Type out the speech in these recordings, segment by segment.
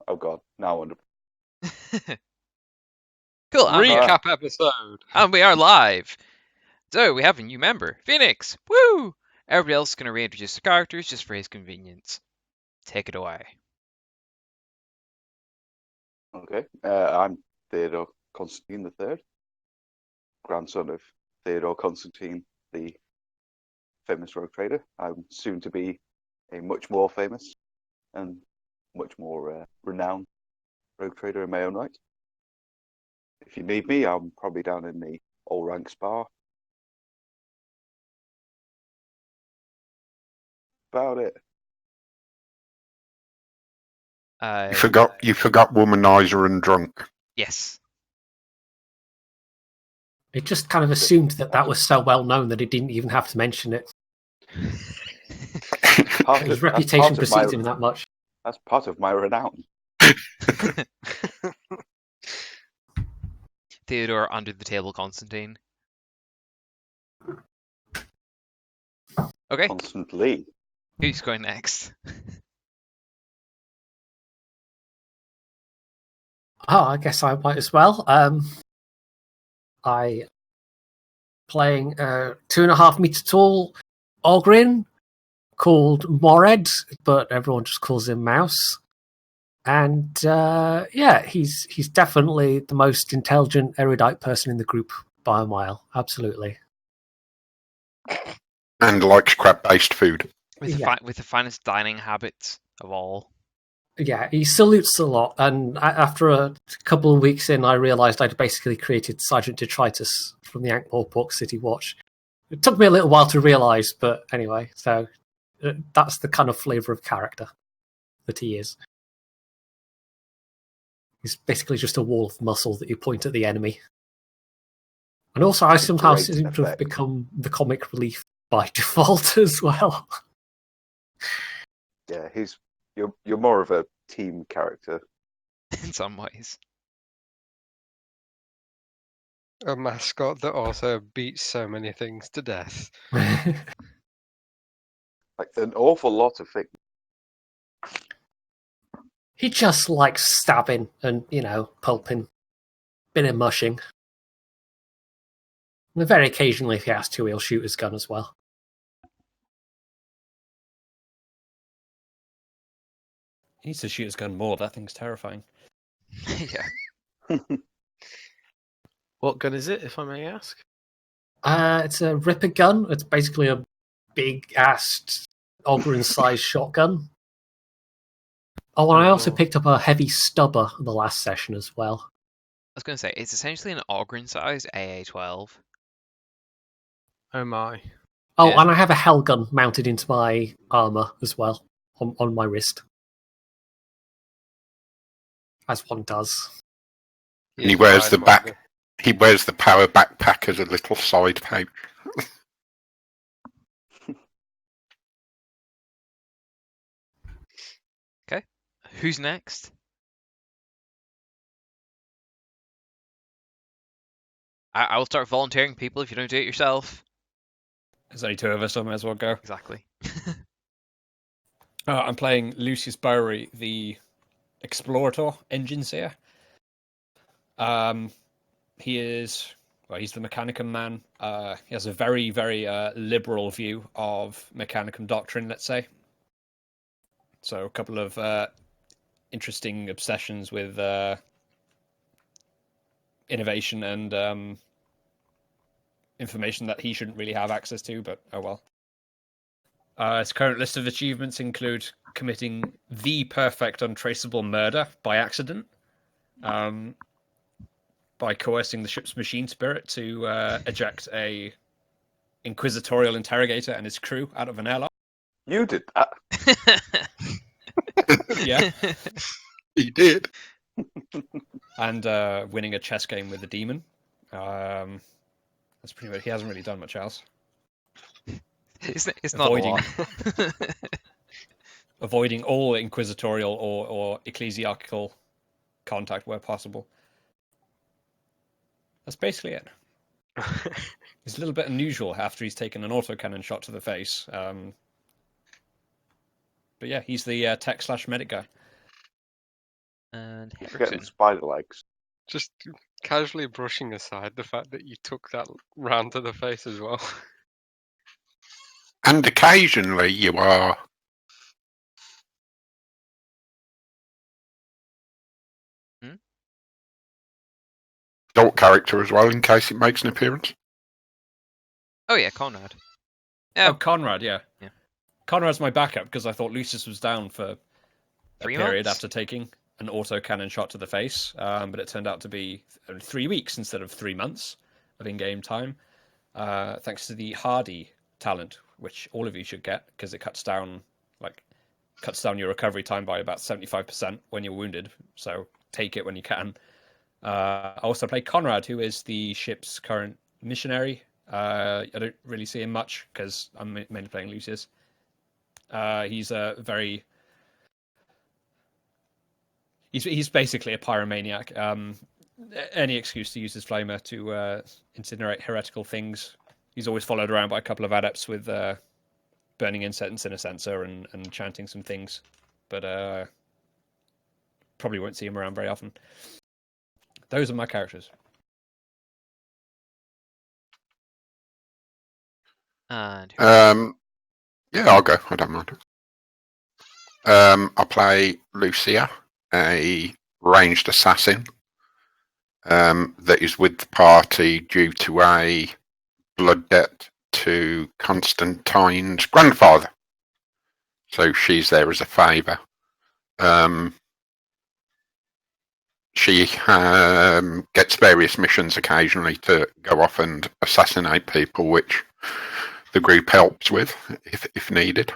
Oh god, now under. Cool. Recap episode. And we are live. So we have a new member, Phoenix. Woo! Everybody else is going to reintroduce the characters just for his convenience. Take it away. Okay, I'm Theodore Constantine III, grandson of Theodore Constantine, the famous rogue trader. I'm soon to be a much more famous and much more renowned rogue trader in my own right. If you need me, I'm probably down in the all ranks bar. About it. You forgot womanizer and drunk. Yes. It just kind of assumed that was so well known that he didn't even have to mention it. His reputation precedes him that much. That's part of my renown. Theodore under the table Constantine. Okay. Constantly. Who's going next? Oh, I guess I might as well. I playing a 2.5 meter tall Ogryn called Moredd, but everyone just calls him Mouse. And he's definitely the most intelligent, erudite person in the group by a mile. Absolutely. And likes crab-based food. With the finest dining habits of all. Yeah, he salutes a lot, and after a couple of weeks in, I realised I'd basically created Sergeant Detritus from the Ankh-Morpork City Watch. It took me a little while to realise, but anyway, so that's the kind of flavour of character that he is. He's basically just a wall of muscle that you point at the enemy. And also, I somehow seem to have become the comic relief by default as well. Yeah, you're more of a team character. In some ways. A mascot that also beats so many things to death. Like an awful lot of things. He just likes stabbing and, pulping. Bit of mushing. And very occasionally, if he has to, he'll shoot his gun as well. He needs to shoot his gun more. That thing's terrifying. Yeah. What gun is it, if I may ask? It's a Ripper gun. It's basically a big-assed, Ogryn-sized shotgun. Oh, and I also picked up a heavy stubber the last session as well. I was going to say, it's essentially an Ogryn-sized AA-12. Oh my. Oh, Yeah. and I have a hell gun mounted into my armour as well, on my wrist. As one does. And he wears the He wears the power backpack as a little side pouch. Okay. Who's next? I will start volunteering people if you don't do it yourself. There's only two of us, so I might as well go. Exactly. I'm playing Lucius Boeri, the Explorator engine seer. He's the Mechanicum man. He has a very, very liberal view of Mechanicum doctrine, let's say. So a couple of interesting obsessions with innovation and information that he shouldn't really have access to, but oh well. His current list of achievements include committing the perfect untraceable murder by accident, by coercing the ship's machine spirit to eject a inquisitorial interrogator and his crew out of an airlock. You did that. Yeah. He did. And winning a chess game with a demon. That's pretty much. He hasn't really done much else. It's not a lot. Avoiding all inquisitorial or ecclesiastical contact where possible. That's basically it. He's a little bit unusual after he's taken an autocannon shot to the face. But yeah, he's the tech/medic guy. And He's getting Hendrickson. spider legs. Just casually brushing aside the fact that you took that round to the face as well. And occasionally you are. Adult character as well, in case it makes an appearance. Oh yeah, Conrad. Oh, Conrad, yeah. Yeah. Conrad's my backup because I thought Lucius was down for a 3 period months? after taking an autocannon shot to the face, but it turned out to be 3 weeks instead of 3 months of in-game time, thanks to the Hardy talent, which all of you should get because it cuts down your recovery time by about 75% when you're wounded. So take it when you can. I also play Conrad, who is the ship's current missionary. I don't really see him much because I'm mainly playing Lucius. He's a very... He's basically a pyromaniac. Any excuse to use his flamer to incinerate heretical things. He's always followed around by a couple of adepts with burning incense in a censer and chanting some things. But probably won't see him around very often. Those are my characters. And Yeah, I'll go. I don't mind. I play Lucia, a ranged assassin that is with the party due to a blood debt to Constantine's grandfather. So she's there as a favour. She gets various missions occasionally to go off and assassinate people, which the group helps with if needed.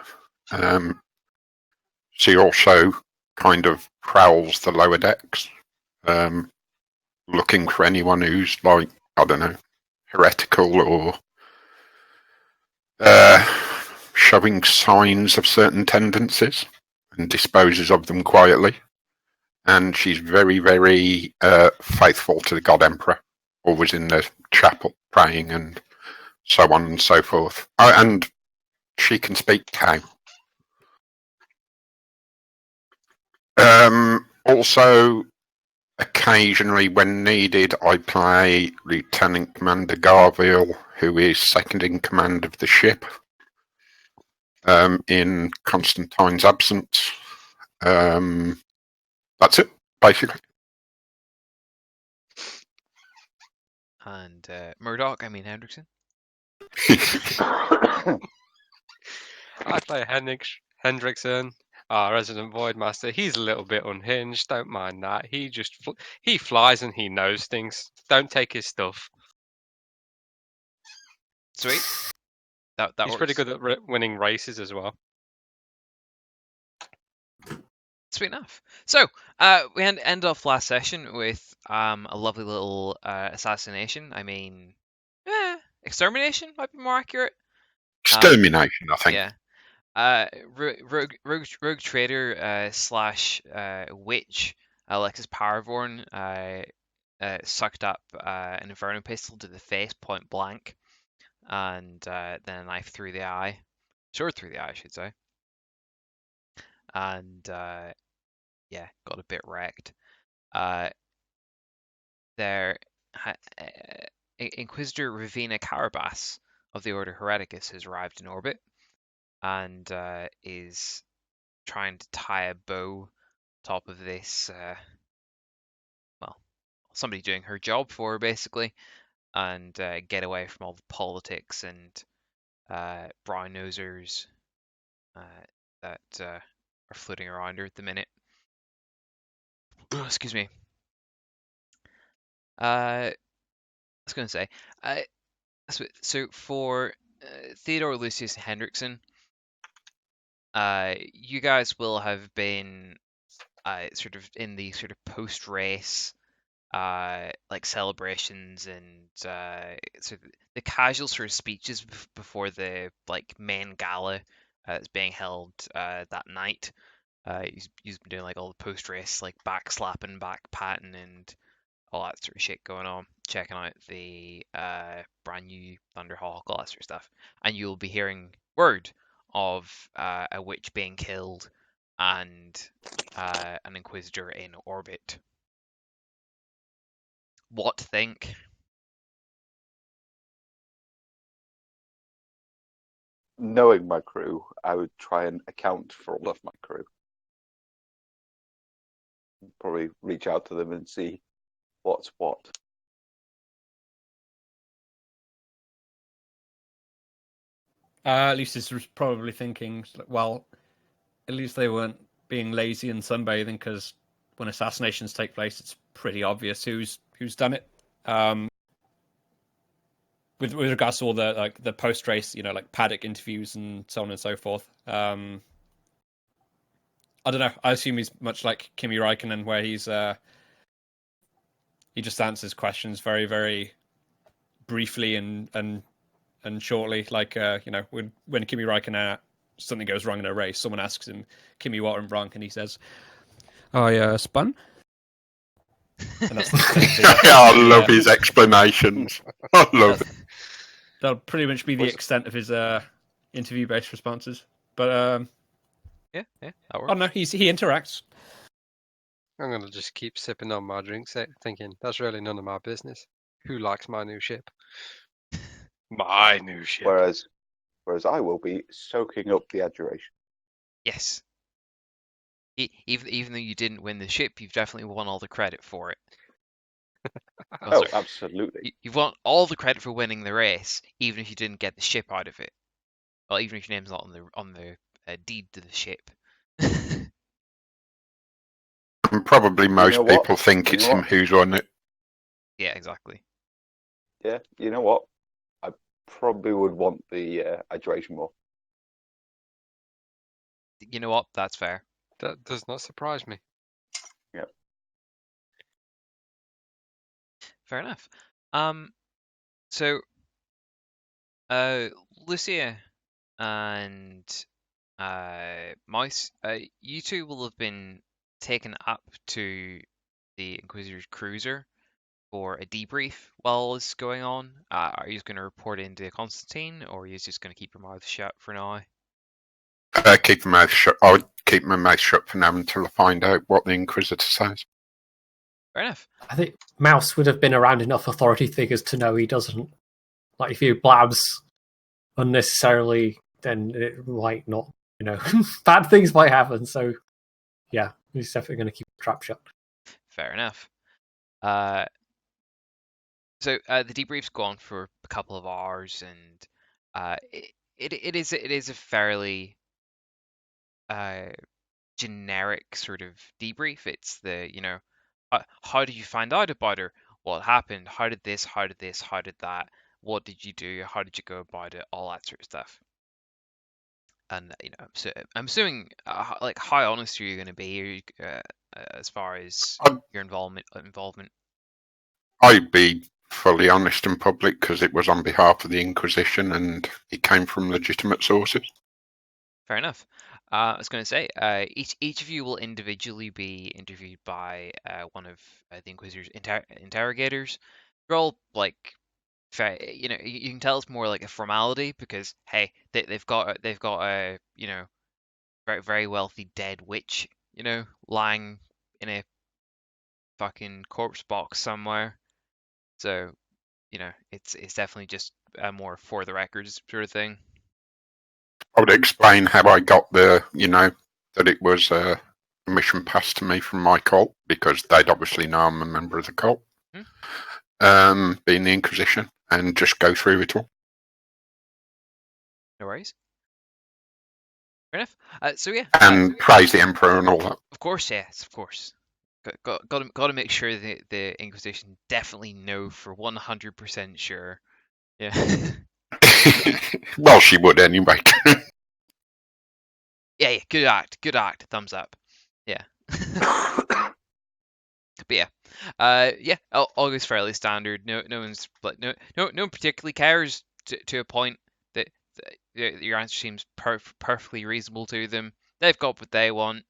She also kind of prowls the lower decks, looking for anyone who's like, I don't know, heretical or showing signs of certain tendencies, and disposes of them quietly. And she's very, very faithful to the God Emperor, always in the chapel praying and so on and so forth. Oh, and she can speak cow. Also, occasionally when needed, I play Lieutenant Commander Garville, who is second in command of the ship in Constantine's absence. That's it, basically. And Murdoch, I mean Hendrickson. I play Hendrickson, our resident Void Master. He's a little bit unhinged. Don't mind that. He just he flies and he knows things. Don't take his stuff. Sweet. That He's works. pretty good at winning races as well. Sweet enough. So we end off last session with a lovely little assassination. I mean, extermination might be more accurate. Extermination, I think. Yeah. Rogue trader slash witch Alexis Paravorn sucked up an Inferno pistol to the face point blank, and then a knife through the eye, sword through the eye, I should say, and yeah, got a bit wrecked. Inquisitor Ravina Carabas of the Order Hereticus has arrived in orbit and is trying to tie a bow top of this, well, somebody doing her job for her, basically, and get away from all the politics and brown nosers that are floating around her at the minute. Excuse me. I was going to say, so for Theodore, Lucius, and Hendrickson, you guys will have been sort of in the sort of post-race like celebrations and sort of the casual sort of speeches before the like main gala that's being held that night. He's been doing like all the post-race like back slapping, back patting, and all that sort of shit going on, checking out the brand new Thunderhawk, all that sort of stuff, and you'll be hearing word of a witch being killed and an Inquisitor in orbit. What to think? Knowing my crew, I would try and account for all of my crew. Probably reach out to them and see what's what. Lucius was probably thinking, well, at least they weren't being lazy and sunbathing, because when assassinations take place, it's pretty obvious who's done it. With regards to all the post race, like paddock interviews and so on and so forth. I don't know. I assume he's much like Kimi Räikkönen, where he just answers questions very, very briefly and shortly. Like when Kimi Räikkönen something goes wrong in a race, someone asks him, "Kimi, what went wrong?" and he says, "I spun." And that's I love his explanations. I love it. That'll pretty much be the extent of his interview-based responses. But yeah, that works. oh no, he interacts. I'm gonna just keep sipping on my drink, thinking that's really none of my business. Who likes my new ship? My new ship. Whereas I will be soaking up the adjuration. Yes. Even though you didn't win the ship, you've definitely won all the credit for it. Oh, absolutely. You've won all the credit for winning the race, even if you didn't get the ship out of it. Well, even if your name's not on the deed to the ship. And probably most know what? people think You it's know him what? who's on it. Yeah, exactly. Yeah, you know what? I probably would want the adjuration more. You know what? That's fair. That does not surprise me. Yeah. Fair enough. So, Lucia and Mouse, you two will have been taken up to the Inquisitor's cruiser for a debrief while it's going on. Are you going to report into Constantine, or are you just going to keep your mouth shut for now? Keep my mouth shut. I would keep my mouth shut for now until I find out what the Inquisitor says. Fair enough. I think Mouse would have been around enough authority figures to know he doesn't. Like, if he blabs unnecessarily, then it might not, bad things might happen. So, yeah, he's definitely going to keep the trap shut. Fair enough. So the debrief's gone for a couple of hours, and it is a fairly generic sort of debrief. It's how did you find out about her? What happened? How did this? How did this? How did that? What did you do? How did you go about it? All that sort of stuff. And so I'm assuming like how honest are you going to be as far as your involvement? I'd be fully honest in public because it was on behalf of the Inquisition and it came from legitimate sources. Fair enough. I was going to say, each of you will individually be interviewed by one of the Inquisitor's interrogators. They're all like, you can tell it's more like a formality because hey, they've got a very very wealthy dead witch, lying in a fucking corpse box somewhere. So, it's definitely just a more for the records sort of thing. I would explain how I got the, that it was a mission passed to me from my cult because they'd obviously know I'm a member of the cult, being the Inquisition, and just go through it all. No worries. Fair enough. So yeah. And praise the Emperor and all that. Of course, yes, of course. Got to make sure the Inquisition definitely know for 100% sure. Yeah. Well, she would anyway. Yeah, good act, thumbs up. Yeah. But yeah, all goes fairly standard. No one's like no one particularly cares to a point that your answer seems perfectly reasonable to them. They've got what they want,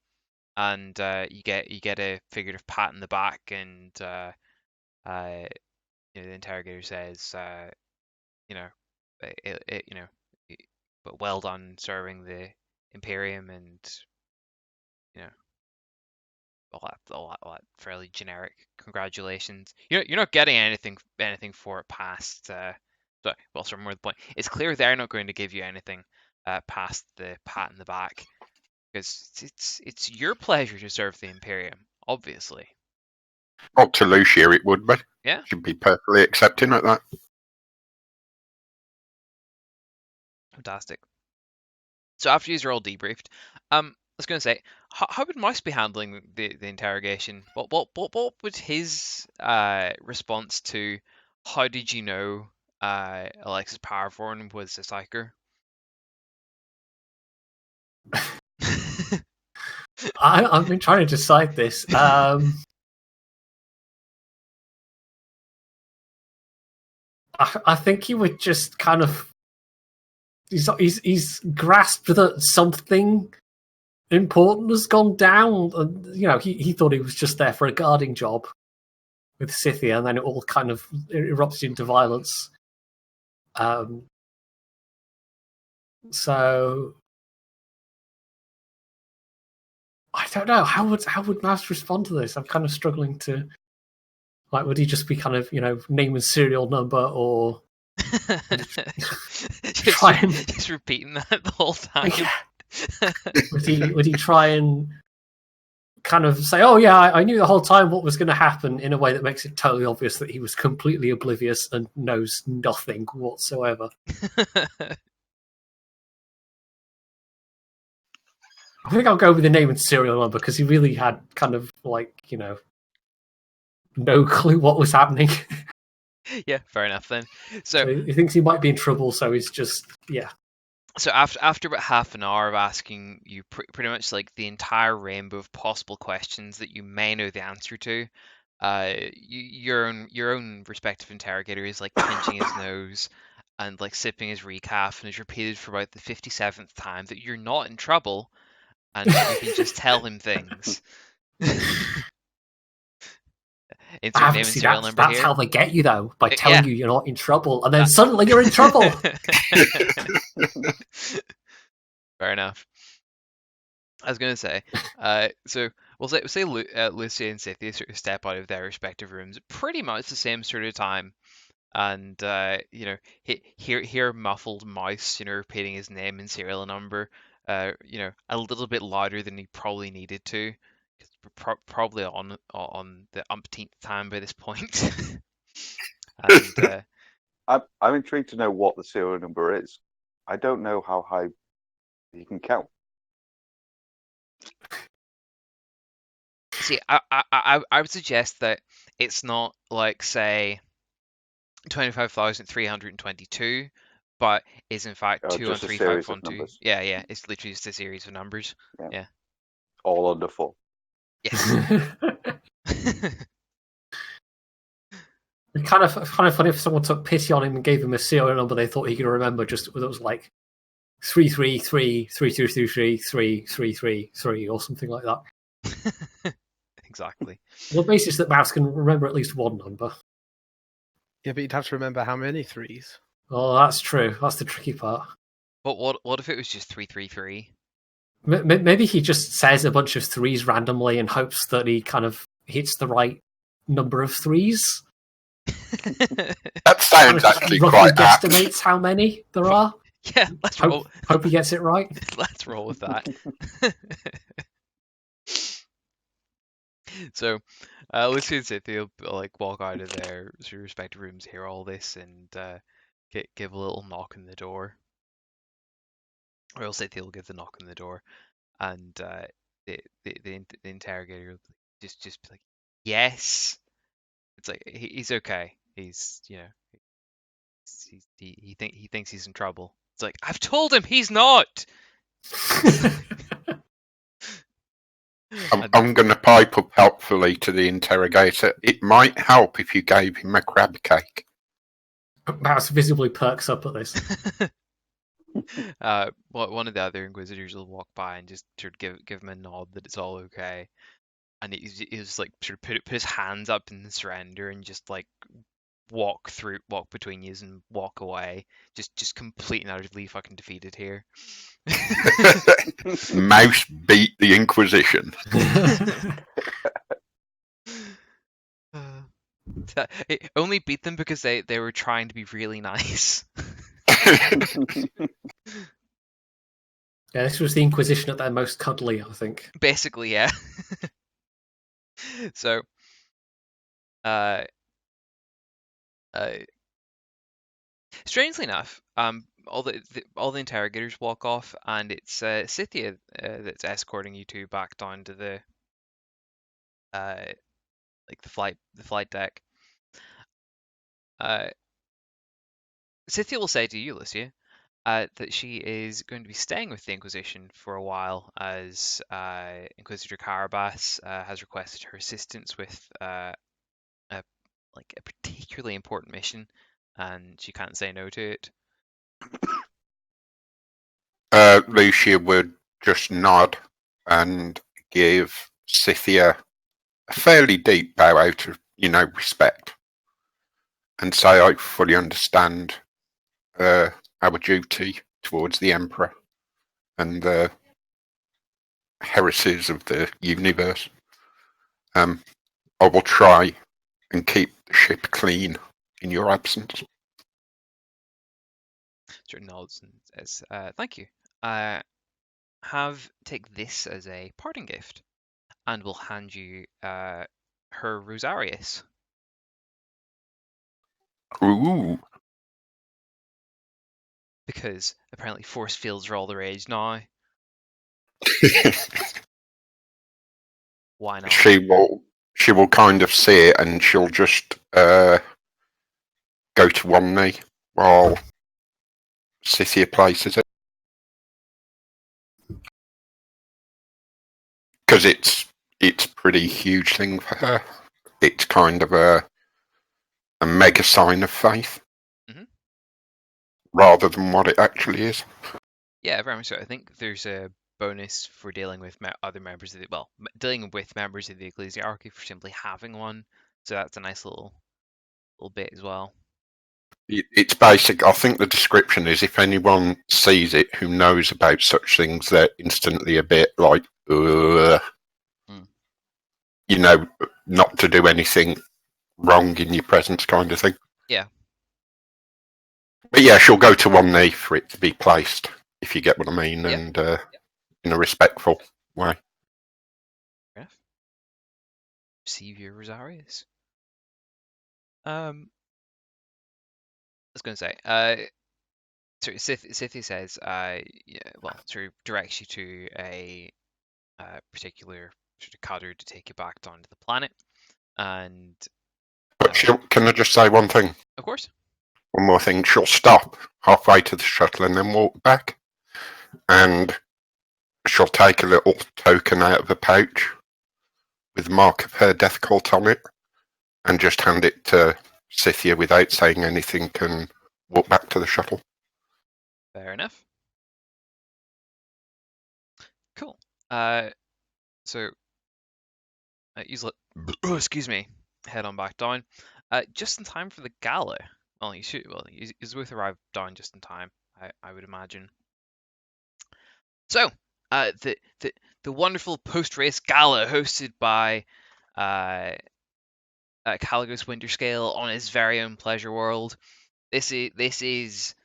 and you get a figurative pat in the back, and the interrogator says, but well done serving the Imperium, and all that fairly generic congratulations. You're not getting anything for it past. Sorry, more the point. It's clear they're not going to give you anything past the pat in the back, because it's your pleasure to serve the Imperium, obviously. Well, to Lucia it would be. Yeah. She'd be perfectly accepting of that. Fantastic. So after you're all debriefed, I was going to say, how would Mouse be handling the interrogation? What would his response to how did you know Alexis Powerforn was a psyker? I've been trying to decide this. I think he would just kind of he's grasped that something important has gone down, and he thought he was just there for a guarding job with Scythia, and then it all kind of erupted into violence. So I don't know, how would Mouse respond to this? I'm kind of struggling to, like, would he just be kind of name and serial number, or just repeating that the whole time? Would he try and kind of say, oh yeah, I knew the whole time what was going to happen, in a way that makes it totally obvious that he was completely oblivious and knows nothing whatsoever? I think I'll go with the name and serial number, because he really had kind of no clue what was happening. Yeah, fair enough then. So he thinks he might be in trouble, so he's just So after about half an hour of asking you pretty much like the entire rainbow of possible questions that you may know the answer to, your own respective interrogator is like pinching his nose and like sipping his recaf, and has repeated for about the 57th time that you're not in trouble, and you can just tell him things. Insert name and serial number that's here. how they get you, though, by telling you you're not in trouble, and then That's... suddenly you're in trouble. Fair enough. I was going to say, so we'll say Lucia and Scythia sort of step out of their respective rooms at pretty much the same sort of time, and hear muffled Mouse, repeating his name and serial number, a little bit louder than he probably needed to. Probably on the umpteenth time by this point. And I'm intrigued to know what the serial number is. I don't know how high you can count. See, I would suggest that it's not like, say, 25,322, but is in fact 213512. Yeah, it's literally just a series of numbers. Yeah. All under 4. Yes. It's kind of funny if someone took pity on him and gave him a serial number they thought he could remember, just that was like 333-333-3333 or something like that. Exactly. On the basis that Mouse can remember at least one number. Yeah, but you'd have to remember how many threes. Oh, that's true. That's the tricky part. But what if it was just 333? Maybe he just says a bunch of threes randomly and hopes that he kind of hits the right number of threes. That sounds actually quite apt. Guesstimates how many there are. Yeah, let's roll. Hope he gets it right. Let's roll with that. So, Lucia and Scythia like walk out of their respective rooms, hear all this, and give a little knock on the door. Or else Scythia will give the knock on the door, and the interrogator will just be like, "Yes." It's like he's okay. He's he thinks he's in trouble. It's like, I've told him he's not. I'm going to pipe up helpfully to the interrogator. It might help if you gave him a crab cake. Mouse visibly perks up at this. One of the other Inquisitors will walk by and just sort of give him a nod that it's all okay, and he's like sort of put his hands up in surrender and just like walk between you and walk away. Just completely and utterly fucking defeated here. Mouse beat the Inquisition. It only beat them because they were trying to be really nice. Yeah, this was the Inquisition at their most cuddly, I think. Basically, yeah. So, strangely enough, all the interrogators walk off, and it's Scythia that's escorting you two back down to the like the flight deck. Scythia will say to you, Lucia, that she is going to be staying with the Inquisition for a while, as Inquisitor Carabas has requested her assistance with a particularly important mission, and she can't say no to it. Lucia would just nod and give Scythia a fairly deep bow out of, respect, and say, I fully understand our duty towards the Emperor and the heresies of the universe. I will try and keep the ship clean in your absence. Sure nods and says, "Thank you. Take this as a parting gift, and we'll hand you her Rosarius." Ooh. Because apparently force fields are all the rage now. Why not? She will kind of see it, and she'll just go to one knee while Scythia places it. Because it's pretty huge thing for her. It's kind of a mega sign of faith, rather than what it actually is. Yeah, very much so. I think there's a bonus for dealing with other members of dealing with members of the ecclesiarchy for simply having one. So that's a nice little bit as well. It's basic. I think the description is, if anyone sees it who knows about such things, they're instantly a bit like, not to do anything wrong in your presence, kind of thing. Yeah. But yeah, she'll go to one knee for it to be placed, if you get what I mean, Yeah. and in a respectful way. Yeah. Receive your Rosarius. I was going to say, so Scythia says, sort of directs you to a particular sort of cutter to take you back down to the planet, and. But can I just say one thing? Of course. One more thing. She'll stop halfway to the shuttle and then walk back, and she'll take a little token out of a pouch with the mark of her death cult on it, and just hand it to Scythia without saying anything, and walk back to the shuttle. Fair enough. Cool. So excuse me, head on back down. Just in time for the gala. Well, you both arrive down just in time, I would imagine. So, the wonderful post-race gala hosted by Caligos Winterscale on his very own pleasure world. This is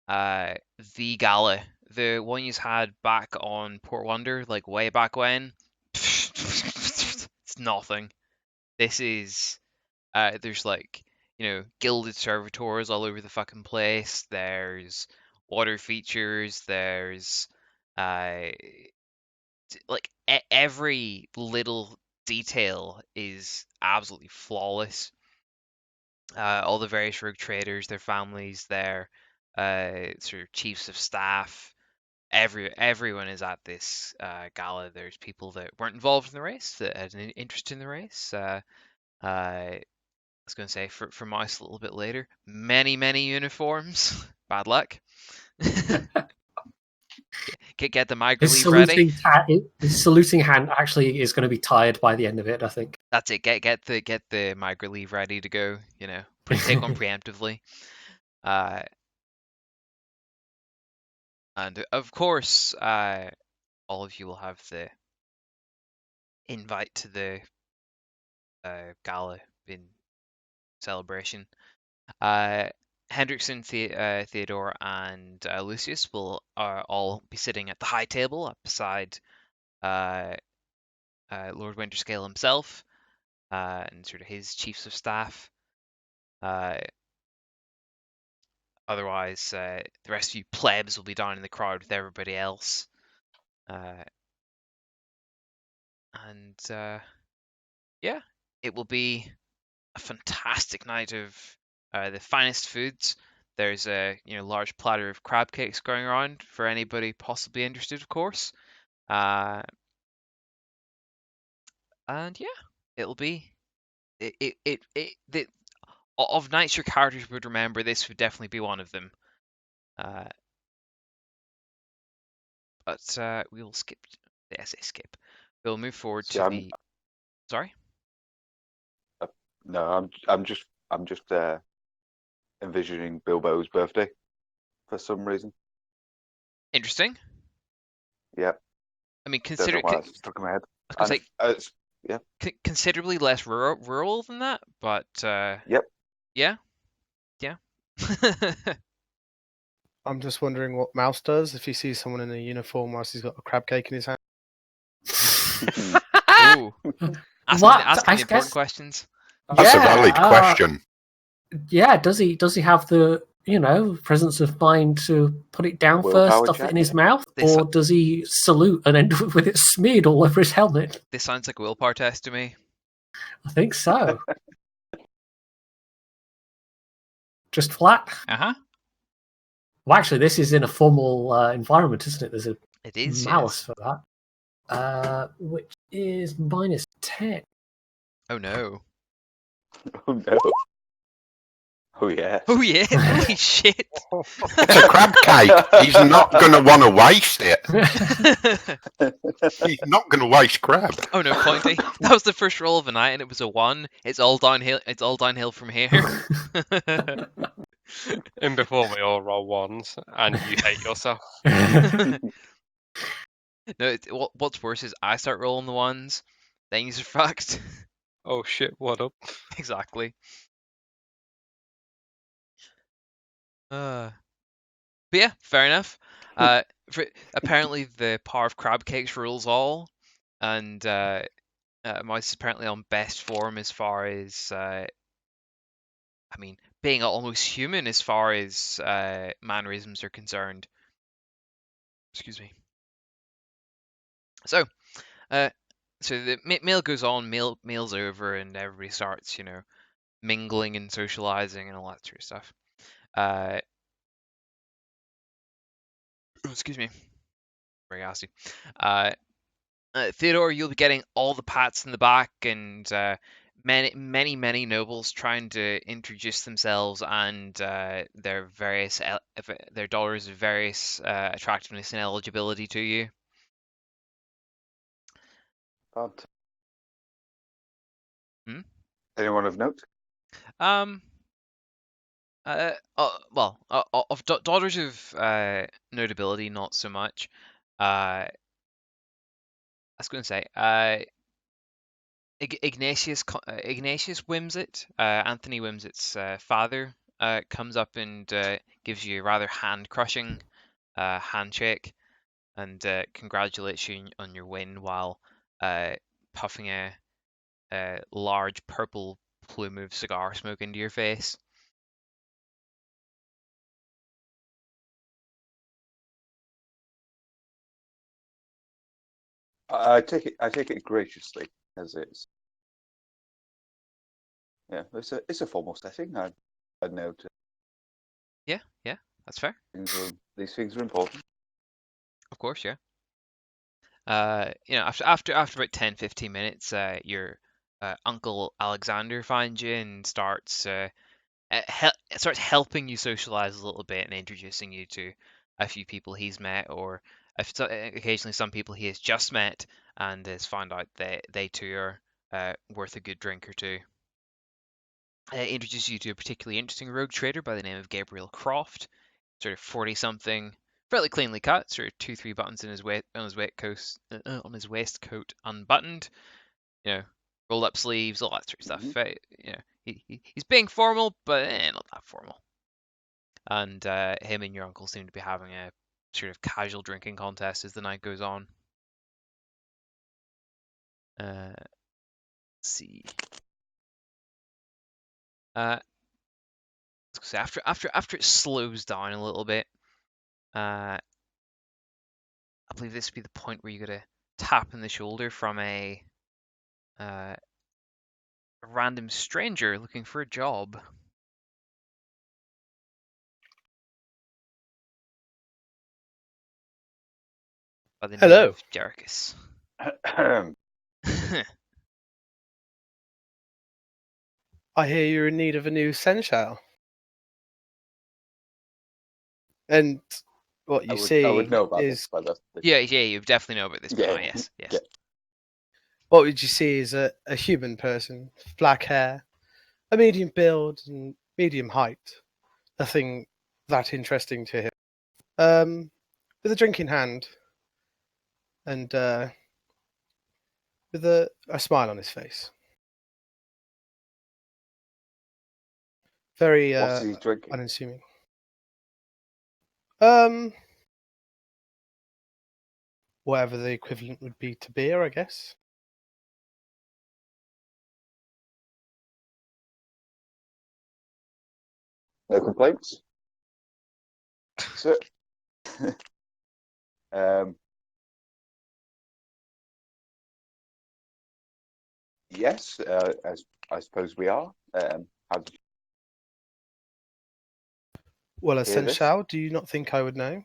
the gala, the one you had back on Port Wonder, like way back when. It's nothing. This is there's gilded servitors all over the fucking place. There's water features. There's every little detail is absolutely flawless. All the various rogue traders, their families, their sort of chiefs of staff, everyone is at this gala. There's people that weren't involved in the race that had an interest in the race. I was going to say for Mouse a little bit later, many uniforms. Bad luck. Get the migrant leave ready. His saluting hand actually is going to be tired by the end of it, I think. That's it. Get the migrant leave ready to go. take one preemptively. And of course, all of you will have the invite to the gala in celebration. Hendrickson, Theodore, and Lucius will all be sitting at the high table up beside Lord Winterscale himself and sort of his chiefs of staff. Otherwise, the rest of you plebs will be down in the crowd with everybody else. Yeah, it will be a fantastic night of the finest foods. There's a large platter of crab cakes going around for anybody possibly interested, of course. And yeah, it'll be of nights your characters would remember. This would definitely be one of them. But we will skip. I say skip. We'll move forward See, to the. Sorry. No, I'm just envisioning Bilbo's birthday for some reason. Interesting. Yeah. I mean, Don't know why it's stuck in my head. I was gonna say, yeah. Considerably less rural than that, but Yep. Yeah. I'm just wondering what Mouse does if he sees someone in a uniform whilst he's got a crab cake in his hand. Ooh. Asking important questions. That's a valid question. Yeah, does he have the presence of mind to put it down first, stuff it in his mouth, or does he salute and end up with it smeared all over his helmet? This sounds like a willpower test to me. I think so. Just flat? Uh-huh. Well, actually, this is in a formal environment, isn't it? There's a malus for that, which is -10. Oh, no. Oh, no. Oh, yeah. Oh, yeah. Holy shit. It's a crab cake. He's not going to want to waste it. He's not going to waste crab. Oh, no, Pointy. That was the first roll of the night, and it was a 1. It's all downhill from here. In before we all roll 1s, and you hate yourself. No, what's worse is I start rolling the 1s, then you're fucked. Oh shit, what up? Exactly. But yeah, fair enough. Apparently the power of crab cakes rules all, and Mouse is apparently on best form as far as being almost human as far as mannerisms are concerned. Excuse me. So the meal goes on, meal's over, and everybody starts, mingling and socializing and all that sort of stuff. Excuse me. Very gassy. Theodore, you'll be getting all the pats in the back, and many nobles trying to introduce themselves and their daughters of various attractiveness and eligibility to you. Anyone of note? Of daughters of notability, not so much. I was going to say, Ignatius Whimsit, Anthony Whimsit's father, comes up and gives you a rather hand-crushing handshake and congratulates you on your win while puffing a large purple plume of cigar smoke into your face. I take it graciously, as it's. Yeah, it's a formal setting. I note. Yeah, that's fair. These things are important. Of course, yeah. After about 10-15 minutes, your uncle Alexander finds you and starts helping you socialize a little bit and introducing you to a few people he's met, or occasionally some people he has just met and has found out that they too are worth a good drink or two. introduce you to a particularly interesting rogue trader by the name of Gabriel Croft, sort of 40-something, fairly cleanly cut, sort of 2-3 buttons in his on his waistcoat unbuttoned, rolled up sleeves, all that sort of stuff. He's being formal, but not that formal. And him and your uncle seem to be having a sort of casual drinking contest as the night goes on. Let's see. So after it slows down a little bit, I believe this would be the point where you get a tap in the shoulder from a random stranger looking for a job. By the name Hello. of Jericus. I hear you're in need of a new Seneschal. And what you see I would know about is this by the yeah, you definitely know about this. Yeah. Now, yes. Yeah. what would you see is a human person, black hair, a medium build and medium height. Nothing that interesting to him. With a drink in hand and with a smile on his face. Very What's he drinking? unassuming. Whatever the equivalent would be to beer, I guess. No complaints. So, yes, as I suppose we are. How did you Well, as hear this? Seneschal, do you not think I would know?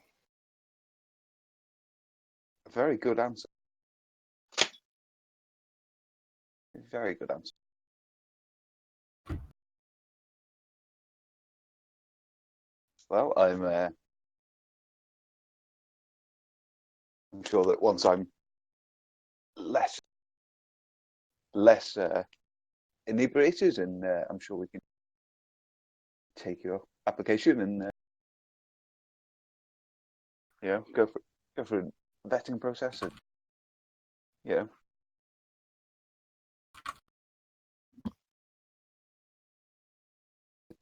A very good answer. Very good answer. Well, I'm sure that once I'm less inebriated, and I'm sure we can take your application and go for a vetting process, and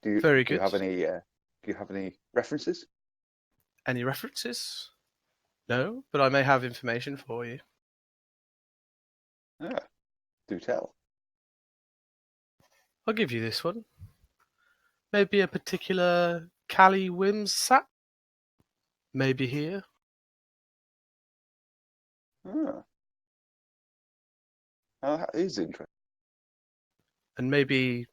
Very Do you good. have any references? Any references? No, but I may have information for you. Do tell. I'll give you this one. Maybe a particular Cali Wims sap? Maybe here. That is interesting. And maybe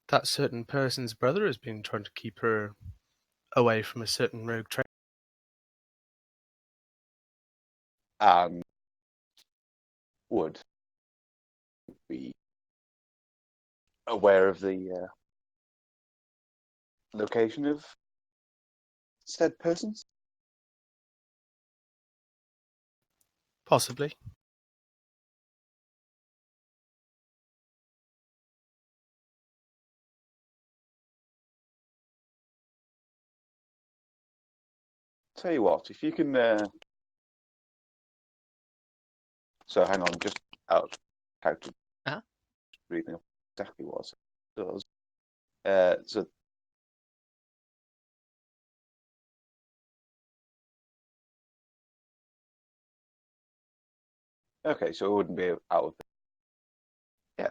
that certain person's brother has been trying to keep her away from a certain rogue trader. Would be aware of the location of said persons? Possibly. Tell you what, if you can. So hang on, just out how to reading up exactly what it does. So okay, so it wouldn't be out of it. Yeah.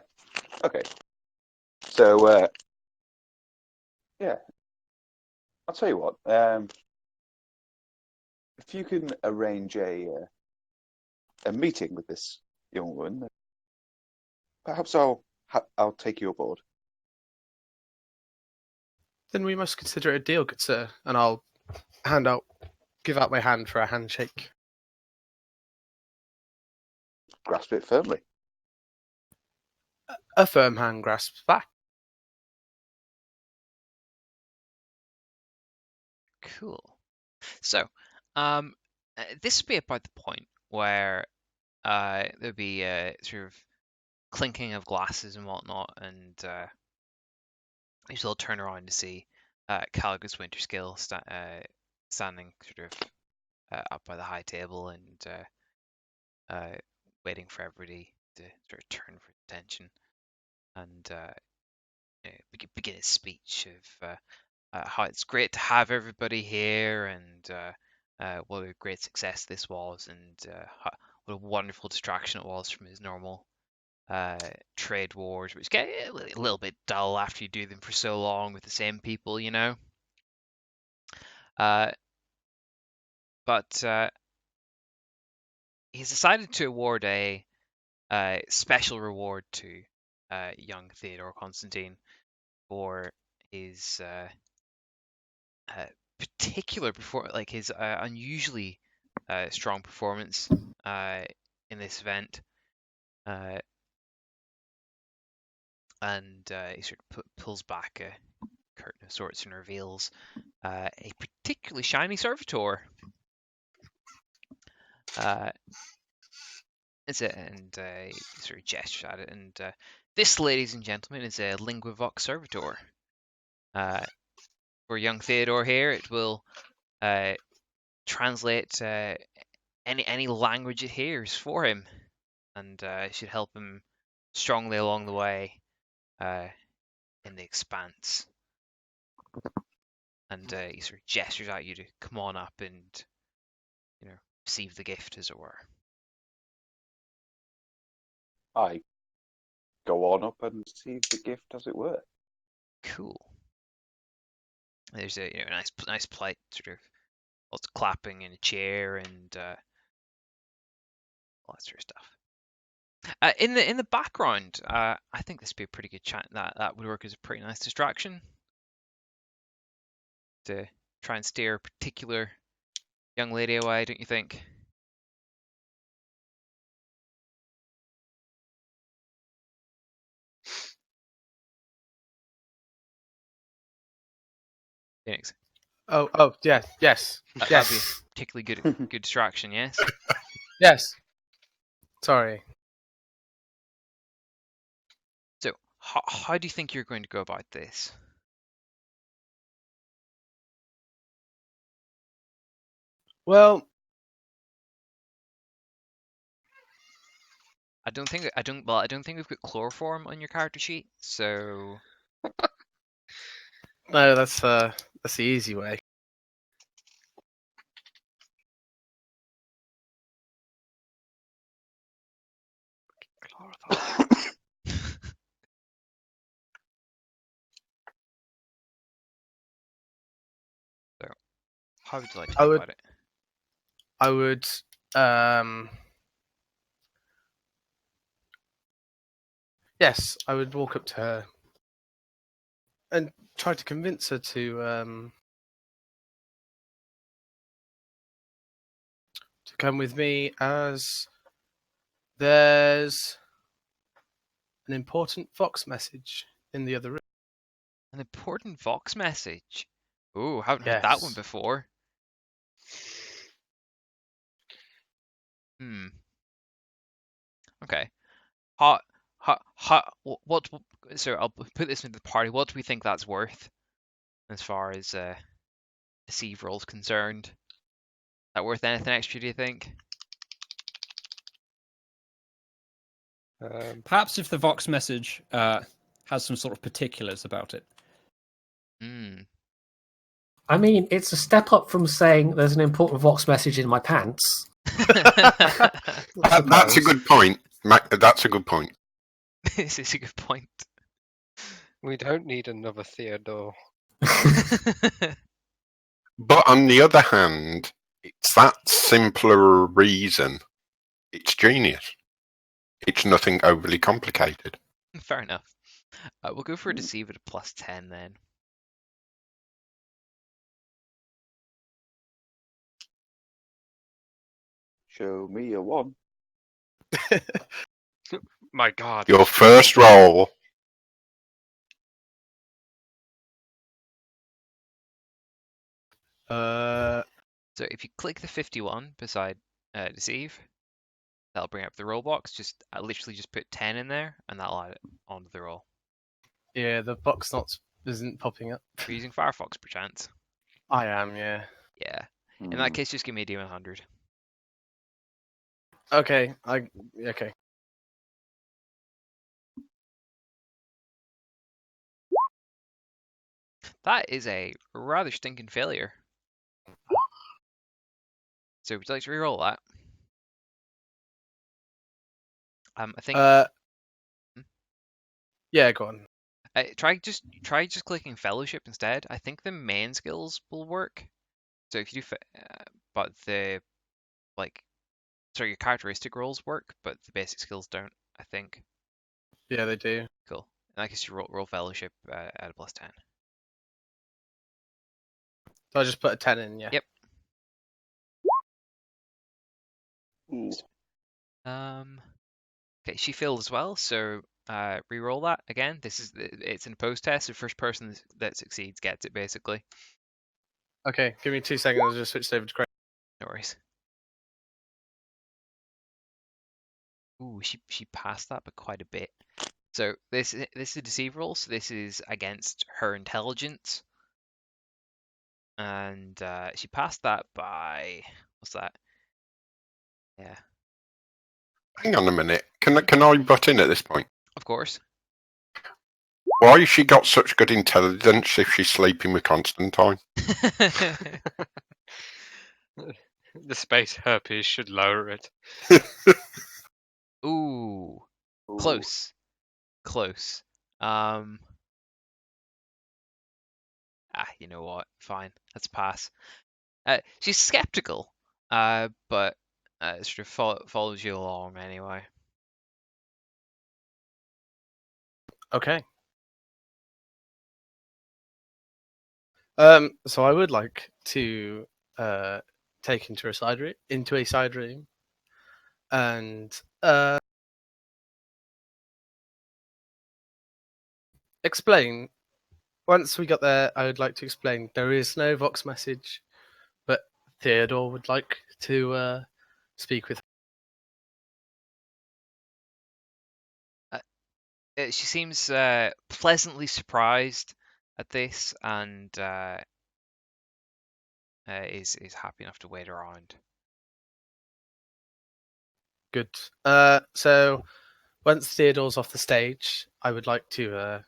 Okay. So yeah, I'll tell you what. If you can arrange a meeting with this young woman, perhaps I'll take you aboard. Then we must consider it a deal, good sir, and I'll give out my hand for a handshake. Grasp it firmly. A firm hand grasps back. Cool. So, this would be about the point where there'd be a sort of clinking of glasses and whatnot, and You still turn around to see Calgus Winterskill standing sort of up by the high table and waiting for everybody to sort of turn for attention and begin his speech of how it's great to have everybody here and what a great success this was and what a wonderful distraction it was from his normal trade wars, which get a little bit dull after you do them for so long with the same people, you know. But he's decided to award a special reward to young Theodore Constantine for his particular like his unusually strong performance in this event. And he sort of pulls back a curtain of sorts and reveals a particularly shiny servitor. Is it? And he sort of gestures at it. And this, ladies and gentlemen, is a Lingua Vox servitor. For young Theodore here, it will translate any language it hears for him, and should help him strongly along the way in the expanse. And he sort of gestures at you to come on up and, receive the gift, as it were. I go on up and receive the gift, as it were. Cool. There's a nice polite sort of lots of clapping in a chair and all that sort of stuff. In the background, I think this would be a pretty good chat. That would work as a pretty nice distraction to try and steer a particular young lady away, don't you think? Phoenix. Oh, yeah, yes, That'd yes, be a particularly good distraction, yes. yes. Sorry. So, how do you think you're going to go about this? Well, I don't think we've got chloroform on your character sheet, so no, that's the easy way. how would you like to go about it? I would, yes, I would walk up to her and try to convince her to come with me, as there's an important Vox message in the other room. An important Vox message? Ooh, haven't heard that one Yes. before. Okay. What? So I'll put this into the party. What do we think that's worth, as far as deceive roll's concerned? Is that worth anything extra? Do you think? Perhaps if the Vox message has some sort of particulars about it. I mean, it's a step up from saying there's an important Vox message in my pants. That's a good point. That's a good point. This is a good point. We don't need another Theodore. But on the other hand, it's that simpler reason. It's genius. It's nothing overly complicated. Fair enough. We'll go for a deceive at a +10 then. Show me a 1. My God. Your first roll. So if you click the 51 beside deceive, that'll bring up the roll box. Literally just put 10 in there, and that'll add it onto the roll. Yeah, the box not isn't popping up. We're using Firefox, perchance. I am, yeah. Yeah. In that case, just give me a D100. Okay, okay. That is a rather stinking failure. So would you like to reroll that? I think Yeah, go on. try just clicking Fellowship instead. I think the main skills will work. So if you do, but the your characteristic rolls work, but the basic skills don't. I think. Yeah, they do. Cool. In that case, you roll Fellowship at a +10. So I just put a 10 in, yeah. Yep. Ooh. Okay, she failed as well, so re-roll that again. It's an opposed test. The first person that succeeds gets it, basically. Okay, give me 2 seconds. I'll just switch over to Craig. No worries. Ooh, she passed that, but quite a bit. So this is a deceive roll. So this is against her intelligence, and she passed that by what's that? Yeah, Hang on a minute. Can I butt in at this point? of course. Why has she got such good intelligence if she's sleeping with Constantine? The space herpes should lower it. Ooh, Ooh. close. You know what? Fine, let's pass. She's skeptical, but sort of follows you along anyway. Okay. So I would like to take into a side room, and explain. Once we got there, I would like to explain there is no Vox message, but Theodore would like to speak with. She seems pleasantly surprised at this, and is happy enough to wait around. Good. So once Theodore's off the stage, I would like to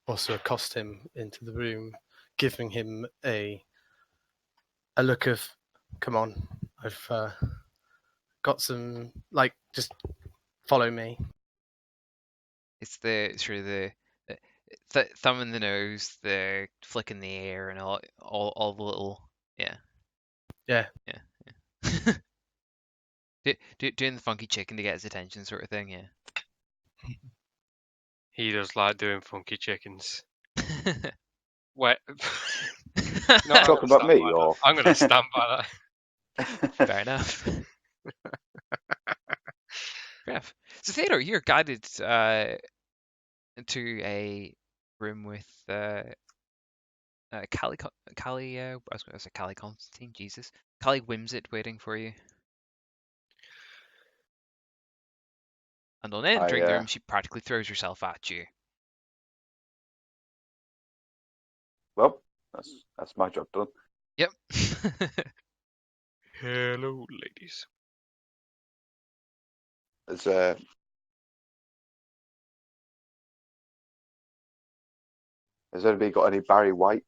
also accost him into the room, giving him a look of, "Come on, I've got some, just follow me." It's the sort of the thumb in the nose, the flick in the air, and all the little yeah. Doing the funky chicken to get his attention, sort of thing. Yeah. He does like doing funky chickens. Wait. No, I'm Talking gonna about stand me, by that. or I'm going to stand by that. Fair enough. Fair enough. So Theodore, you're guided to a room with Callie. I was going to say Callie Constantine. Jesus, Callie Whimsit waiting for you. And on entering the room, she practically throws herself at you. Well, that's my job done. Yep. Hello, ladies. Has anybody got any Barry White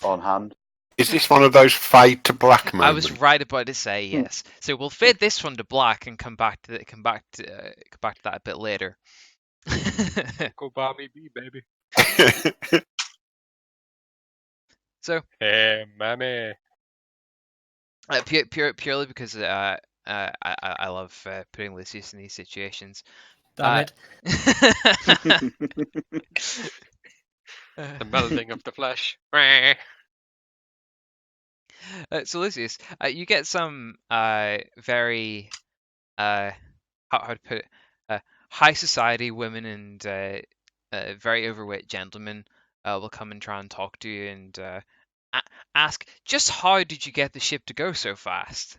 on hand? Is this one of those fade to black moments? I was right about to say yes. So we'll fade this one to black and come back to that a bit later. Go Bobby B, baby. So, hey, mammy. purely because I love putting Lucius in these situations. Damn it. The melding of the flesh. So Lucius, you get some very how to put it, high society women and very overweight gentlemen will come and try and talk to you and ask, just how did you get the ship to go so fast?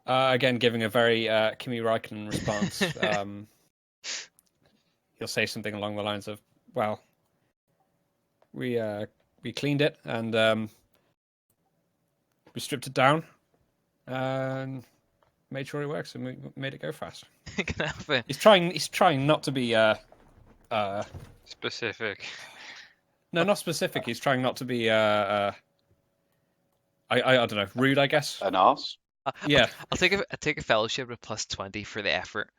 Again, giving a very Kimi Räikkönen response. He'll say something along the lines of, "Well, we cleaned it and we stripped it down and made sure it works and we made it go fast." Can I have a- He's trying not to be Specific. no, not specific. He's trying not to be I don't know, rude, I guess. An arse. Yeah. I'll take a fellowship with +20 for the effort.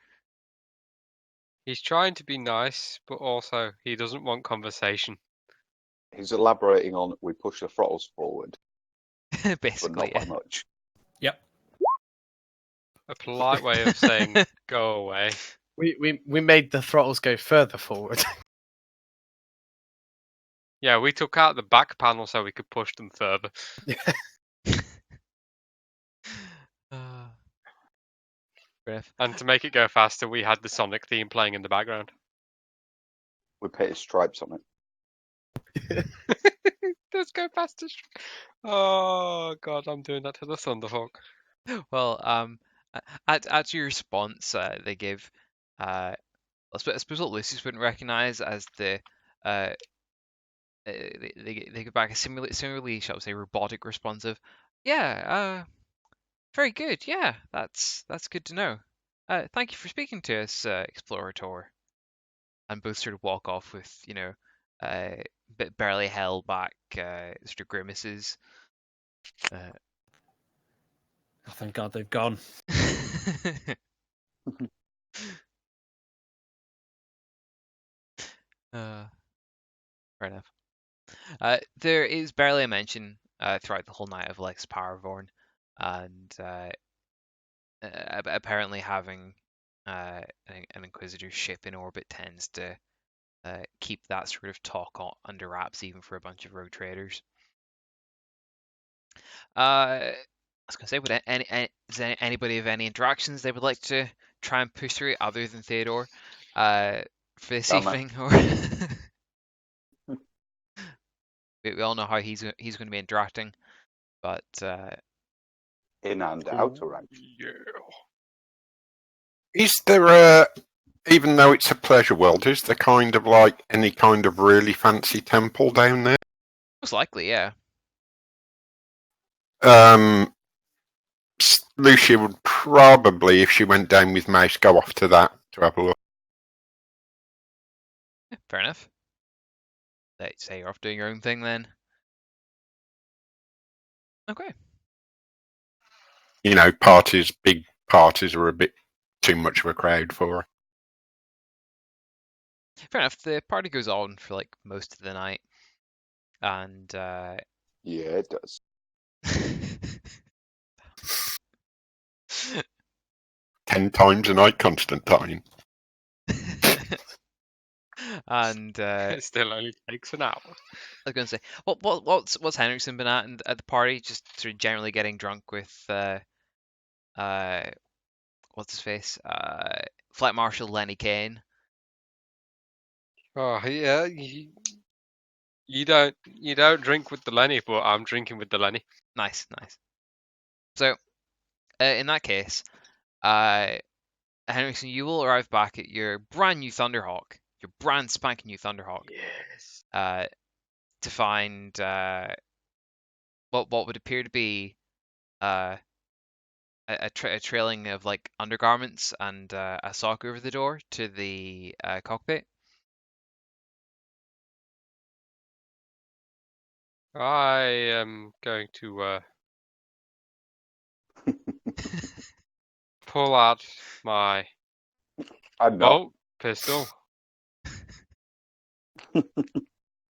He's trying to be nice, but also he doesn't want conversation. He's elaborating on we push the throttles forward, but Basically, not by yeah. much. Yep. A polite way of saying go away. We made the throttles go further forward. Yeah, we took out the back panel so we could push them further. Griff. And to make it go faster, we had the Sonic theme playing in the background. We painted stripes on it. Let's go faster. Oh god, I'm doing that to the Thunderhawk. Well, at your response, they give, I suppose what Lucius wouldn't recognize as the, they give back a similarly, shall we say, robotic response of, yeah, very good, yeah, that's good to know. Thank you for speaking to us, Explorator. And both sort of walk off with, barely held back sort of grimaces. Oh, thank God they've gone. Fair enough. There is barely a mention throughout the whole night of Lex Paravorn, and apparently having an Inquisitor ship in orbit tends to keep that sort of talk under wraps, even for a bunch of rogue traders. I was going to say, is there anybody have any interactions they would like to try and push through other than Theodore for this Dama. evening? Or we all know how he's going to be interacting, but In and outer rank. Yeah. Is there even though it's a pleasure world, is there kind of like any kind of really fancy temple down there? most likely, yeah. Lucia would probably, if she went down with Mouse, go off to that to have a look. Yeah, fair enough. Let's say you're off doing your own thing then. Okay. You know, big parties are a bit too much of a crowd for her. Fair enough. The party goes on for like most of the night, and Yeah, it does. 10 times a night, Constantine. and It still only takes an hour. I was going to say, what's Hendrickson been at the party? Just sort of generally getting drunk with what's his face? Flight Marshal Lenny Kane. Oh yeah, you don't drink with the Lenny, but I'm drinking with the Lenny. Nice. So, in that case, Hendrickson, you will arrive back at your brand new Thunderhawk, your brand spanking new Thunderhawk, Yes. to find what would appear to be a trailing of like undergarments and a sock over the door to the cockpit. I am going to pull out my I'm not. bolt pistol.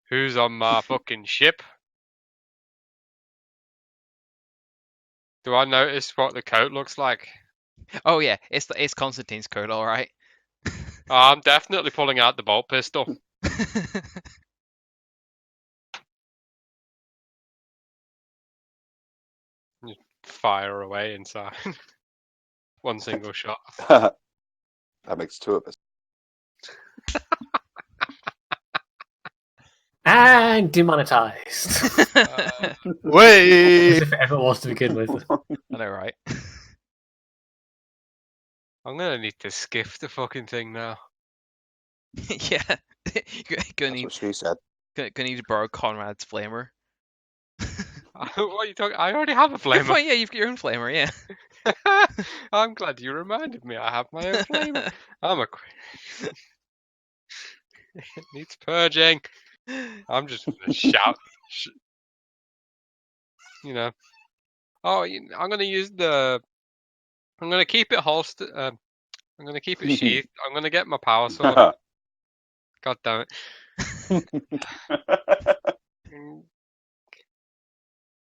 Who's on my fucking ship? Do I notice what the coat looks like? Oh yeah, it's Constantine's coat, all right. I'm definitely pulling out the bolt pistol. Fire away inside. One single shot. That makes two of us. And demonetized. Wait! As if it ever was to begin with. I know, right? I'm gonna need to skiff the fucking thing now. Yeah. You're gonna That's need what she said. gonna need to borrow Conrad's flamer. What are you talking? I already have a You're flamer. fine, yeah, you've got your own flamer, yeah. I'm glad you reminded me. I have my own flamer. I'm a. It needs purging. I'm just gonna shout. You know. Oh, I'm gonna use the. I'm gonna keep it holstered. I'm gonna keep it sheathed. I'm gonna get my power sword. God damn it.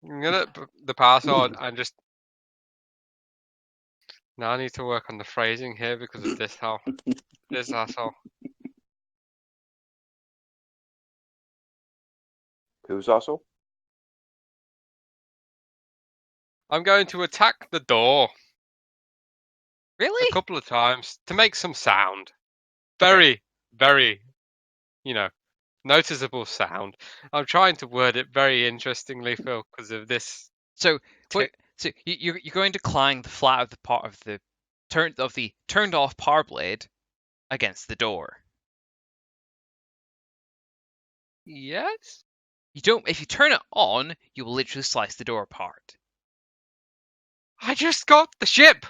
I'm gonna the power sword and just. Now I need to work on the phrasing here because of this hell. This asshole. Who's asshole? I'm going to attack the door Really? a couple of times to make some sound. Very, very, noticeable sound. I'm trying to word it very interestingly, Phil, because of this. So Tick. so you're going to clang the flat of the part of the turned off power blade against the door. Yes? You don't. If you turn it on, you will literally slice the door apart. I just got the ship!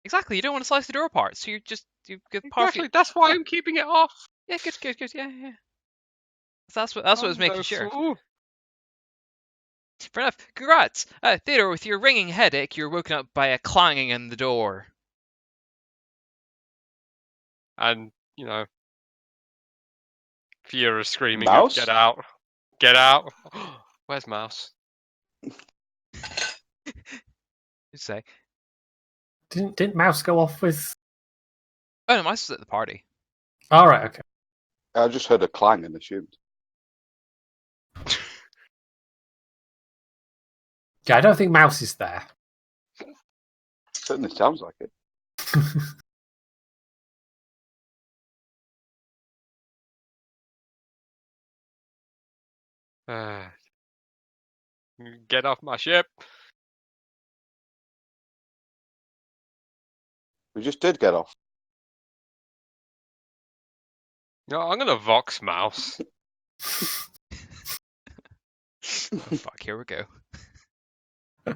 Exactly. You don't want to slice the door apart, so you get power. Exactly, that's why I'm keeping it off. Yeah, good. Yeah. That's what I was making sure. Fool. Fair enough. Congrats, Theodore. With your ringing headache, you're woken up by a clanging in the door. And, Fiora screaming, Mouse? Get out! Get out! Where's Mouse? You say, Didn't Mouse go off with? oh no, Mice was at the party. All right, okay. I just heard a clang and assumed. Yeah, I don't think Mouse is there. Certainly sounds like it. Get off my ship! We just did get off. I'm gonna Vox Mouse. Oh, fuck, here we go. Okay,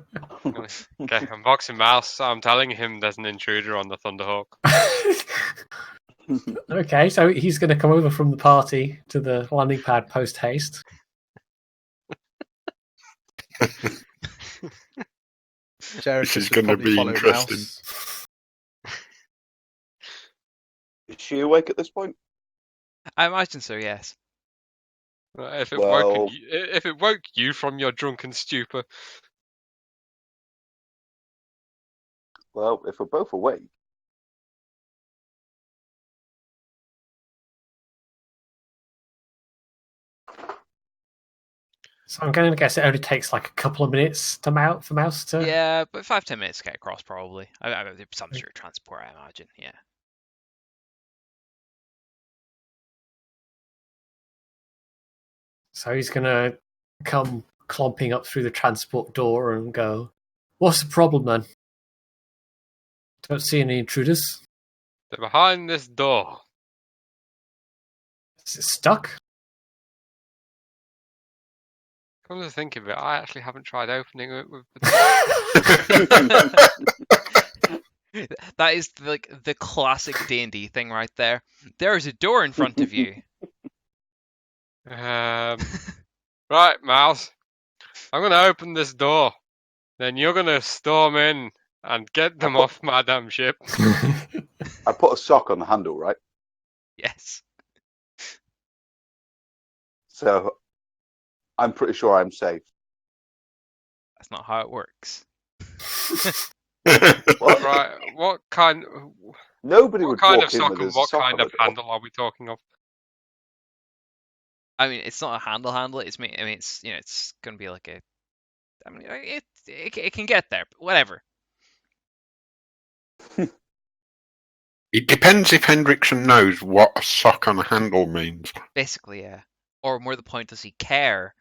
I'm Voxing Mouse. I'm telling him there's an intruder on the Thunderhawk. Okay, so he's going to come over from the party to the landing pad post haste. Jericus is would gonna probably be follow interesting. Mouse. Is she awake at this point? I imagine so. Yes. If it Well- woke you from your drunken stupor, Well, if we're both awake, So I'm going to guess it only takes like a couple of minutes to mount for Mouse to. Yeah, but 5-10 minutes to get across probably. I some sort of transport, I imagine. Yeah. So he's going to come clomping up through the transport door and go, "What's the problem then? Don't see any intruders. they're behind this door. Is it stuck?" Come to think of it, I actually haven't tried opening it with. That is like the classic D&D thing right there. There is a door in front of you. Right, Mouse. I'm gonna open this door. Then you're gonna storm in and get them off my damn ship. I put a sock on the handle, right? Yes. So I'm pretty sure I'm safe. That's not how it works. What? Right, what kind Nobody of would walk in sock with and a what sock kind on of the door. handle are we talking of? I mean, it's not a handle. It's it's gonna be like a. I mean, it can get there, but whatever. It depends if Hendrickson knows what a sock on a handle means. Basically, yeah. Or more the point, does he care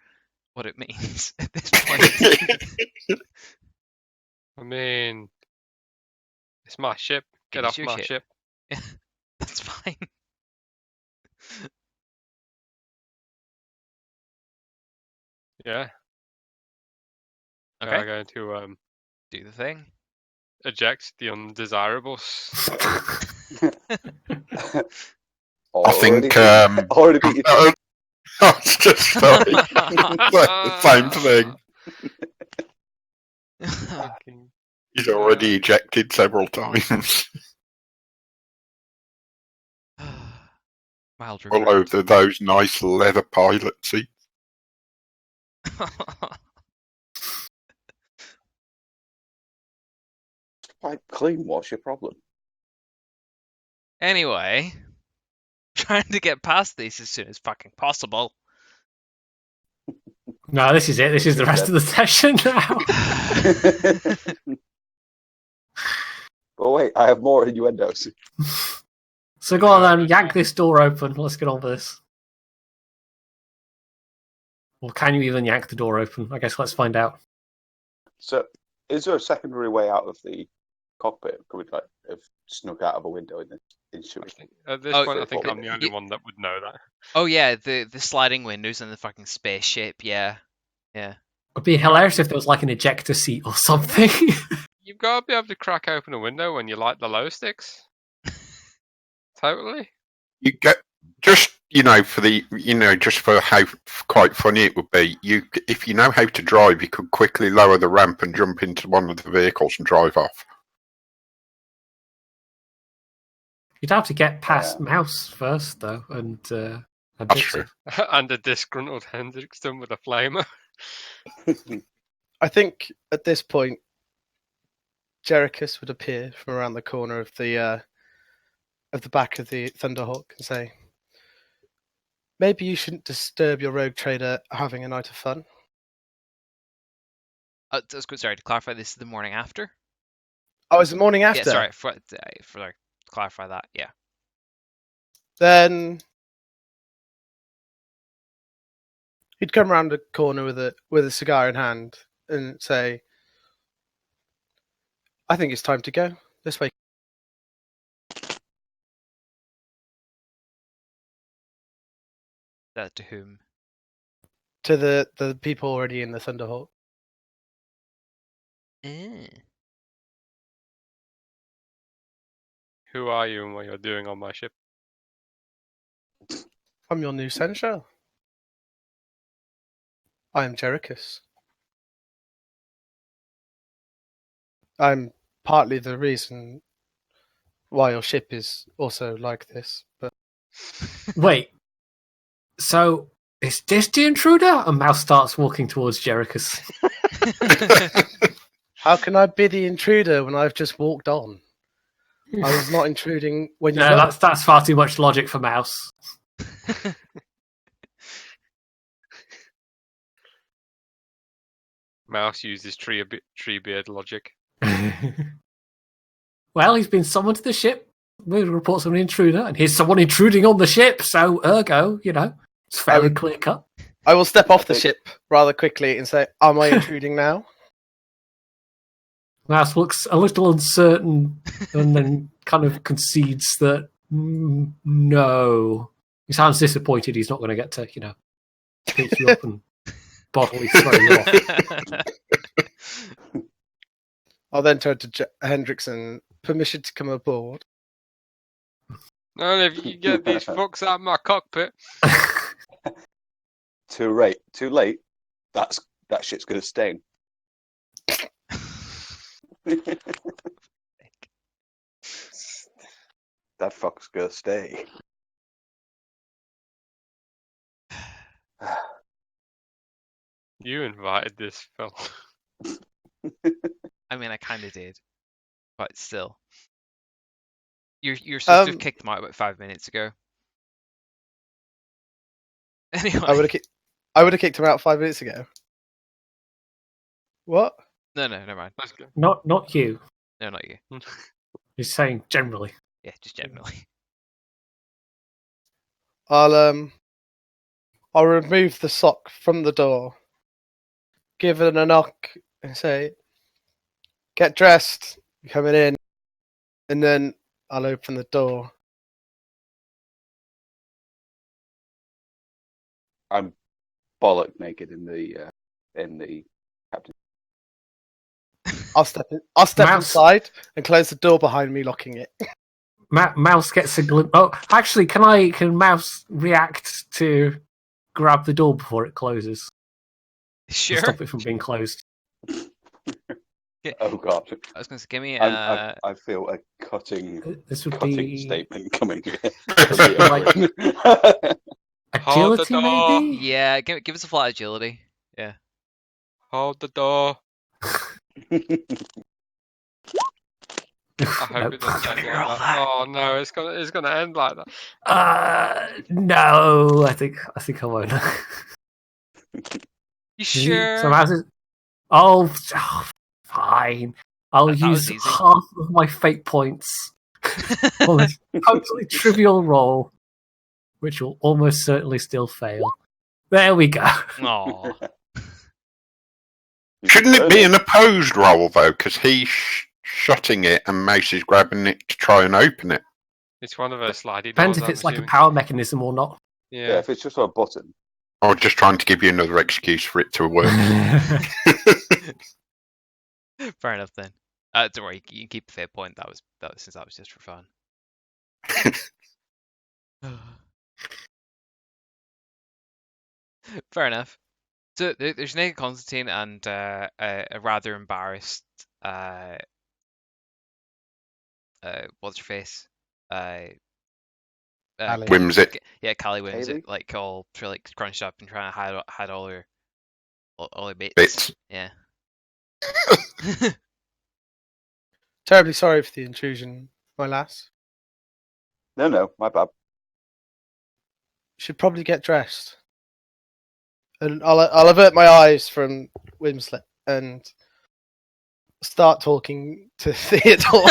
what it means at this point? I mean, it's my ship. Get It is off your my ship. ship. That's fine. Yeah. Okay. I'm going to Do the thing. eject the undesirables. I think already beat you. I was just sorry. Same thing. Thinking, He's already ejected several times. Mild All regret. over those nice leather pilot seats. Quite clean. What's your problem? Anyway, trying to get past this as soon as fucking possible. No, this is it. This is the rest of the session now. Oh wait, I have more innuendos. So go on then, yank this door open. Let's get on with this. Or can you even yank the door open? I guess let's find out. So, is there a secondary way out of the cockpit? Could we like have snuck out of a window in the ensuing? at this Oh, point, I think I'm the only y- one that would know that. Oh yeah, the sliding windows in the fucking spaceship. Yeah. It'd be hilarious if there was like an ejector seat or something. You've got to be able to crack open a window when you light the low sticks. Totally. You get just just for how quite funny it would be. If you know how to drive, you could quickly lower the ramp and jump into one of the vehicles and drive off. You'd have to get past Mouse first, though, and That's true. And a disgruntled Hendrickson with a flamer. I think at this point, Jericus would appear from around the corner of the back of the Thunderhawk and say, "Maybe you shouldn't disturb your rogue trader having a night of fun." That's good. Sorry to clarify. This is the morning after. Oh, it's the morning after. Yeah. Sorry for clarify that. Yeah. Then he'd come around the corner with a cigar in hand and say, "I think it's time to go. This way." That to whom? To the people already in the Thunderhawk. Who are you and what you're doing on my ship? I'm your new Seneschal. I am Jericus. I'm partly the reason why your ship is also like this, but Wait. So, is this the intruder? And Mouse starts walking towards Jericus. how can I be the intruder when I've just walked on? I was not intruding when you No, got that's far too much logic for Mouse. Mouse uses tree beard logic. Well, he's been summoned to the ship with reports of an intruder, and here's someone intruding on the ship, so ergo, it's fairly clear cut. I will step off the ship rather quickly and say, "Am I intruding now?" Mouse looks a little uncertain and then kind of concedes that no. He sounds disappointed he's not going to get to, pick you up and bodily throw you off. I'll then turn to Hendrickson. Permission to come aboard. And if you get these fucks out of my cockpit. Too late. That shit's gonna sting. That fuck's gonna stay. You invited this fella. I mean, I kind of did, but still, you're supposed to have kicked them out about 5 minutes ago. Anyway, I would have kicked him out 5 minutes ago. What? no, never mind. Let's go. Not you. No, not you. He's saying generally. Yeah, just generally. I'll remove the sock from the door, give it a knock, and say, "Get dressed, you're coming in," and then I'll open the door. I'm bollock naked in the in the captain. I'll step Mouse. inside and close the door behind me, locking it. Mouse gets a glimpse. Oh, actually, can Mouse react to grab the door before it closes? To Sure. stop it from being closed. Oh god. I was going to say, give me I feel a cutting This would be statement coming here. Like- Hold the agility, door. maybe. yeah, give us a flat agility. Yeah. Hold the door. I hope it doesn't end like that. Oh no, it's gonna end like that. No, I think I won't. You sure? So Mouse is... Oh, fine. I'll That was use easy. half of my fate points on this totally trivial roll, which will almost certainly still fail. There we go. Aw. Shouldn't it be an opposed roll, though? Because he's shutting it and Mouse is grabbing it to try and open it. It's one of those slidey Depends doors. if it's I'm like a assuming. power mechanism or not. Yeah, Yeah. if it's just a button. Or just trying to give you another excuse for it to work. Fair enough then. Don't worry, you can keep the fate point. That was since that was just for fun. Fair enough. So there's naked Constantine and a rather embarrassed what's her face? Callie. Whimsy. Yeah, Callie Whimsy, Haley? like all sort of like scrunched up and trying to hide all her bits. Bits. Yeah. Terribly sorry for the intrusion, my lass. No, my bad. Should probably get dressed. And I'll avert my eyes from Wimslet and start talking to Theodore.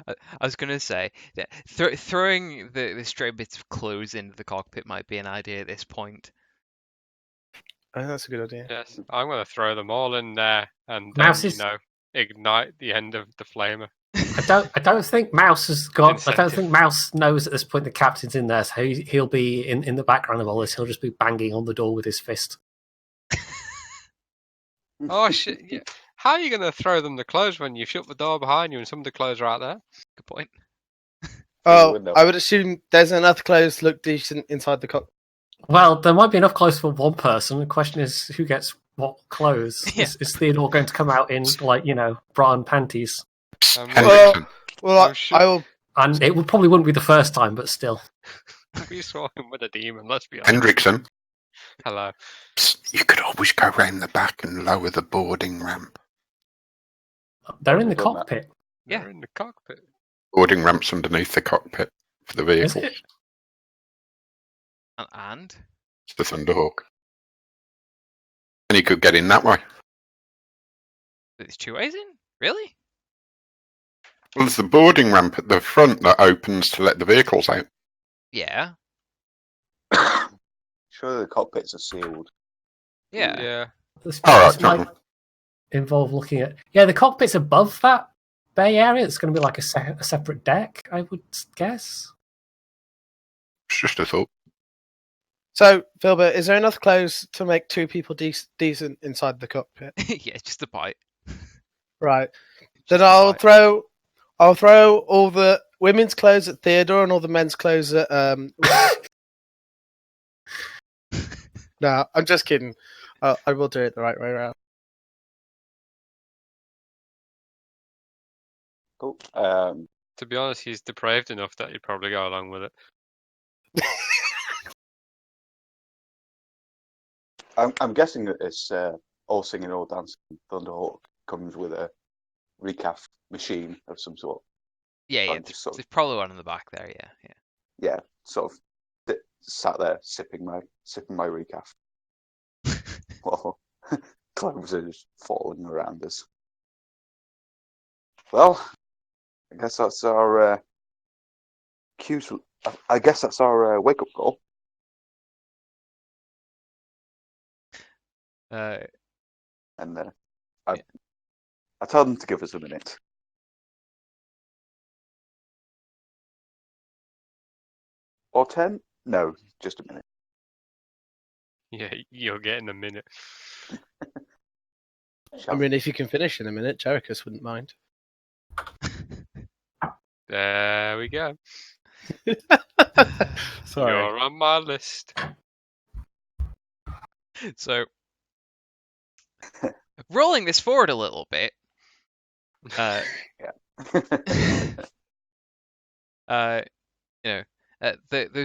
I was gonna say that throwing the stray bits of clothes into the cockpit might be an idea at this point. I think that's a good idea. Yes. I'm gonna throw them all in there and then Mouse is- ignite the end of the flamer. I don't think Mouse has got. I don't Incentive. think Mouse knows at this point the captain's in there, so he'll be in the background of all this. He'll just be banging on the door with his fist. Oh shit! Yeah. How are you gonna throw them the clothes when you shut the door behind you and some of the clothes are out there? Good point. Oh, window. I would assume there's enough clothes to look decent inside the cockpit. Well, there might be enough clothes for one person. The question is, who gets what clothes? Yeah. Is Theodore going to come out in, like, bra and panties? Hendrickson. Well, Oh, shit. I will. And it probably wouldn't be the first time, but still. We saw him with a demon. Let's be honest. Hendrickson. Hello. You could always go round the back and lower the boarding ramp. They're in the Done that. cockpit. Yeah. They're in the cockpit. Boarding ramps underneath the cockpit for the Is vehicle. it? And It's the Thunderhawk. And you could get in that way. there's two ways in? Really? Well, there's the boarding ramp at the front that opens to let the vehicles out. Yeah. Surely the cockpits are sealed. Yeah. Yeah. This, All right, this might involve looking at. Yeah, the cockpit's above that bay area. It's going to be like a separate deck, I would guess. It's just a thought. So, Filbert, is there enough clothes to make two people decent inside the cockpit? Yeah, just a bite. Right. Just Then a I'll bite. throw all the women's clothes at Theodore and all the men's clothes at No, I'm just kidding. I will do it the right way around. Cool. To be honest, he's depraved enough that he'd probably go along with it. I'm guessing that it's all singing, all dancing. Thunderhawk comes with a recaf machine of some sort. Yeah, I'm just sort of, there's probably one in the back there. Yeah. sort of sat there sipping my recaf while clothes are just falling around us. Well, I guess that's our cues. I guess that's our wake up call. And I tell them to give us a minute. Or 10? No, just a minute. Yeah, you'll get in a minute. I mean, if you can finish in a minute, Jericus wouldn't mind. There we go. Sorry. You're on my list. So, rolling this forward a little bit, those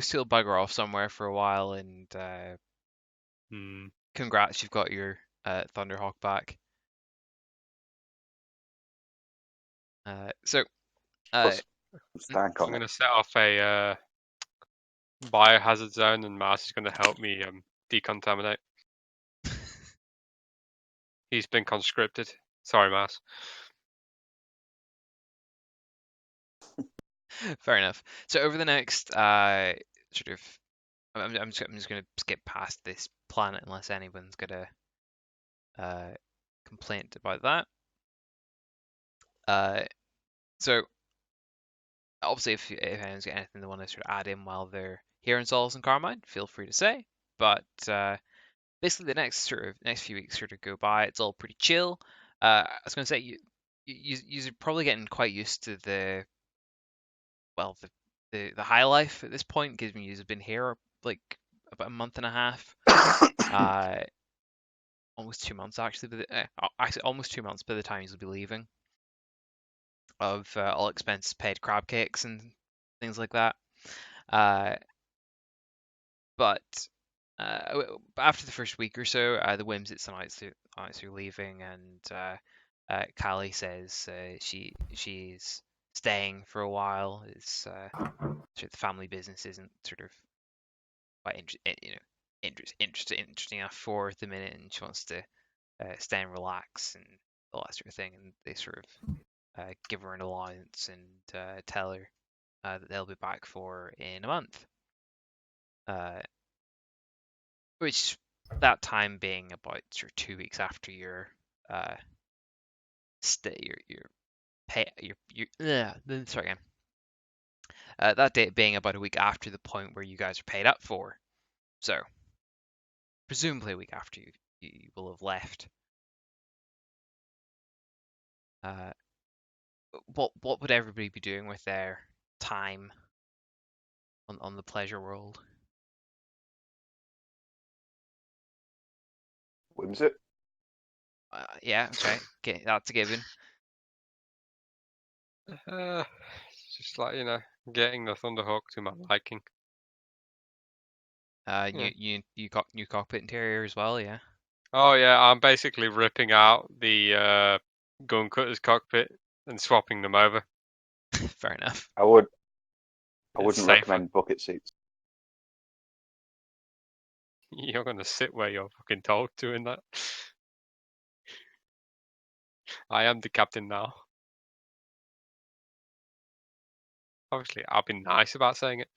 two will bugger off somewhere for a while, and congrats, you've got your Thunderhawk back. Stank I'm on going it. to set off a biohazard zone, and Mars is going to help me decontaminate. He's been conscripted. Sorry, Mars. Fair enough. So over the next I'm just going to skip past this planet unless anyone's got a complaint about that. So obviously, if anyone's got anything they want to sort of add in while they're here in Solace and Carmine, feel free to say. But basically, the next few weeks sort of go by. It's all pretty chill. I was going to say you're probably getting quite used to the high life at this point, given you've been here like about a month and a half. Almost 2 months actually. Actually, almost 2 months by the time you'll be leaving. Of all expenses paid crab cakes and things like that. But after the first week or so, the Whimsits announced they're leaving, and Callie says she's staying for a while. It's sort of the family business isn't sort of quite interesting enough for her at the minute, and she wants to stay and relax and all that sort of thing. And they sort of give her an allowance and tell her that they'll be back for in a month. Which that time being about sort of 2 weeks after your sorry again. That date being about a week after the point where you guys are paid up for. So presumably a week after you will have left. What would everybody be doing with their time on the pleasure world? Whimsit? Yeah, okay, that's a given. Just like getting the Thunderhawk to my liking. You got new cockpit interior as well, yeah. Oh yeah, I'm basically ripping out the gun cutter's cockpit and swapping them over. Fair enough. I wouldn't safer. recommend bucket seats. You're gonna sit where you're fucking told to in that. I am the captain now. Obviously, I've been nice about saying it.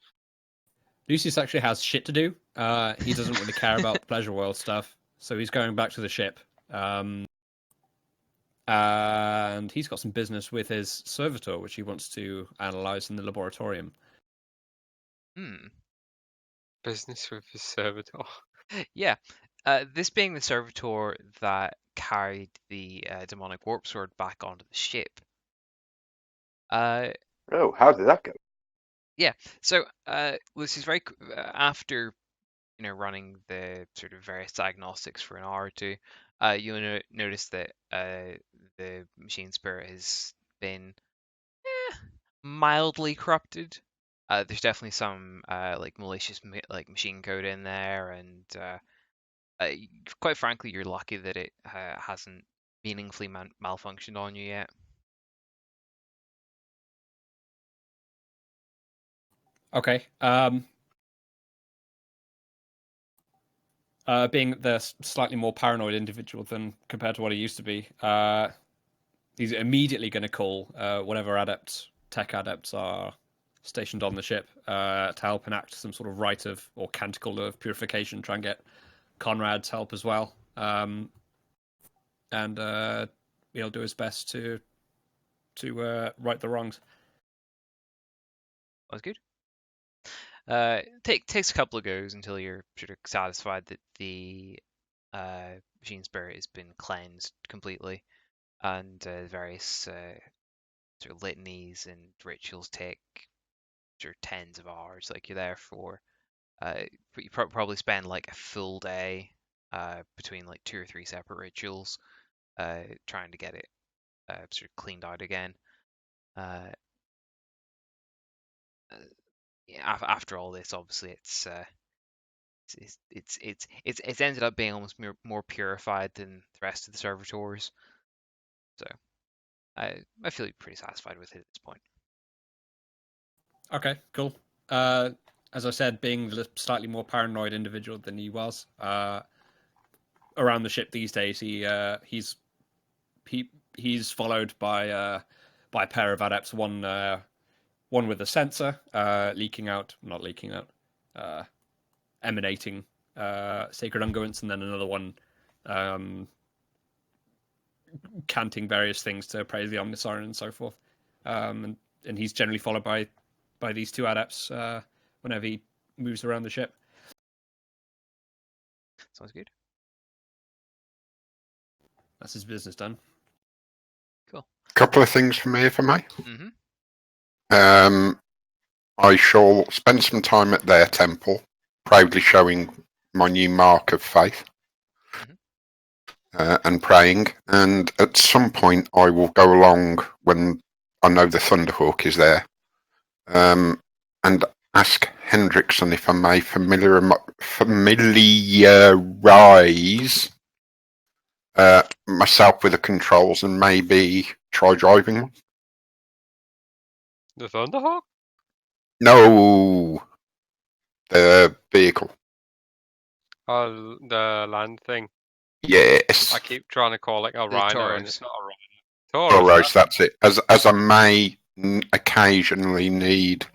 Lucius actually has shit to do. He doesn't really care about the pleasure world stuff, so he's going back to the ship. And he's got some business with his servitor, which he wants to analyze in the laboratorium. Business with his servitor. Yeah. This being the servitor that carried the demonic warp sword back onto the ship. Oh, how did that go? Yeah. So Lucy's very after running the sort of various diagnostics for an hour or two. You'll notice that the machine spirit has been mildly corrupted. There's definitely some like malicious machine code in there, and quite frankly, you're lucky that it hasn't meaningfully malfunctioned on you yet. Okay. Being the slightly more paranoid individual than compared to what he used to be, he's immediately going to call whatever tech adepts are stationed on the ship to help enact some sort of rite of or canticle of purification. Try and get Conrad's help as well, and he'll do his best to right the wrongs. That's good. Takes a couple of goes until you're sort of satisfied that the machine spirit has been cleansed completely, and various sort of litanies and rituals take sort of tens of hours. Like you're there for, but you probably spend like a full day between like 2 or 3 separate rituals, trying to get it sort of cleaned out again. Yeah, after all this, obviously, it's ended up being almost more purified than the rest of the servitors. So I feel pretty satisfied with it at this point. Okay, cool. As I said, being the slightly more paranoid individual than he was, around the ship these days, he's followed by a pair of adepts. One with a sensor, emanating sacred unguents, and then another one canting various things to praise the Omnissiren and so forth. And he's generally followed by these two adepts whenever he moves around the ship. Sounds good. That's his business done. Cool. Couple of things for me, if I may. Mm-hmm. I shall spend some time at their temple, proudly showing my new mark of faith, and praying. And at some point, I will go along when I know the Thunderhawk is there, and ask Hendrickson if I may familiarise myself with the controls and maybe try driving one. The Thunderhawk? No, the vehicle. Oh, the land thing. Yes. I keep trying to call it a rhino, and it's not a rhino. Taurus, that's it. As I may occasionally need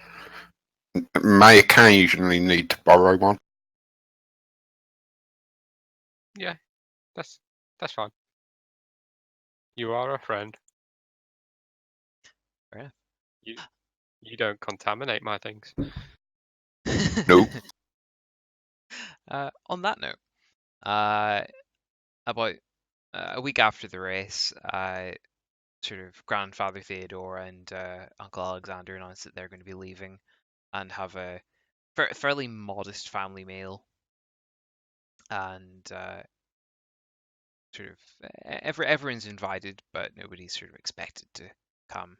to borrow one. Yeah, that's fine. You are a friend. Fair You don't contaminate my things. Nope. On that note, about a week after the race, sort of Grandfather Theodore and Uncle Alexander announced that they're going to be leaving and have a fairly modest family meal, and sort of everyone's invited, but nobody's sort of expected to come.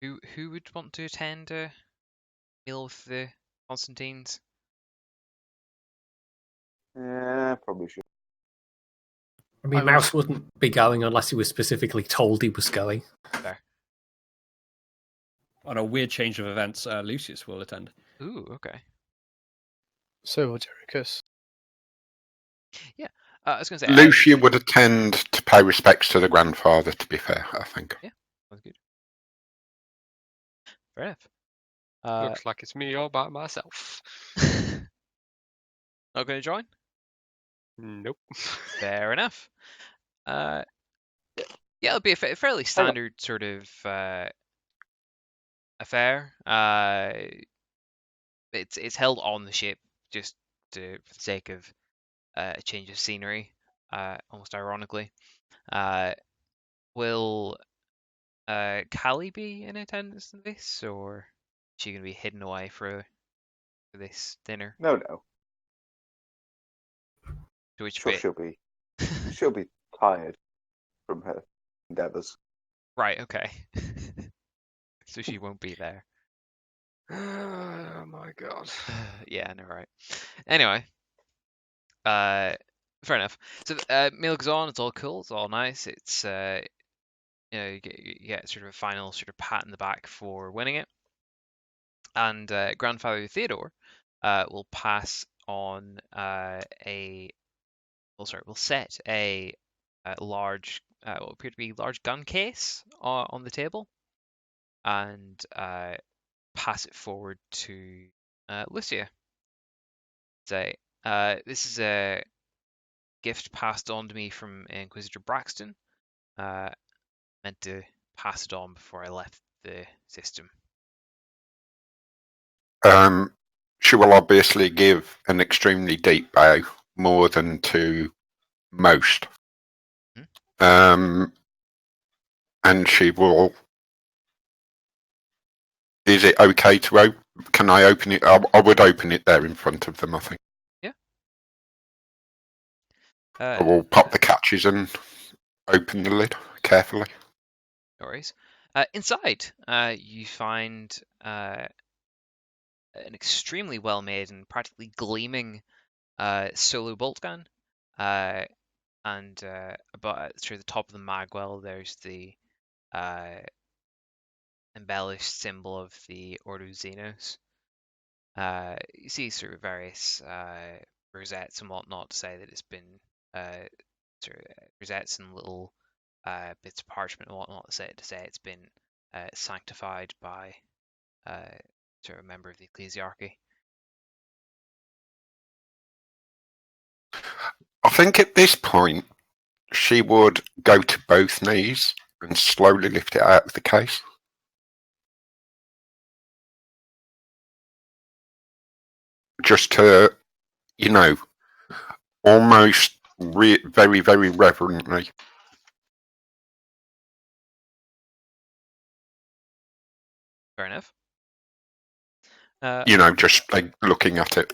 Who would want to attend a meal with the Constantines? Yeah, probably should. I mean, Mouse wouldn't be going unless he was specifically told he was going. There. On a weird change of events, Lucius will attend. Ooh, okay. So will Jericus. Yeah, I was going to say Lucia would attend to pay respects to the grandfather, to be fair, I think. Yeah, sounds good. Fair enough. Looks like it's me all by myself. Not going to join? Nope. Fair enough. Yeah, it'll be a fairly standard sort of affair. It's held on the ship just for the sake of a change of scenery, almost ironically. Will Callie be in attendance in this, or is she going to be hidden away for this dinner? No. To which Sure, bit? she'll be tired from her endeavours. Right. Okay. So she won't be there. Oh my god. Yeah, no, right. Anyway, fair enough. So meal goes on. It's all cool. It's all nice. It's you get sort of a final sort of pat in the back for winning it. And Grandfather Theodore will pass on will set a large, what appear to be large gun case on the table, and pass it forward to Lucia. Say, this is a gift passed on to me from Inquisitor Braxton. Meant to pass it on before I left the system. she will obviously give an extremely deep bow, more than to most. And she will. Is it okay to open? Can I open it? I would open it there in front of them, I think. Yeah. I will pop the catches and open the lid carefully. No worries. Inside, you find an extremely well-made and practically gleaming solo bolt gun. And about through the top of the magwell, there's the embellished symbol of the Ordo Xenos. You see sort of various rosettes and whatnot to say that it's been sort of rosettes and little bits of parchment and whatnot to say it's been sanctified by sort of a member of the ecclesiarchy. I think at this point she would go to both knees and slowly lift it out of the case. Just to, almost very, very reverently. Fair enough. Just like looking at it.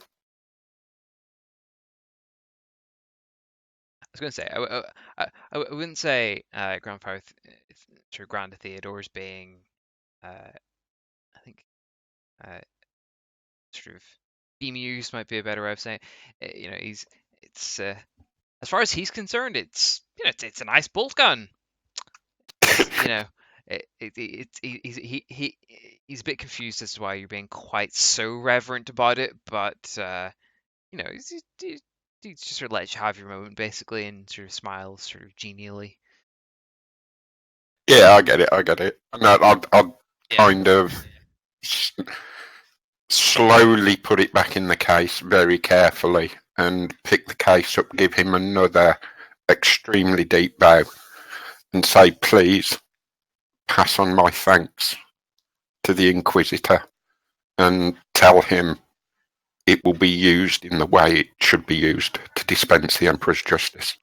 I was going to say, I wouldn't say Grand Theodore's being, I think, sort of bemused might be a better way of saying it. It's as far as he's concerned, it's a nice bolt gun. He's a bit confused as to why you're being quite so reverent about it, but he just sort of lets you have your moment basically, and sort of smiles sort of genially. Yeah, I get it. No, I'll kind of slowly put it back in the case very carefully and pick the case up, give him another extremely deep bow, and say, please pass on my thanks to the Inquisitor and tell him it will be used in the way it should be used to dispense the Emperor's justice.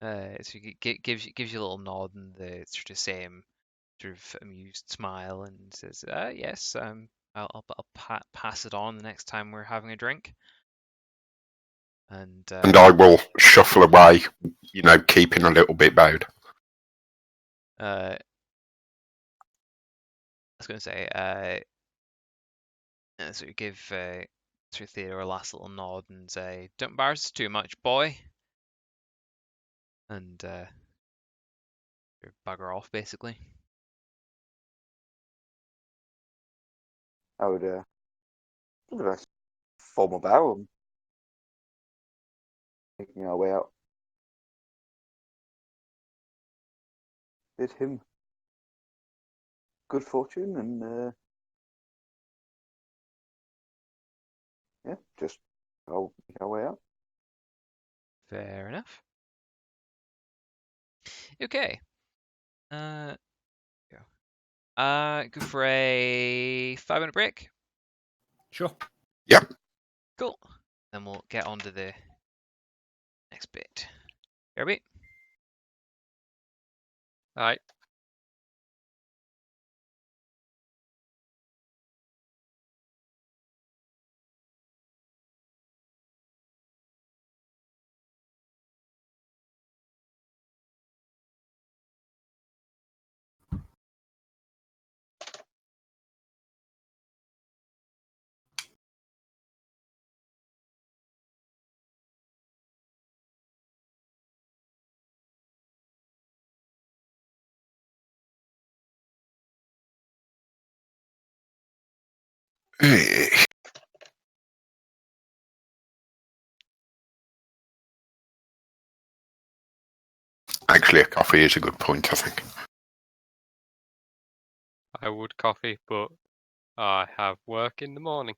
So he gives you a little nod and the sort of same sort of amused smile, and says, "Yes, I'll pass it on the next time we're having a drink." And I will shuffle away, keeping a little bit bowed. I was going to say, so you give sort of Theodore a last little nod and say, "Don't embarrass us too much, boy," and bugger off basically. I would give a nice formal bow and making our way out. Bid him good fortune and just I'll make our way out. Fair enough. Okay. Go for a 5-minute break. Sure. Yep. Cool. Then we'll get on to the next bit. Jeremy? Aye. Actually, a coffee is a good point, I think. I would coffee, but I have work in the morning.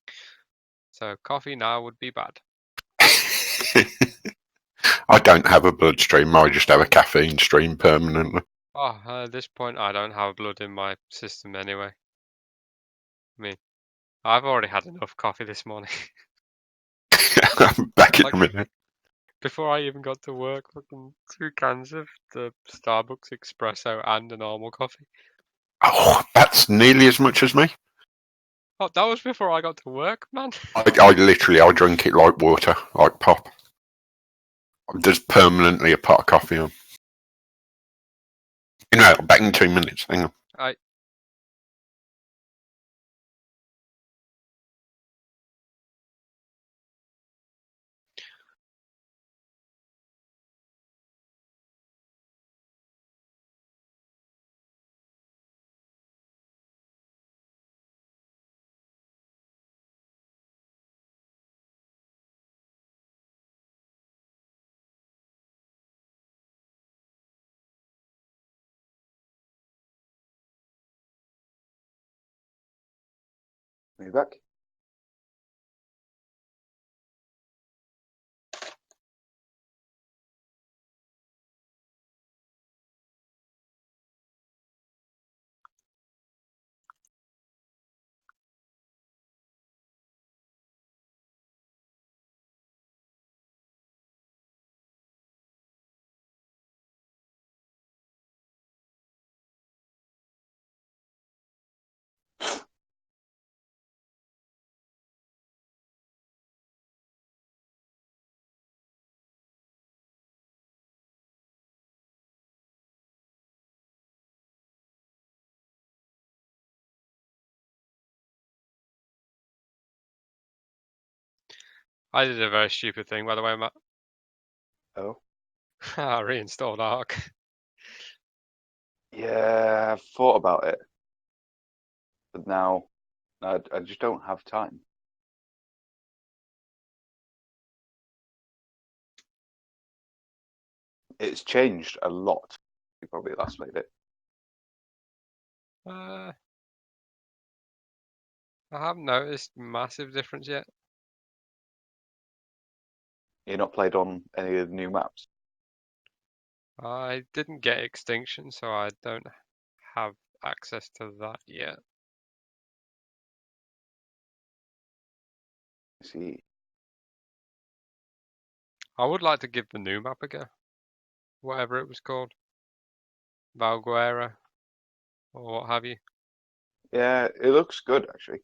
So coffee now would be bad. I don't have a bloodstream, I just have a caffeine stream permanently. Oh, at this point, I don't have blood in my system anyway. I mean, I've already had enough coffee this morning. I'm back in Like- a minute. Before I even got to work, fucking 2 cans of the Starbucks espresso and a normal coffee. Oh, that's nearly as much as me. Oh, that was before I got to work, man. I literally, I drink it like water, like pop. There's permanently a pot of coffee on. You know, back in 2 minutes. Hang on. Are you back? I did a very stupid thing, by the way, Matt. Oh. I reinstalled Arc. Yeah, I've thought about it. But now I just don't have time. It's changed a lot. You probably last played it. I haven't noticed massive difference yet. You're not played on any of the new maps. I didn't get Extinction, so I don't have access to that yet. See, I would like to give the new map a go. Whatever it was called. Valguera, or what have you. yeah, it looks good actually.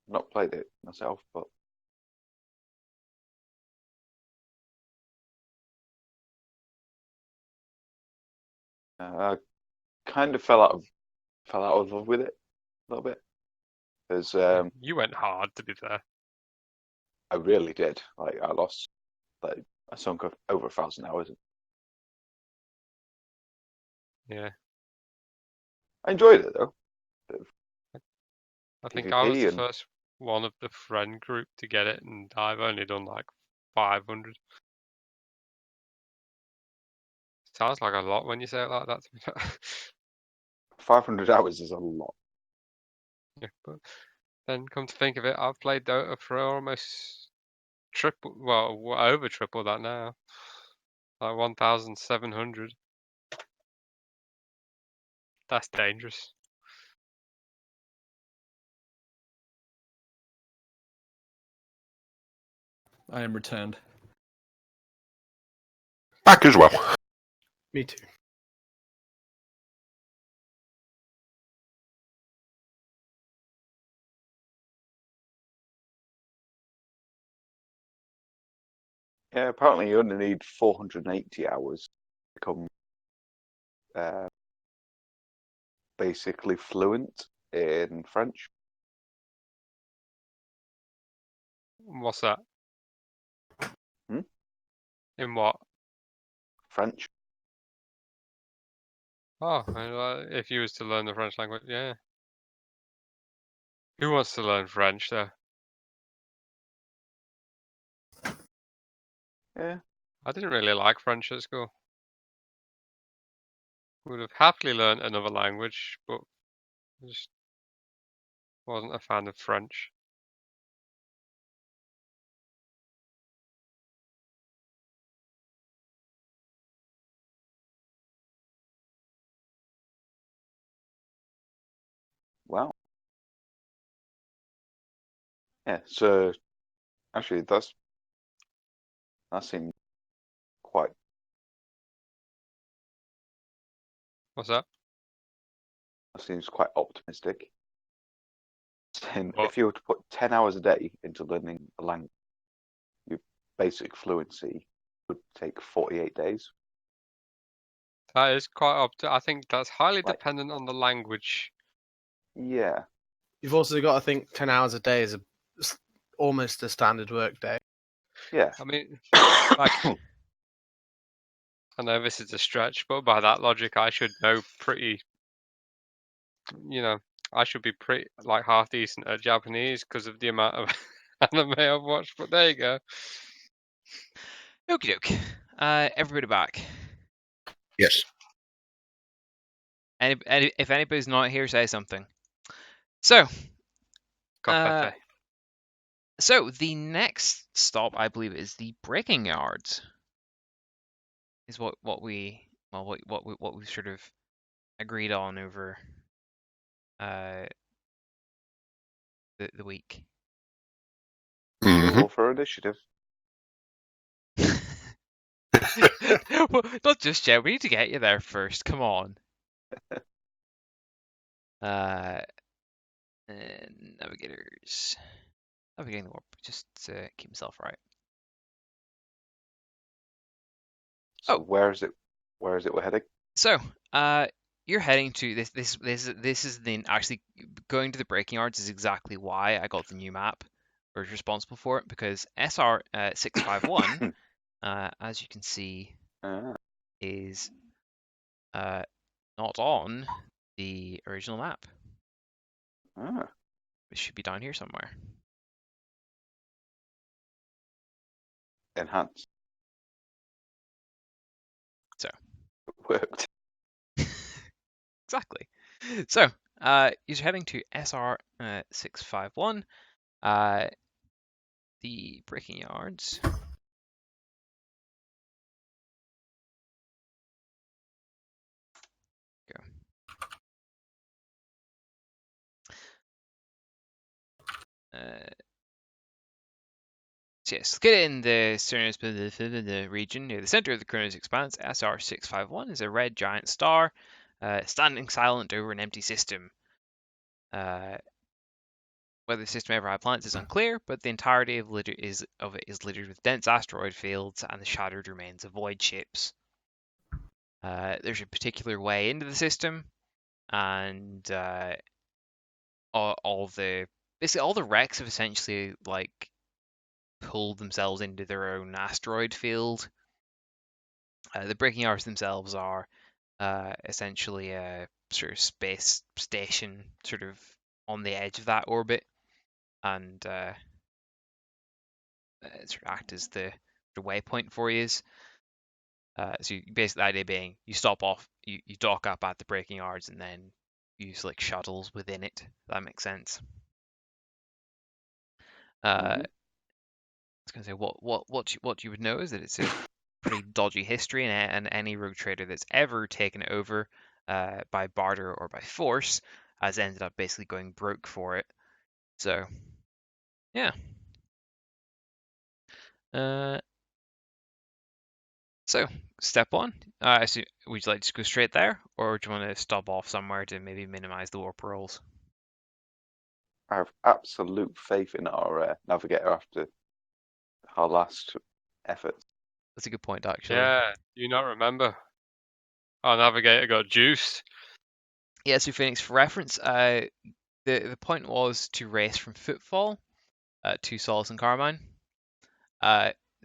Not played it myself, but I kind of fell out of love with it a little bit because You went hard, to be fair. I really did. Like I lost, like I sunk over 1,000 hours. Yeah. I enjoyed it though. I think I was PvP the and first one of the friend group to get it, and I've only done like 500. Sounds like a lot when you say it like that. To me. 500 hours is a lot. Yeah, but then come to think of it, I've played Dota for almost triple, well, over triple that now. Like 1,700. That's dangerous. I am returned. Back as well. Me too. Yeah, apparently you only need 480 hours to become basically fluent in French. What's that? Hmm? In what? French. Oh, if you was to learn the French language, yeah. Who wants to learn French, though? Yeah. I didn't really like French at school. Would have happily learned another language, but just wasn't a fan of French. Wow. Yeah, so actually that seems quite What's that? optimistic. And Well, if you were to put 10 hours a day into learning a language, your basic fluency would take 48 days. that is quite I think that's highly Like- dependent on the language. Yeah. You've also got to think 10 hours a day is almost a standard work day. Yeah. I mean, like, I know this is a stretch, but by that logic, I should know pretty. I should be pretty like half decent at Japanese because of the amount of anime I've watched. But there you go. Okie doke. Everybody back. Yes. If anybody's not here, say something. So, Coffee. so the next stop, I believe, is the breaking yards. Is what we've sort of agreed on over the week. Mhm. Roll for initiative. Well, not just yet. We need to get you there first. Come on. Navigators. Navigating the warp. Just to keep myself right. So Oh. where is it we're heading? So, you're heading to this is the actually going to the breaking yards is exactly why I got the new map or is responsible for it, because SR 651 as you can see is not on the original map. It should be down here somewhere. Enhance. So. It worked. Exactly. So, you're heading to SR 651, the breaking yards. Go. So yes, located in the the region near the center of the Chronos Expanse, SR 651 is a red giant star, standing silent over an empty system. Whether the system ever had planets is unclear, but the entirety of it is littered with dense asteroid fields and the shattered remains of void ships. There's a particular way into the system, and all the wrecks have essentially like pulled themselves into their own asteroid field. The breaking yards themselves are essentially a sort of space station, sort of on the edge of that orbit, and sort of act as the waypoint for you. So basically, the idea being you stop off, you dock up at the breaking yards, and then use like shuttles within it. If that makes sense. I was gonna say what you would know is that it's a pretty dodgy history, and any rogue trader that's ever taken it over by barter or by force has ended up basically going broke for it. So, yeah. So, step one. So would you like to go straight there, or do you want to stop off somewhere to maybe minimize the warp rolls? I have absolute faith in our navigator after our last efforts. That's a good point, actually. Yeah, do you not remember? Our navigator got juiced. Yeah, so Phoenix, for reference, the point was to race from Footfall to Solace and Carmine.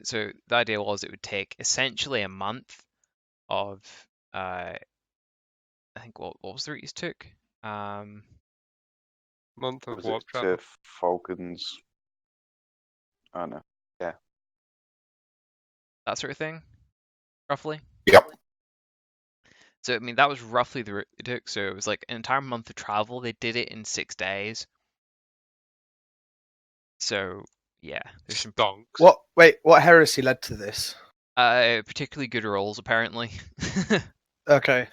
So the idea was it would take essentially a month of I think what was the route you took? Month of Was warp it travel. to Falcons? I don't know. Yeah. That sort of thing, roughly. Yep. So I mean that was roughly the route they took. So it was like an entire month of travel. They did it in 6 days. So yeah, there's some Stonks. What heresy led to this? particularly good rolls apparently. Okay.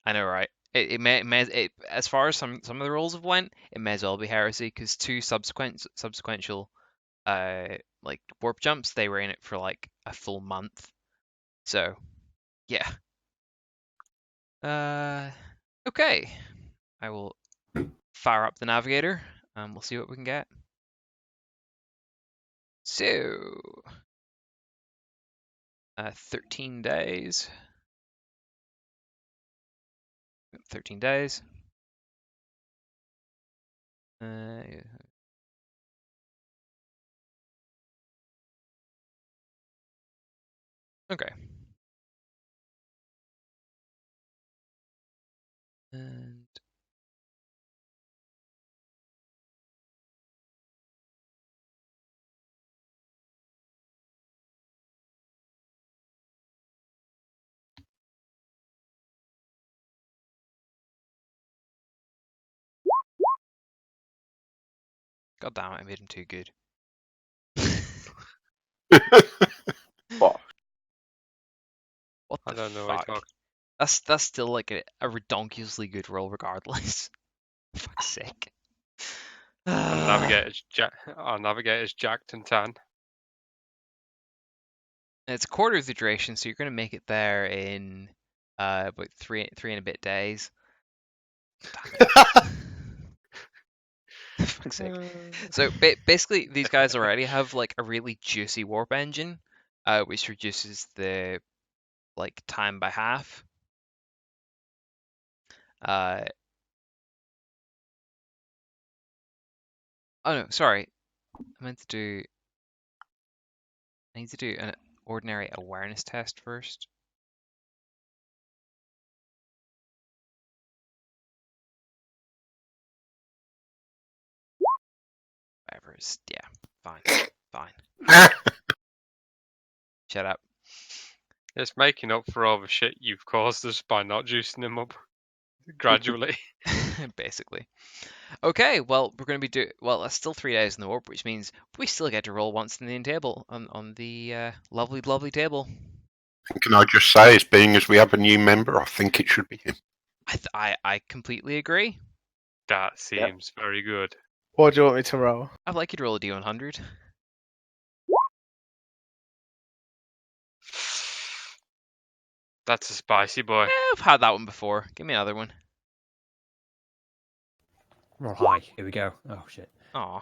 I know, right? As far as some of the rules have went, it may as well be Heresy because two subsequential like warp jumps, they were in it for like a full month. So yeah. Okay. I will fire up the navigator and we'll see what we can get. So 13 days. 13 days. Okay. And God damn it, I made him too good. What? What I the don't know what fuck? you're That's still like a redonkulously good roll regardless. Fuck's sake. Our navigator's jacked and tan. It's a quarter of the duration, so you're going to make it there in about three and a bit days. Fuck's sake. So basically, these guys already have like a really juicy warp engine, which reduces the like time by half. Oh no, sorry. I need to do an ordinary awareness test first. Whatever. Yeah, fine. Shut up. It's making up for all the shit you've caused us by not juicing him up gradually. Basically. Okay, well, we're going to be well, that's still 3 days in the warp, which means we still get to roll once in the table on the lovely table. Can I just say, as being as we have a new member, I think it should be him. I completely agree. That seems very good. What do you want me to roll? I'd like you to roll a d100. That's a spicy boy. Yeah, I've had that one before. Give me another one. Roll high. Here we go. Oh shit. Aw.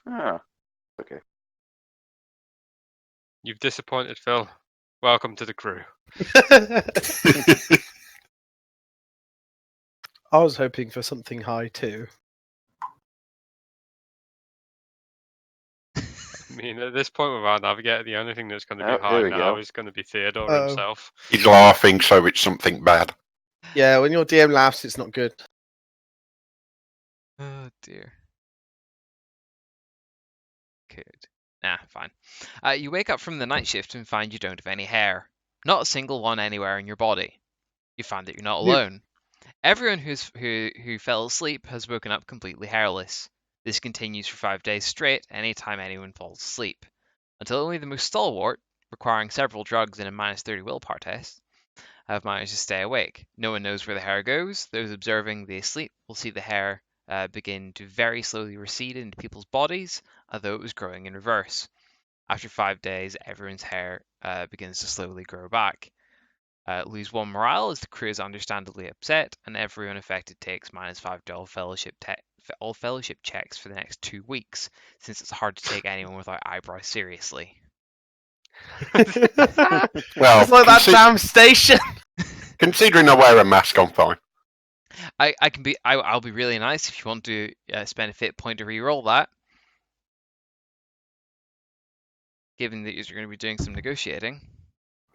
Ah, okay. You've disappointed Phil. Welcome to the crew. I was hoping for something high too. I mean, at this point with our navigator, the only thing that's going to be Oh, high here we now go. is going to be Theodore Oh. himself. He's laughing, so it's something bad. Yeah, when your DM laughs, it's not good. Oh dear. Good. Fine. You wake up from the night shift and find you don't have any hair. Not a single one anywhere in your body. You find that you're not alone. Everyone who fell asleep has woken up completely hairless. This continues for 5 days straight, anytime anyone falls asleep, until only the most stalwart, requiring several drugs and a -30 willpower test, have managed to stay awake. No one knows where the hair goes. Those observing the sleep will see the hair begin to very slowly recede into people's bodies, although it was growing in reverse. After 5 days, everyone's hair begins to slowly grow back. Lose 1 morale as the crew is understandably upset, and everyone affected takes -5 to all fellowship checks for the next 2 weeks, since it's hard to take anyone without eyebrows seriously. Well, It's like that damn station. considering I wear a mask, I'm fine. I'll be really nice if you want to spend a fit point to re-roll that, given that you're going to be doing some negotiating.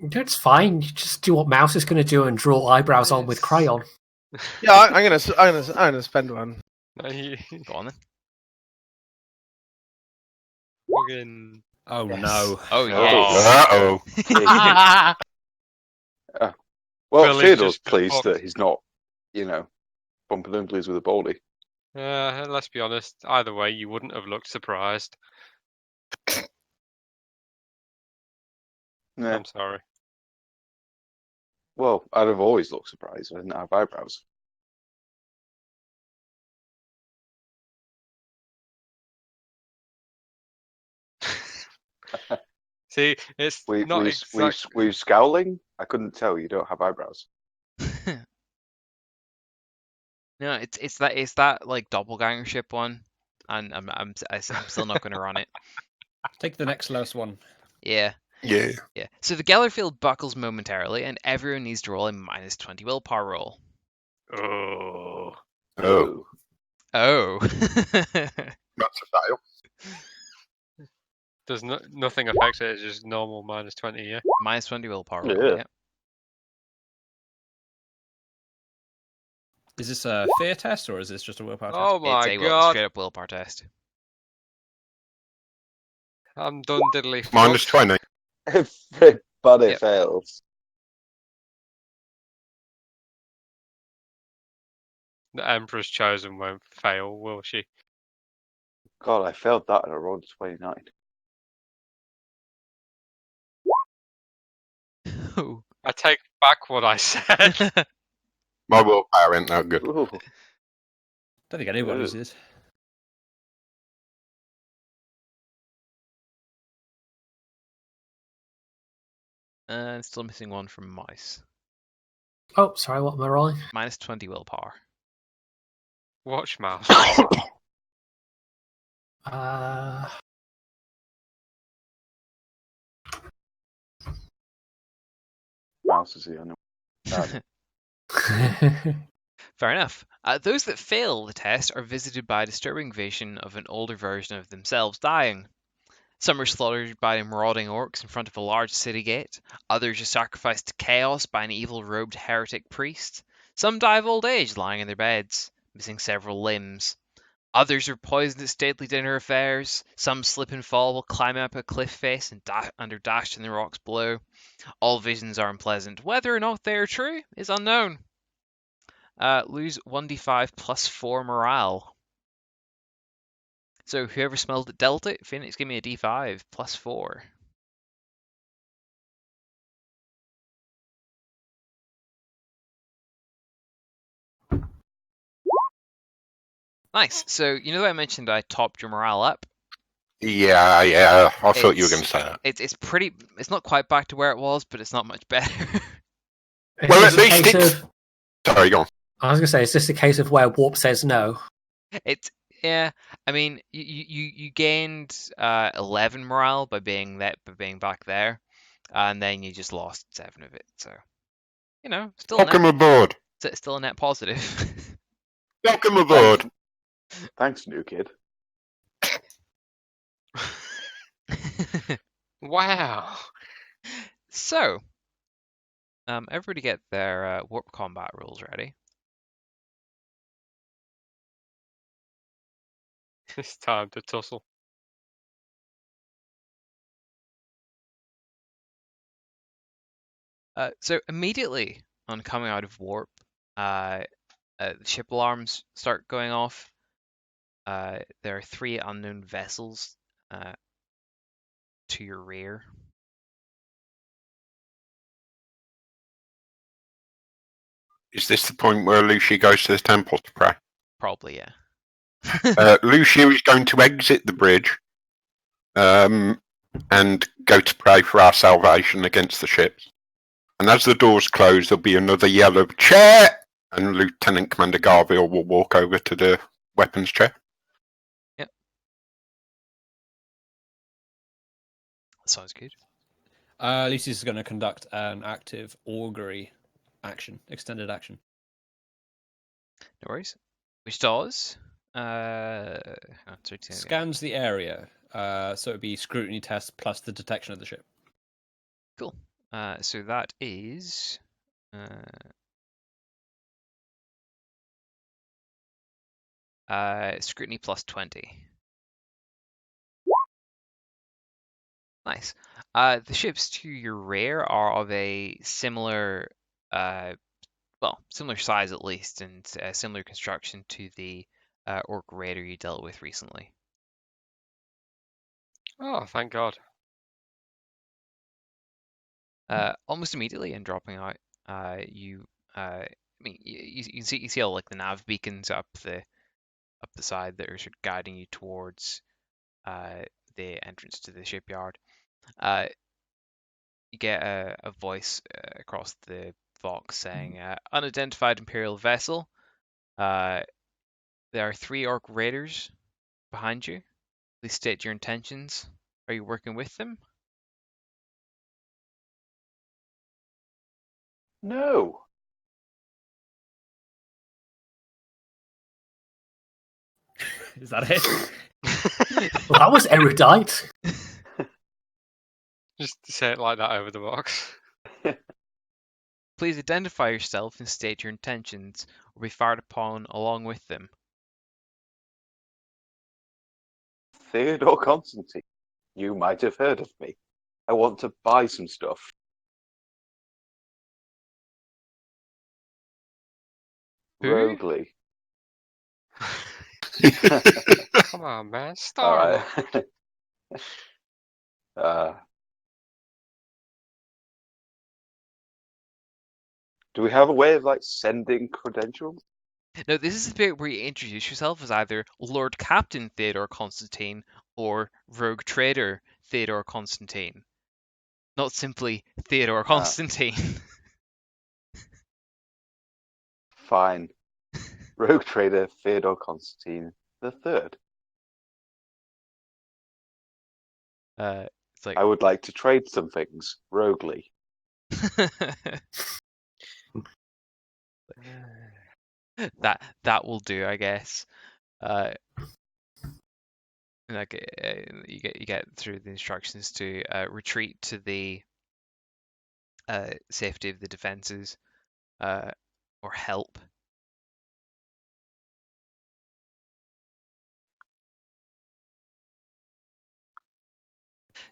That's fine. You just do what Mouse is going to do and draw eyebrows on with crayon. Yeah, I'm gonna spend one. Go on then. Fucking Oh Yes. no. Oh yes. Uh-oh. Well, Philly's Theodore's just been pleased fucked. that he's not, bumping uglies with a baldy. let's be honest. Either way, you wouldn't have looked surprised. Yeah. I'm sorry. Well, I'd have always looked surprised. I didn't have eyebrows. See, it's Were not you exactly. scowling? I couldn't tell. You don't have eyebrows. No, it's that like doppelgangership one, and I'm still not going to run it. Take the next lowest one. Yeah. Yeah. Yeah. So the Gellerfield buckles momentarily, and everyone needs to roll a -20 willpower roll. Oh. Oh, Oh. that's a fail. Does nothing affects it, it's just normal -20, yeah? -20 willpower roll, Yeah. yeah. Is this a fear test or is this just a willpower Oh It's my a god. straight up willpower test. I'm done diddly Minus fucked. 20. Everybody Yep. fails. The Emperor's Chosen won't fail, will she? God, I failed that and I rolled 29. Oh. I take back what I said. My willpower ain't that good. Ooh. Don't think anybody's Ooh. is. And still missing one from mice. Oh, sorry, what am I rolling? -20 willpower. Watch mouse. Mouse is the only one. Fair enough. Those that fail the test are visited by a disturbing vision of an older version of themselves dying. Some are slaughtered by marauding orcs in front of a large city gate. Others are sacrificed to chaos by an evil-robed heretic priest. Some die of old age lying in their beds, missing several limbs. Others are poisoned at stately dinner affairs. Some slip and fall while climbing up a cliff face and are dashed in the rocks below. All visions are unpleasant. Whether or not they are true is unknown. Lose 1d5 plus 4 morale. So whoever smelled it dealt it. Phoenix, give me a d5 plus 4. Nice. So you know that I mentioned I topped your morale up? Yeah. I thought you were going to say that. It's pretty. It's not quite back to where it was, but it's not much better. Well, Is at this a least case it's. of- Sorry, go on. I was going to say, is this a case of where Warp says no? Yeah. I mean, you gained 11 morale by being back there, and then you just lost 7 of it. So still Welcome aboard. still a net positive. Welcome aboard. Thanks, new kid. Wow. So, everybody get their warp combat rules ready. It's time to tussle. So immediately on coming out of warp, the ship alarms start going off. There are 3 unknown vessels to your rear. Is this the point where Lucia goes to the temple to pray? Probably, yeah. Lucia is going to exit the bridge and go to pray for our salvation against the ships. And as the doors close, there'll be another yell of chair, and Lieutenant Commander Garville will walk over to the weapons chair. Yep. Sounds good. Lucius is going to conduct an active augury action, extended action. No worries. Which does Scans the area, so it'd be scrutiny test plus the detection of the ship. Cool. So that is scrutiny plus 20. Nice. The ships to your rear are of a similar, similar size at least, and similar construction to the Orc Raider you dealt with recently. Oh, thank God. Almost immediately, and dropping out I mean, you see all like the nav beacons up the side that are sort of guiding you towards the entrance to the shipyard. You get a voice across the Vox saying, "Unidentified Imperial vessel. There are 3 Orc raiders behind you. Please state your intentions. Are you working with them?" No. Is that it? Well, that was erudite. Just say it like that over the box. Please identify yourself and state your intentions, or be fired upon along with them. Theodore Constantine. You might have heard of me. I want to buy some stuff. Who? Roguely. Come on, man. All Start. right. Do we have a way of like sending credentials? Now, this is the bit where you introduce yourself as either Lord Captain Theodore Constantine or Rogue Trader Theodore Constantine. Not simply Theodore Constantine. Fine. Rogue Trader Theodore Constantine the Third. It's like I would like to trade some things, roguely. that will do, I guess. Like you get through the instructions to retreat to the safety of the defenses, or help.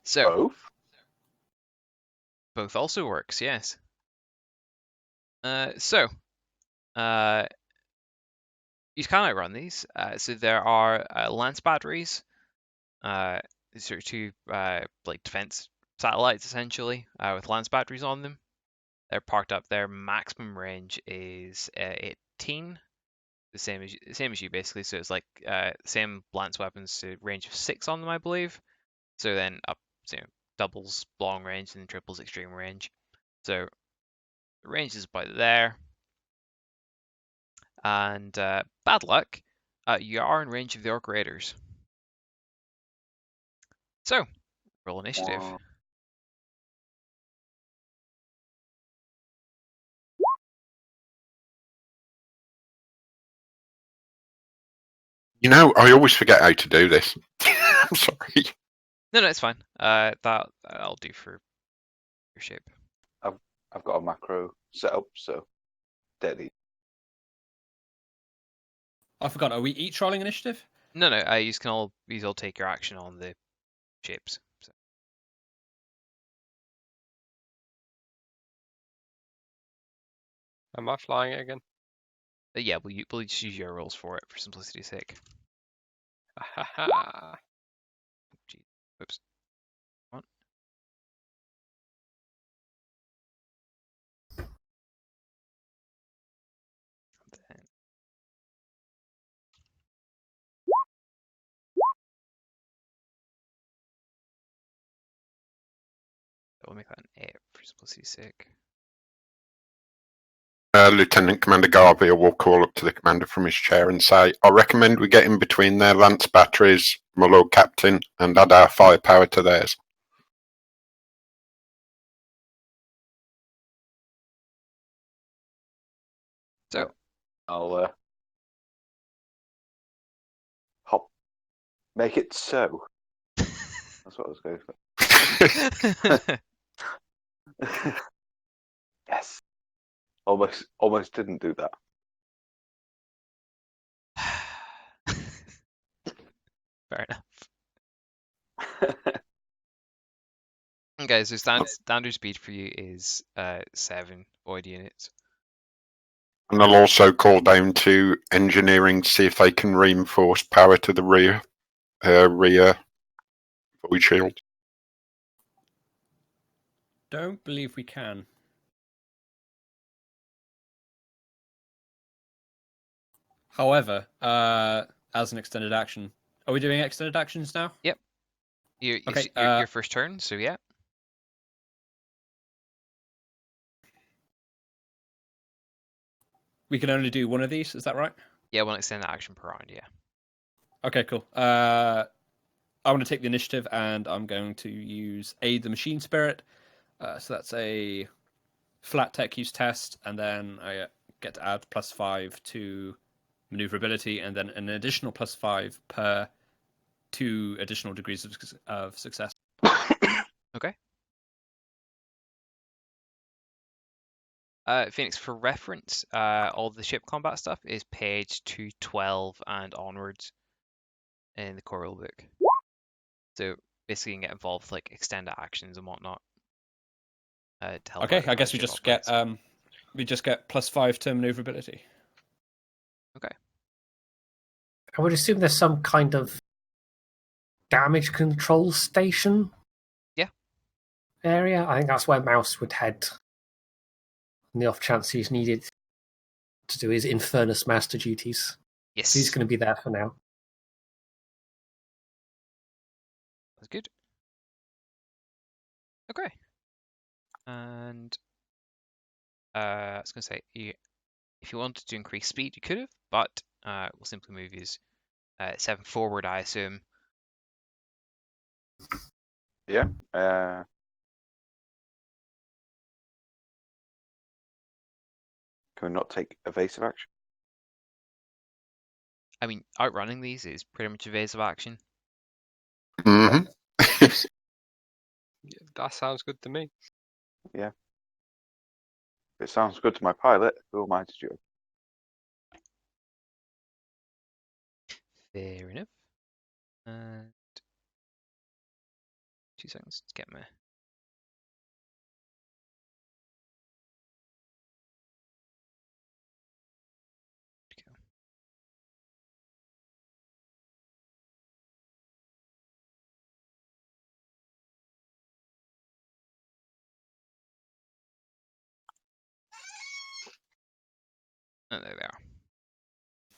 So both also works, yes. You can outrun these. So there are lance batteries. These are 2 like defense satellites essentially, with lance batteries on them. They're parked up. Their maximum range is 18, the same as you basically. So it's like same lance weapons to range of 6 on them, I believe. So then up, doubles long range and triples extreme range. So the range is about there. And bad luck, you are in range of the Orc Raiders. So, roll initiative. Wow. You know, I always forget how to do this. I'm sorry. No, it's fine. That I'll do for your shape. I've got a macro set up, so deadly. I forgot. Are we each rolling initiative? No, you can all take your action on the shapes. So. Am I flying it again? Yeah, we'll just use your rolls for it for simplicity's sake. Gee, oops. What? Then. We'll make that an 8 for simplicity's sake. Lieutenant Commander Garvey will call up to the commander from his chair and say, I recommend we get in between their lance batteries, my Lord Captain, and add our firepower to theirs. So, I'll make it so. That's what I was going for. Yes. Almost didn't do that. fair enough. Okay, so standard speed for you is 7 void units. And I'll also call down to engineering to see if they can reinforce power to the rear void shield. Don't believe we can. However, as an extended action, are we doing extended actions now? Your first turn, so yeah. We can only do one of these. Is that right? Yeah, one extended action per round, yeah. Okay, cool. I want to take the initiative, and I'm going to use Aid the Machine Spirit. So that's a flat tech use test, and then I get to add +5 to maneuverability, and then an additional +5 per 2 additional degrees of success. Okay. Phoenix, for reference, all the ship combat stuff is page 212 and onwards in the core rulebook. So basically, you can get involved with like extended actions and whatnot. To help Okay, out I guess how we the just ship get operates. +5 to maneuverability. Okay. I would assume there's some kind of damage control station. Yeah. Area. I think that's where Mouse would head. On the off chance he's needed to do his Infernus Master duties. Yes. So he's going to be there for now. That's good. Okay. And I was going to say, if you wanted to increase speed, you could have, but we'll simply move his 7 forward, I assume. Yeah. Can we not take evasive action? I mean, outrunning these is pretty much evasive action. hmm Yeah, that sounds good to me. It sounds good to my pilot. Who am I to judge? Fair enough. And 2 seconds to get my. Oh, there they are.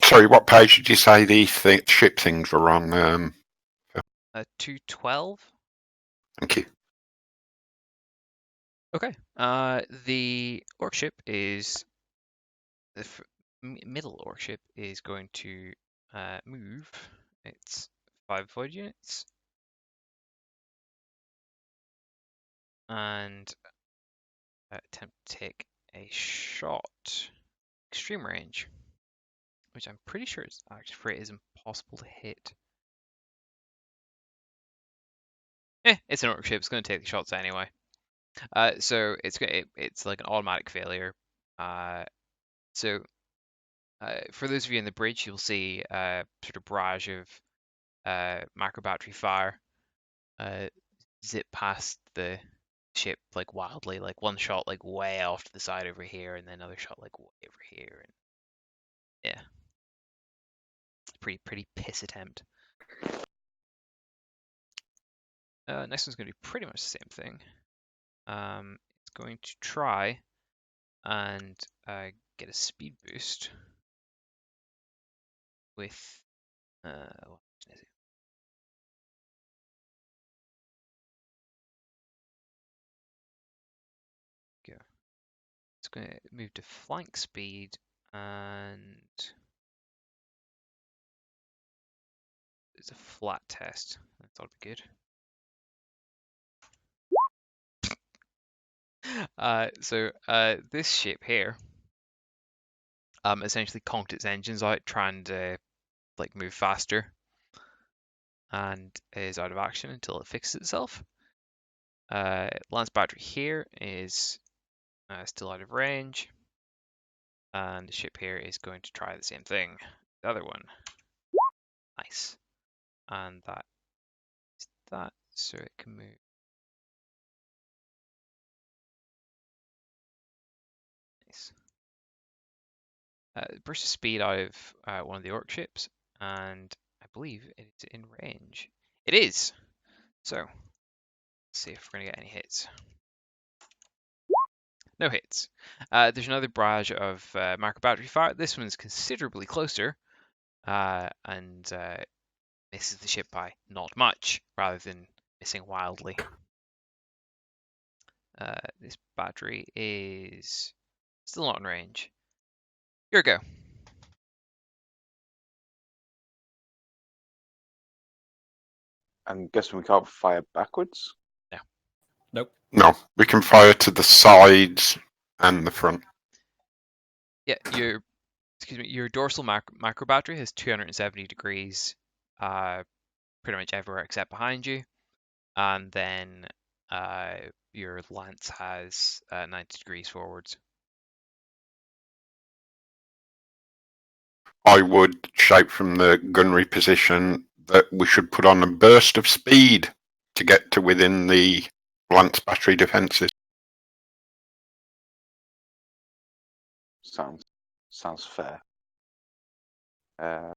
Sorry, what page did you say the ship things were on? 212. Thank you. Okay. The orc ship is the middle orc ship is going to move. It's 5 void units and attempt to take a shot, extreme range, which I'm pretty sure it's actually for it is impossible to hit. It's an orc ship. It's going to take the shots anyway. So it's like an automatic failure. So for those of you in the bridge, you'll see sort of barrage of macro battery fire zip past the ship like wildly, like one shot like way off to the side over here, and then another shot like way over here, and yeah, pretty piss attempt. Next one's going to be pretty much the same thing. It's going to try and get a speed boost with what is it? Go. It's going to move to flank speed and it's a flat test. I thought it'd be good. So this ship here essentially conked its engines out trying to like move faster and is out of action until it fixes itself. Lance battery here is still out of range, and the ship here is going to try the same thing. The other one, nice, and that is that, so it can move. Nice. Burst of speed out of one of the orc ships, and I believe it is in range. It is. So let's see if we're gonna get any hits. No hits. There's another barrage of macro battery fire. This one's considerably closer, and misses the ship by not much, rather than missing wildly. This battery is still not in range. Your go. I'm guessing we can't fire backwards. Nope. No, we can fire to the sides and the front. Yeah, your dorsal macro battery has 270 degrees, pretty much everywhere except behind you, and then your lance has 90 degrees forwards. I would shout from the gunnery position that we should put on a burst of speed to get to within the lance battery defences. Sounds fair. What's our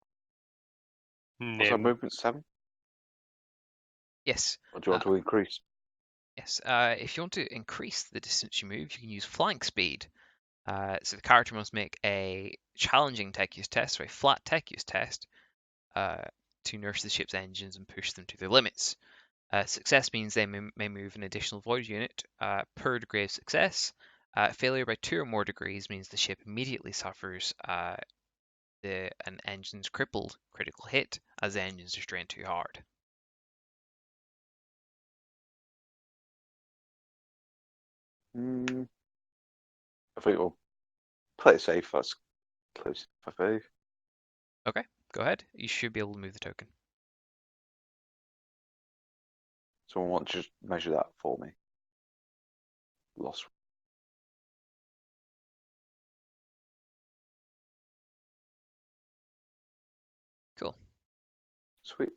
Nim. movement, 7? Yes. Or do you want to increase? Yes. If you want to increase the distance you move, you can use flank speed. So the character must make a challenging tech use test, or a flat tech use test, to nurse the ship's engines and push them to their limits. Success means they may move an additional void unit per degree of success. Failure by 2 or more degrees means the ship immediately suffers an engine's crippled critical hit as the engines are strained too hard. I think we'll play it safe. That's close. Okay, go ahead. You should be able to move the token. Someone want to just measure that for me? Lost. Cool. Sweet.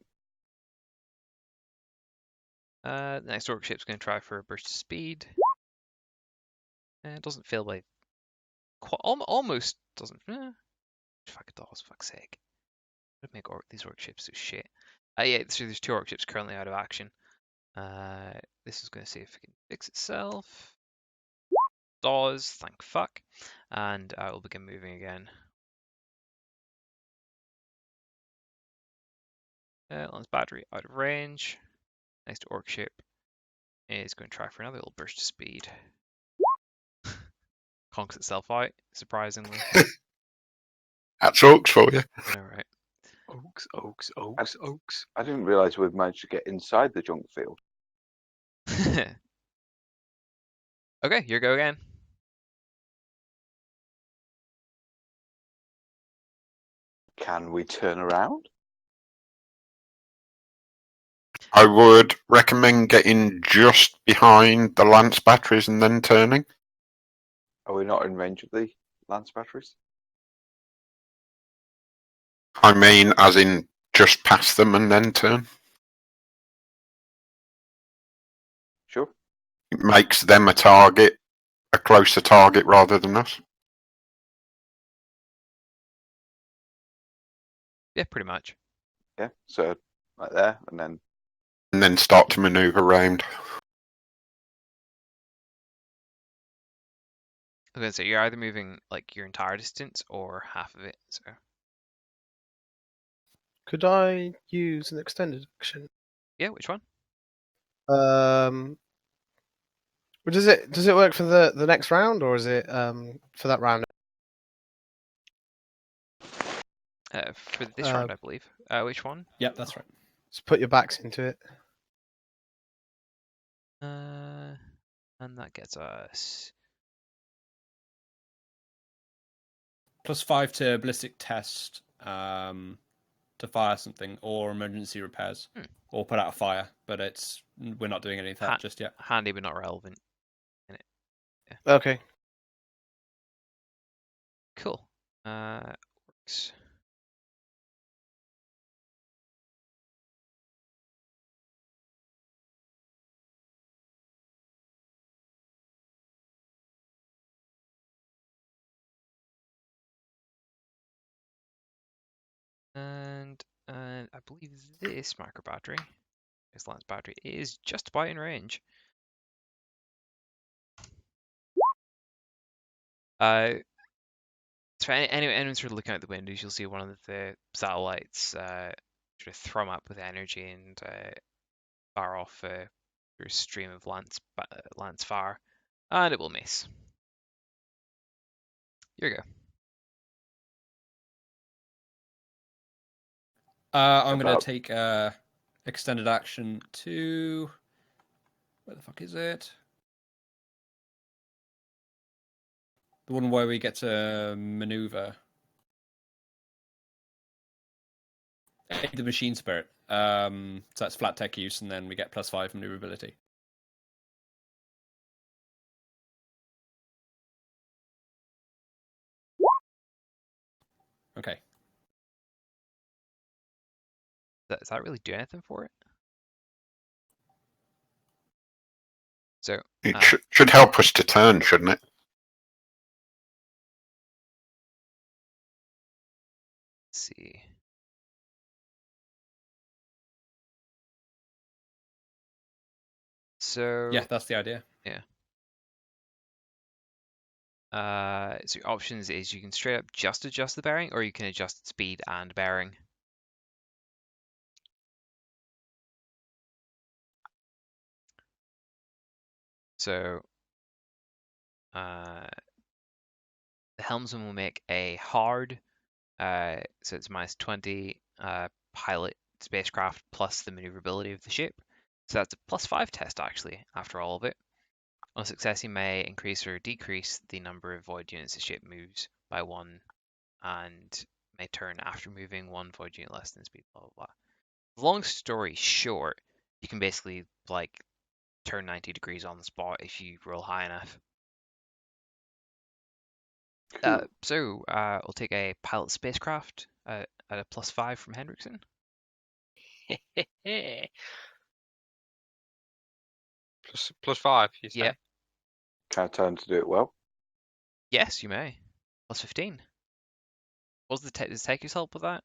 The next orc ship's going to try for a burst of speed. It doesn't fail by almost doesn't. Fuck it does. Fuck's sake. Would make these orc ships so shit. Yeah, so there's 2 orc ships currently out of action. This is going to see if it can fix itself. Does, thank fuck. And we'll begin moving again. Lance battery out of range. Next orc ship is going to try for another little burst of speed. Conks itself out, surprisingly. That's orcs for you. Alright. Oaks. I didn't realise we'd managed to get inside the junk field. Okay, your go again. Can we turn around? I would recommend getting just behind the lance batteries and then turning. Are we not in range of the lance batteries? I mean, as in just past them and then turn. Sure. It makes them a target, a closer target rather than us. Yeah, pretty much. Yeah. So right there, and then start to manoeuvre round. I was going to say, you're either moving like your entire distance or half of it. So Could I use an extended action? yeah, which one? Well, does it work for the next round, or is it for that round? For this round, I believe. Which one? Yep, that's right. Just put your backs into it. And that gets us +5 to ballistic test to fire something or emergency repairs or put out a fire, but we're not doing any of that just yet. handy but not relevant in it. Yeah. Okay. Cool. Works. And I believe this micro battery, this lance battery, is just about in range. So anyone sort of looking out the windows, you'll see one of the satellites sort of thrum up with energy and fire off a stream of lance fire, and it will miss. Here you go. I'm going About- to take extended action to... Where the fuck is it? The one where we get to maneuver. The machine spirit. So that's flat tech use, and then we get +5 maneuverability. Okay. Does that really do anything for it? So It should help us to turn, shouldn't it? let's see. So Yeah, that's the idea. so your options is you can straight up just adjust the bearing, or you can adjust speed and bearing. So the helmsman will make a hard, so it's -20 pilot spacecraft plus the maneuverability of the ship. So that's a +5 test actually, after all of it. On success, you may increase or decrease the number of void units the ship moves by 1, and may turn after moving 1 void unit less than speed, blah, blah, blah. Long story short, you can basically, like, turn 90 degrees on the spot if you roll high enough. So we'll take a pilot spacecraft at a +5 from Hendrickson. +5, you say? Yep. Can I turn to do it well? Yes, you may. +15. Does the Takers help with that?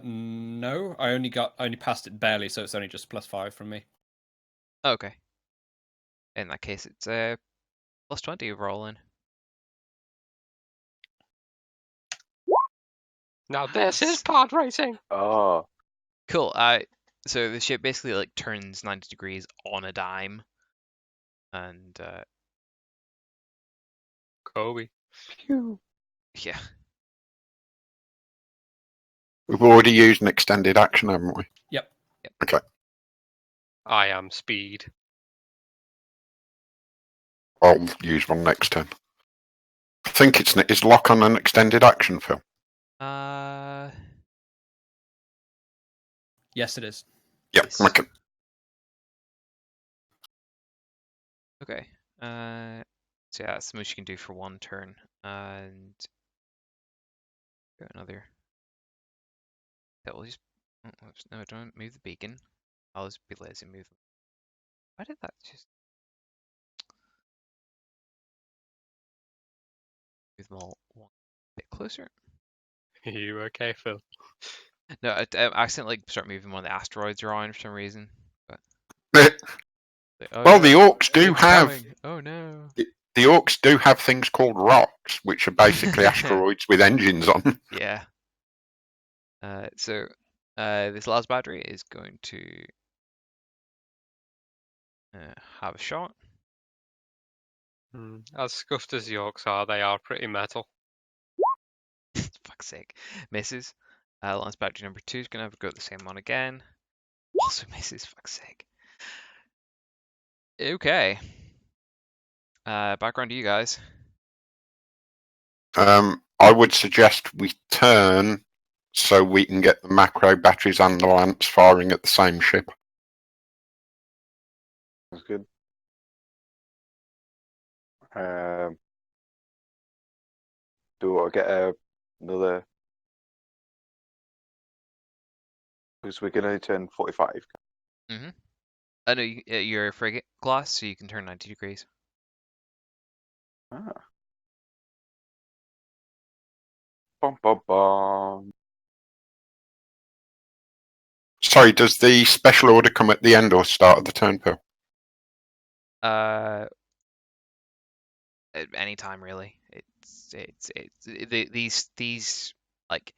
No, I only passed it barely, so it's only just +5 from me. Okay. In that case, it's a +20 overall then. Now this is pod racing. Oh, Cool. So the ship basically like turns 90 degrees on a dime, and Kobe. yeah. We've already used an extended action, haven't we? Yep. Okay. I am speed. I'll use one next turn. I think it's lock on an extended action, Phil. Yes, it is. Yep. Yes. Okay. Okay. So yeah, that's the most you can do for one turn, and got another. That will just. Oh, oops, no, don't move the beacon. I'll just be lazy and move them. Why did that just move them all one bit closer? Are you okay, Phil? No, I accidentally start moving one of the asteroids around for some reason. But oh, Well, no, the orcs do it's have coming. Oh no. the orcs do have things called rocks, which are basically asteroids with engines on. Yeah. So this last battery is going to have a shot. As scuffed as the orcs are, they are pretty metal. Fuck's sake. Misses. Lance battery number 2 is going to have a go at the same one again. Also misses. Fuck's sake. Okay. Background to you guys. I would suggest we turn so we can get the macro batteries and the lance firing at the same ship. that's good. Do I get another? Because we're going to turn 45. I know you're a frigate class, so you can turn 90 degrees. Ah. Bum, bum, bum. Sorry, does the special order come at the end or start of the turn, Phil? at any time really. These like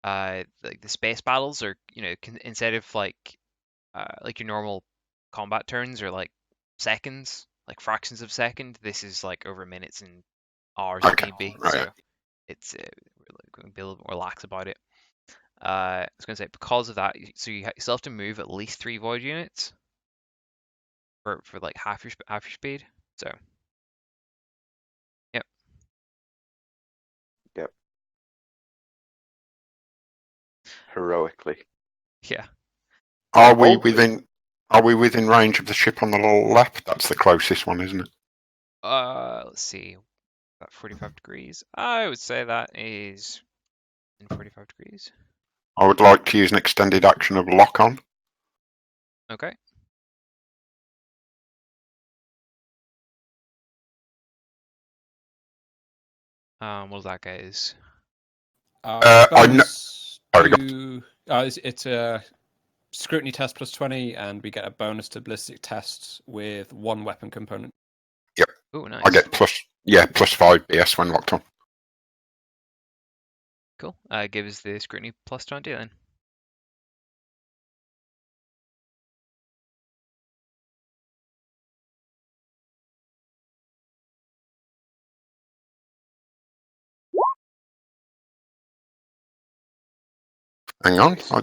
the space battles are, you know, instead of like your normal combat turns are like seconds, like fractions of a second. This is like over minutes and hours if Okay. need be. Right. So it's we're going to be a little bit more lax about it. I was going to say, because of that, so you still have to move at least 3 void units for like half your speed. So yep. Yep. Heroically. Yeah. Are we Hopefully- within range of the ship on the left? That's the closest one, isn't it? Let's see. About 45 degrees. I would say that is in 45 degrees. I would like to use an extended action of lock on. Okay. What does that guys? I know- Sorry, go It's a scrutiny test plus 20, and we get a bonus to ballistic tests with 1 weapon component. Oh, nice. I get plus 5 BS when locked on. Cool. Give us the scrutiny plus 20 then. Hang on. Uh,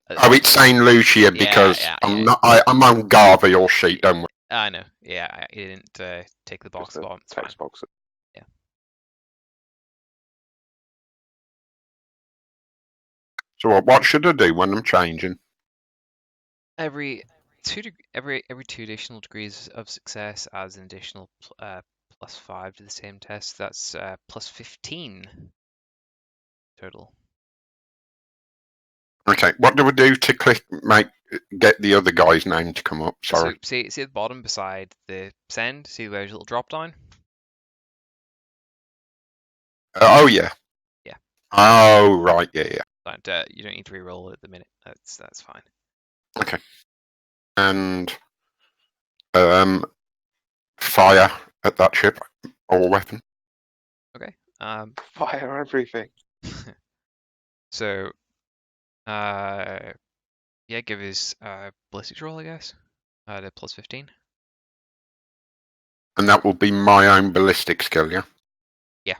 It's saying Lucia because I'm on Garvey or sheet, don't worry. I know. Yeah, you didn't take the box Just a spot. It's fine. text box. So what should I do when I'm changing? Every 2 additional degrees of success adds an additional plus 5 to the same test. That's plus 15 total. Okay, what do we do to get the other guy's name to come up? Sorry. So see at the bottom beside the send, see where there's a little drop down? Oh yeah. Yeah. Oh right, yeah. You don't need to reroll at the minute. That's fine. Okay. And fire at that ship or weapon. Okay. Fire everything. So yeah, give us ballistics roll, I guess. The plus 15. And that will be my own ballistic skill, yeah? Yeah.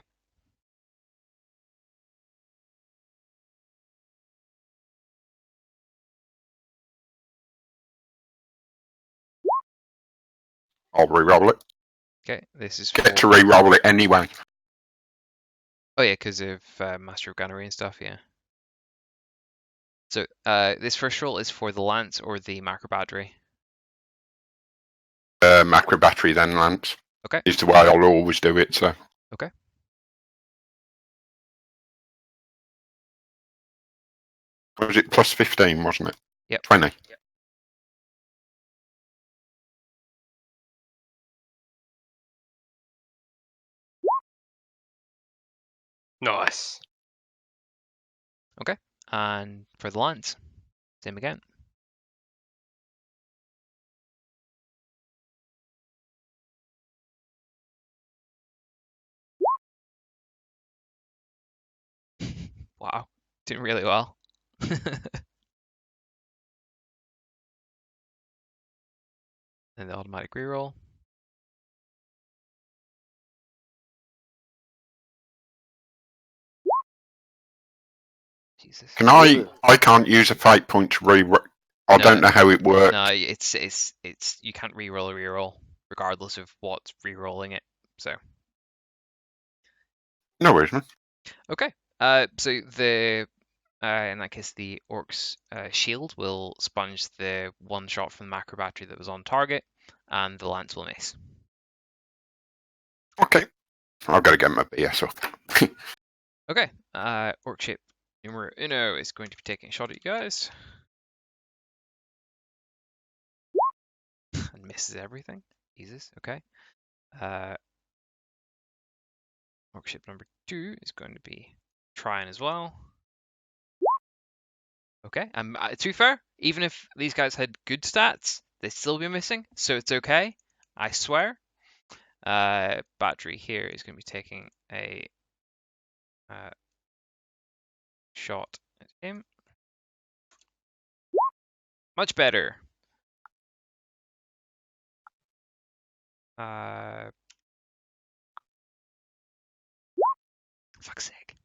I'll re-roll it. Okay, this is Get to re-roll it anyway. Oh yeah, because of Master of Gunnery and stuff, yeah. So this first roll is for the lance or the macro battery. Macro battery then lance. Okay. Is the way I'll always do it, so. Okay. Was it plus 15, wasn't it? Yep. 20. Yep. Nice. Okay. And for the lance, same again. Wow, doing really well. And the automatic reroll. Jesus. Can I can't use a fate point to I don't know how it works. No, it's you can't reroll a reroll regardless of what's rerolling it. So. No worries, man. Okay. So the in that case, the orc's shield will sponge the 1 shot from the macro battery that was on target, and the lance will miss. Okay. I've got to get my BS up. Okay. Orc ship numero uno is going to be taking a shot at you guys. And misses everything. Jesus. Okay. Orc ship number 2 is going to be trying as well. Okay. To be fair, even if these guys had good stats, they'd still be missing, so it's okay. I swear. battery here is going to be taking a shot at him. Much better. Fuck's sake.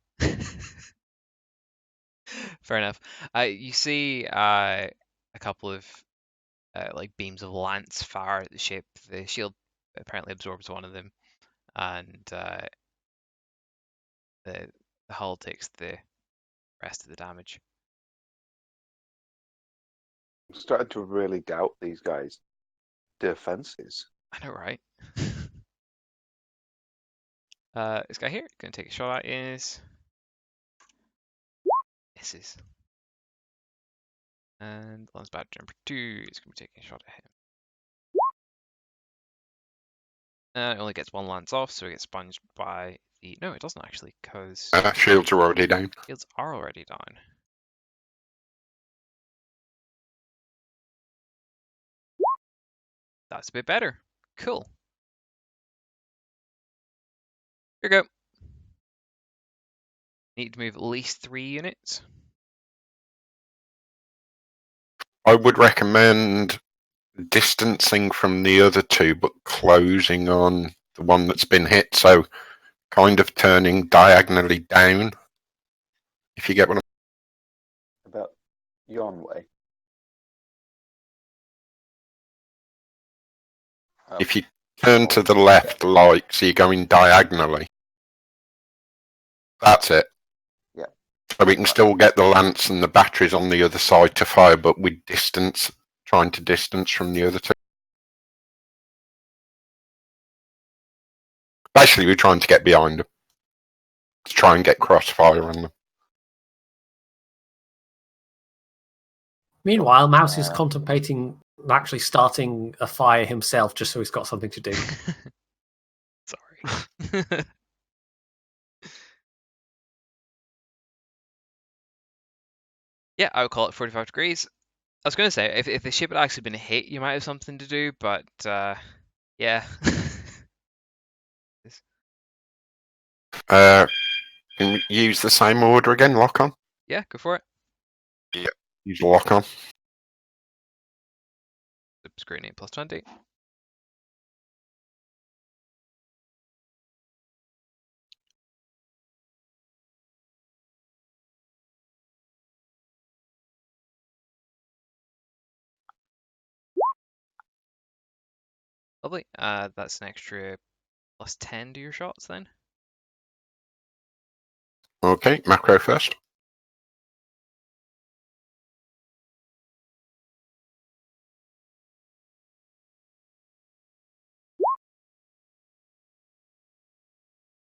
Fair enough. You see a couple of like beams of lance fire at the ship. The shield apparently absorbs one of them, and the hull takes the rest of the damage. I'm starting to really doubt these guys' defenses. I know, right? This guy here gonna take a shot at is misses. And lance battery number 2 is gonna be taking a shot at him. It only gets one lance off, so it gets sponged by the. No, it doesn't actually, because Shields are already down. shields are already down. That's a bit better. Cool. Here we go. Need to move at least 3 units. I would recommend distancing from the other two, but closing on the one that's been hit. So kind of turning diagonally down. If you get what I'm... About yon way. If you turn to the left, like, so you're going diagonally. That's it. Yeah. So we can still get the lance and the batteries on the other side to fire, but with distance, trying to distance from the other two. Basically, we're trying to get behind them. To try and get crossfire on them. Meanwhile, Mouse is contemplating actually starting a fire himself just so he's got something to do. Sorry. Yeah, I would call it 45 degrees. I was going to say, if the ship had actually been hit, you might have something to do, but yeah. Can we use the same order again? Lock on? Yeah, go for it. Yeah. Use lock on. Scrutiny plus 20. Lovely. That's an extra plus 10 to your shots then. Okay, macro first.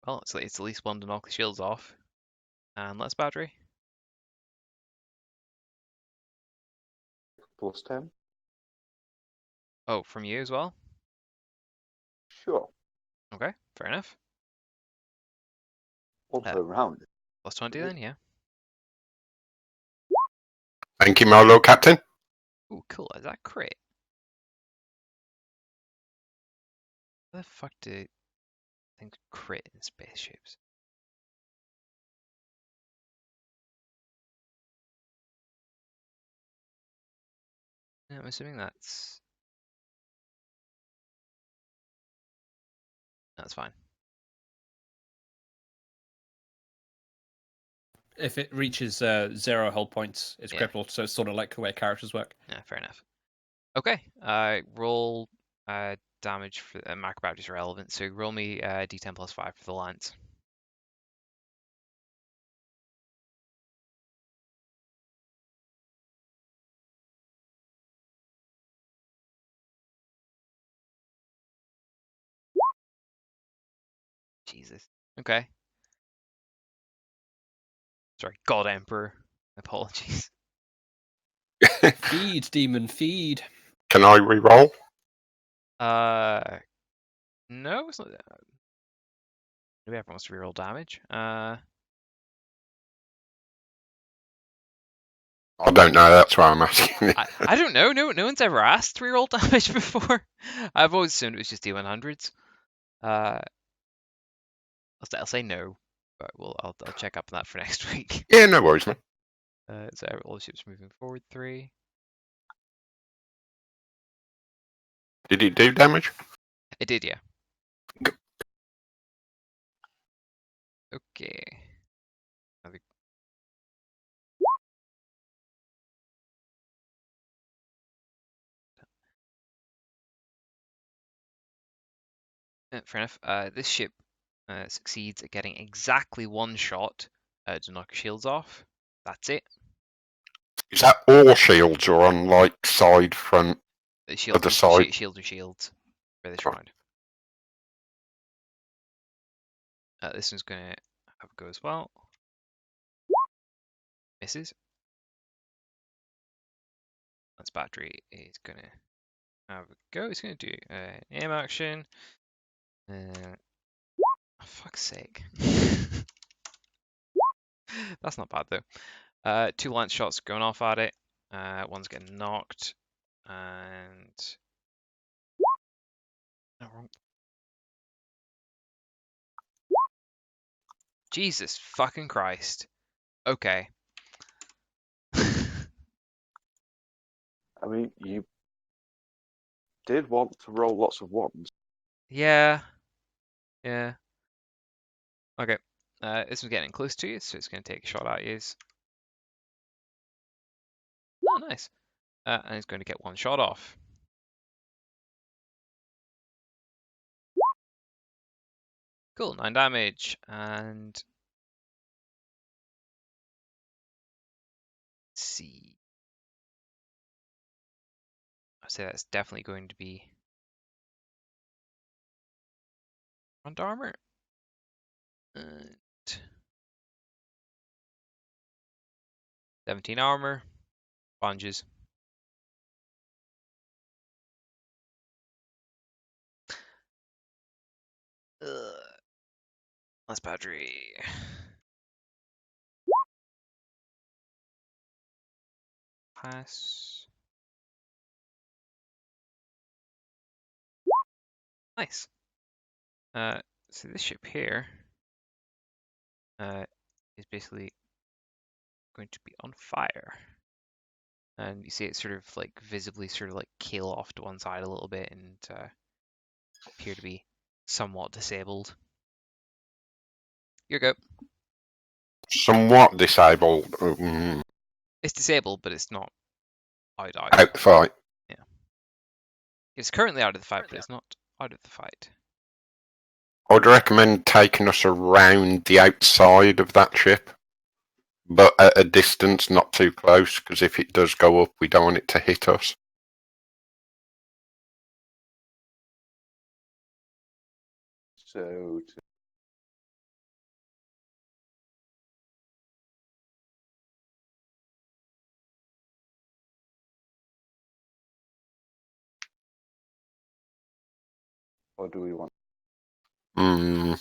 Well, it's at least one to knock the shields off. And less battery. Plus 10. Oh, from you as well? Sure. Okay, fair enough. All per round. Plus 20 then, yeah. Thank you, my Lord Captain. Ooh, cool. Is that crit? How the fuck do things crit in spaceships? Yeah, I'm assuming that's fine. If it reaches 0 hull points, it's Yeah. crippled. So it's sort of like the way characters work. Yeah, fair enough. Okay, roll damage for macro batteries are relevant. So roll me d10 plus 5 for the lance. Jesus. Okay. Sorry, God Emperor. Apologies. Feed, demon, feed. Can I re-roll? No, it's not. Maybe everyone wants to reroll damage. I don't know, that's why I'm asking. I don't know. No one's ever asked to reroll damage before. I've always assumed it was just D100s. I'll say no, but I'll check up on that for next week. Yeah, no worries, man. So all the ships moving forward 3. Did it do damage? It did, yeah. Okay. Fair enough. This ship succeeds at getting exactly 1 shot to knock your shields off. That's it. Is that all shields or on like side, front, other side? Shield to shields for this Right. round. This one's going to have a go as well. Misses. That's battery is going to have a go. It's going to do aim action. Oh, fuck's sake. That's not bad though. 2 lance shots going off at it. One's getting knocked. And... No, wrong. Jesus fucking Christ. Okay. I mean, you did want to roll lots of ones. Yeah. Yeah. Okay. This one's getting close to you, so it's going to take a shot at you. Oh, nice. And it's going to get 1 shot off. Cool, 9 damage. And... let's see. I'd say that's definitely going to be... front armor. And... 17 armor. Sponges. That's battery. Pass. Nice. So this ship here is basically going to be on fire. And you see it sort of like visibly sort of like keel off to one side a little bit and appear to be somewhat disabled. Your go. Somewhat disabled. It's disabled, but it's not out. Out the fight. Yeah. It's currently out of the fight, but it's not out of the fight. I'd recommend taking us around the outside of that ship, but at a distance, not too close, because if it does go up, we don't want it to hit us. So what do we want? Have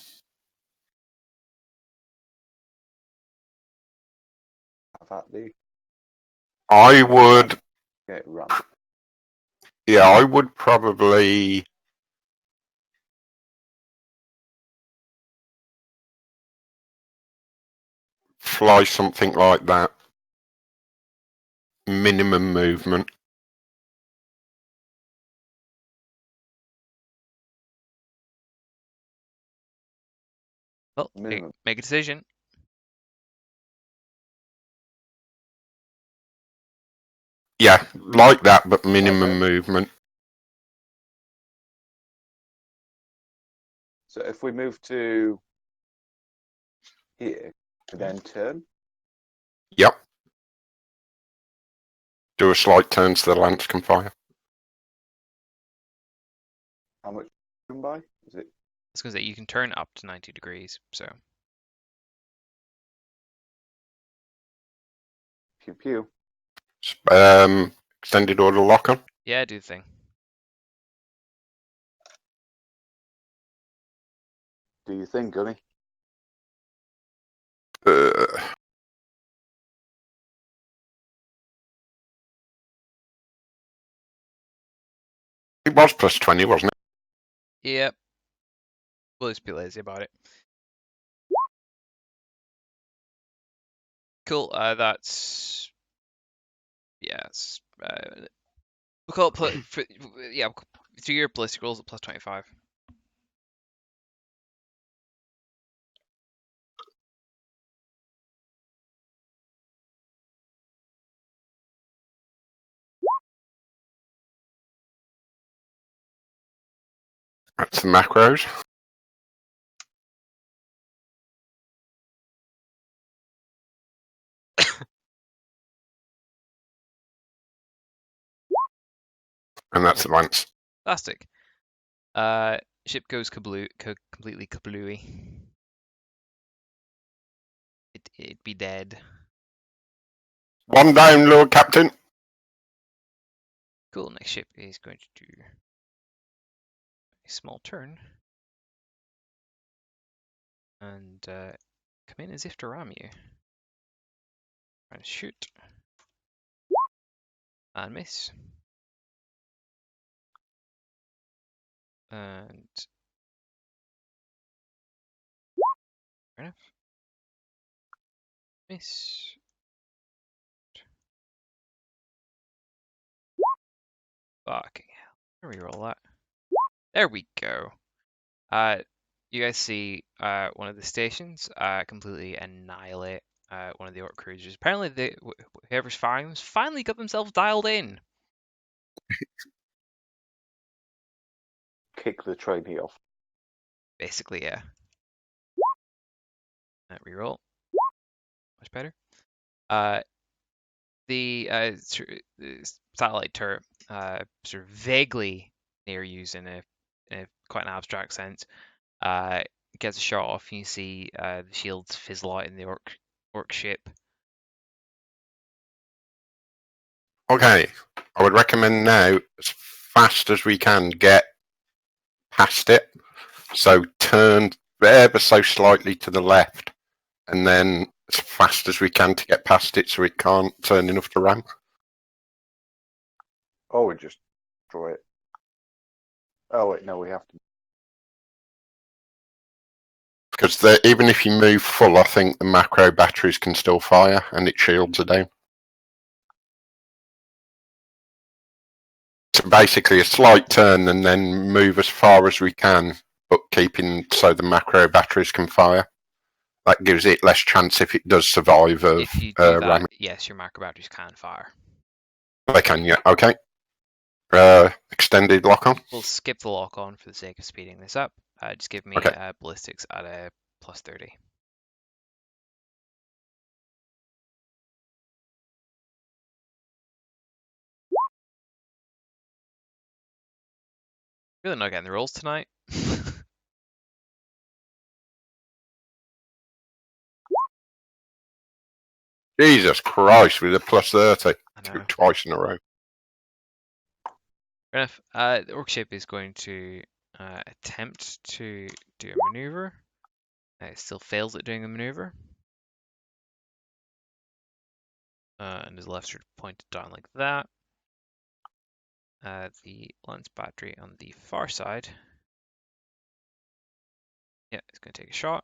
at the I would, get run. yeah, I would probably fly something like that. Minimum movement. Well, Minimum. make a decision. Yeah, like that, but minimum Okay. movement. So if we move to here, then turn. Yep. Do a slight turn so the lance can fire. How much turn by? Is it? I was going to say you can turn up to 90 degrees, so Pew pew. Extended order lock on. yeah, do the thing. Do you think, Gunny? It was plus 20, wasn't it? Yep. We'll just be lazy about it. Cool. That's yes. We'll call it yeah. Through your ballistic rolls at plus 25. That's the macros. And that's the lance. Fantastic. Ship goes completely kablooey. It'd be dead. One down, Lord Captain. Cool. Next ship is going to do a small turn and come in as if to ram you. Trying to shoot and miss. And fair enough. Miss. Fucking hell. Reroll that. There we go. You guys see one of the stations completely annihilate one of the orc cruisers. Apparently, whoever's firing them finally got themselves dialed in. Kick the trainee off. Basically, yeah. Reroll. Much better. The satellite turret, sort of vaguely near you in a quite an abstract sense, gets a shot off. And you see the shields fizzle out in the orc ship. Okay, I would recommend now, as fast as we can, get past it. So turn ever so slightly to the left, and then as fast as we can to get past it so it can't turn enough to ram. Oh, we just draw it. Oh wait, no, we have to. Because even if you move full, I think the macro batteries can still fire, and its shields are down. So basically a slight turn and then move as far as we can, but keeping so the macro batteries can fire. That gives it less chance if it does survive of If you do that, ramming. yes, your macro batteries can fire. They can, yeah. Okay. Extended lock on. We'll skip the lock on for the sake of speeding this up. Just give me Okay. ballistics at a plus 30. Really not getting the rolls tonight. Jesus Christ, with a plus 30 I know. twice in a row. Fair enough. The orc ship is going to attempt to do a maneuver. It still fails at doing a maneuver. And is left sort of pointed down like that. The lance battery on the far side. Yeah, it's going to take a shot.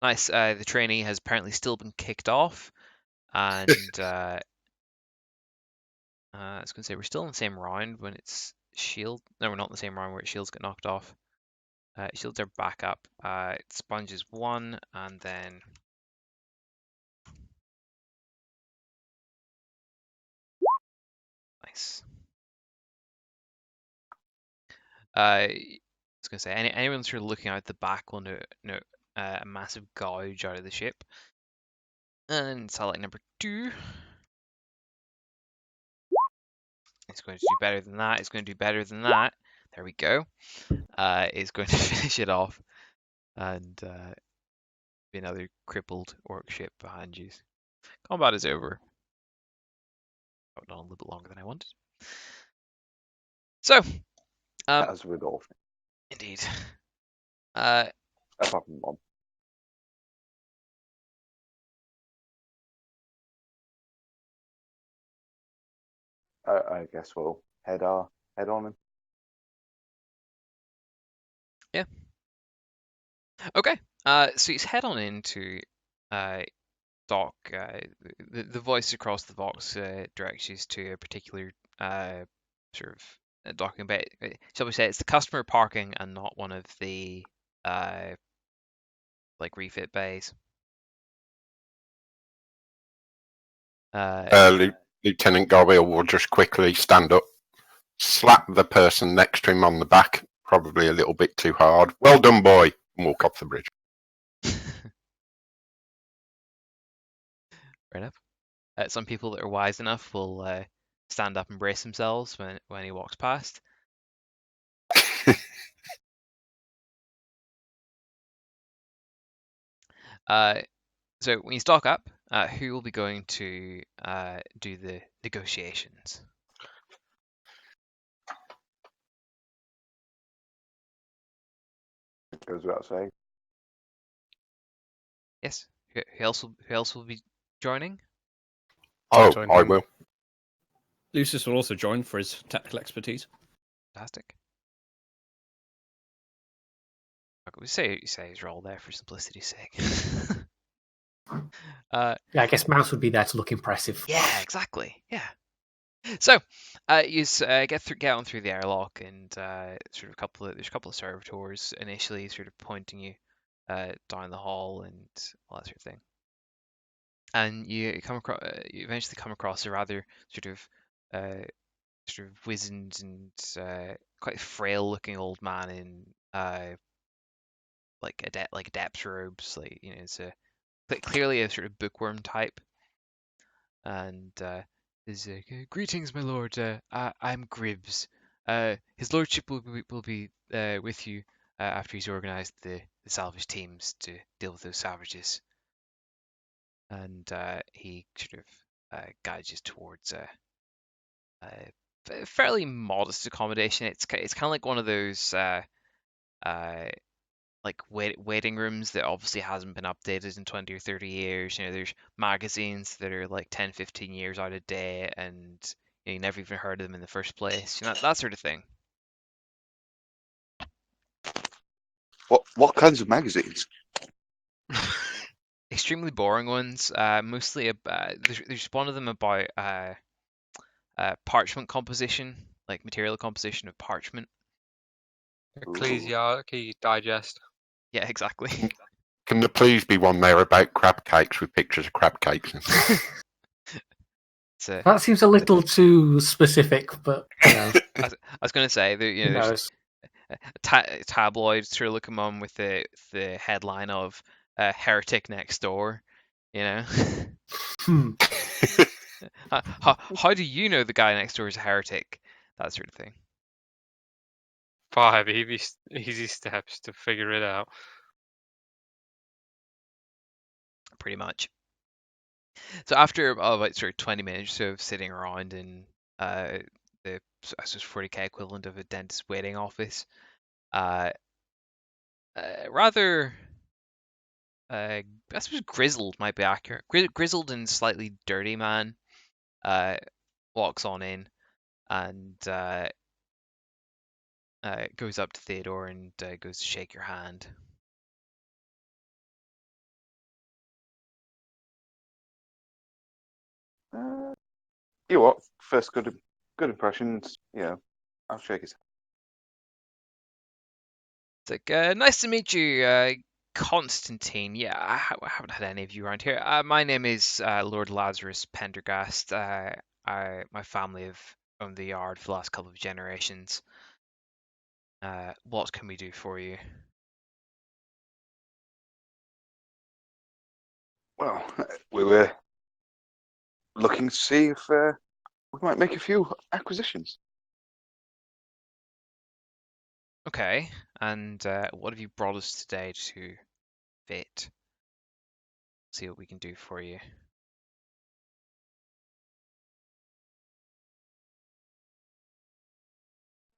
Nice. The trainee has apparently still been kicked off. And I was going to say, we're still in the same round when it's shield. No, we're not in the same round where its shields get knocked off. Shields are back up. It sponges one and then nice. I was going to say, anyone sort of looking out the back will know a massive gouge out of the ship. And satellite number 2. It's going to do better than that. It's going to do better than that. There we go. It's going to finish it off. And be another crippled orc ship behind you. Combat is over. Got on a little bit longer than I wanted. So, As with all things, indeed. apart from one. I guess we'll head on him. Okay. So you head on into dock. The voice across the box directs you to a particular sort of docking bay. Shall we say it's the customer parking and not one of the like refit bays. Lieutenant Garville will just quickly stand up, slap the person next to him on the back, probably a little bit too hard. Well done, boy, and walk off the bridge. Fair enough. Some people that are wise enough will stand up and brace themselves when he walks past. So when you stock up, who will be going to do the negotiations? Goes without saying. Yes. Who else will be joining? I'll Oh, join I him. will. Lucius will also join for his technical expertise. Fantastic. Okay, we say his role there for simplicity's sake. Yeah, I guess Mouse would be there to look impressive. Yeah, exactly. Yeah. So, you get on through the airlock, and sort of there's a couple of servitors initially, sort of pointing you down the hall and all that sort of thing. And you eventually come across a rather sort of wizened and quite frail-looking old man in like adept robes, like it's clearly a sort of bookworm type, and is greetings, my lord. I'm Gribbs. His lordship will be with you after he's organised the salvage teams to deal with those savages, and he sort of guides you towards a fairly modest accommodation. It's kind of like one of those like waiting rooms that obviously hasn't been updated in 20 or 30 years. There's magazines that are like 10, 15 years out of date, and you never even heard of them in the first place. That sort of thing. What kinds of magazines? Extremely boring ones. Mostly there's one of them about parchment composition, like material composition of parchment. Ecclesiarchy Digest. Yeah, exactly. Can there please be one there about crab cakes with pictures of crab cakes? It's a, That seems a little too specific, but I was going to say, who there's knows? tabloid sort of looking on with the headline of "Heretic Next Door." Hmm. How do you know the guy next door is a heretic? That sort of thing. 5 easy steps to figure it out. Pretty much. So after about sort of 20 minutes or so of sitting around in the I suppose 40k equivalent of a dentist waiting office, rather I suppose grizzled might be accurate. Grizzled and slightly dirty man walks on in and goes up to Theodore and goes to shake your hand. You know what? First good impressions. I'll shake his hand. It's like, nice to meet you, Constantine. Yeah, I haven't had any of you around here. My name is Lord Lazarus Pendergast. My family have owned the yard for the last couple of generations. What can we do for you? Well, we were looking to see if we might make a few acquisitions. Okay, and what have you brought us today to fit? See what we can do for you.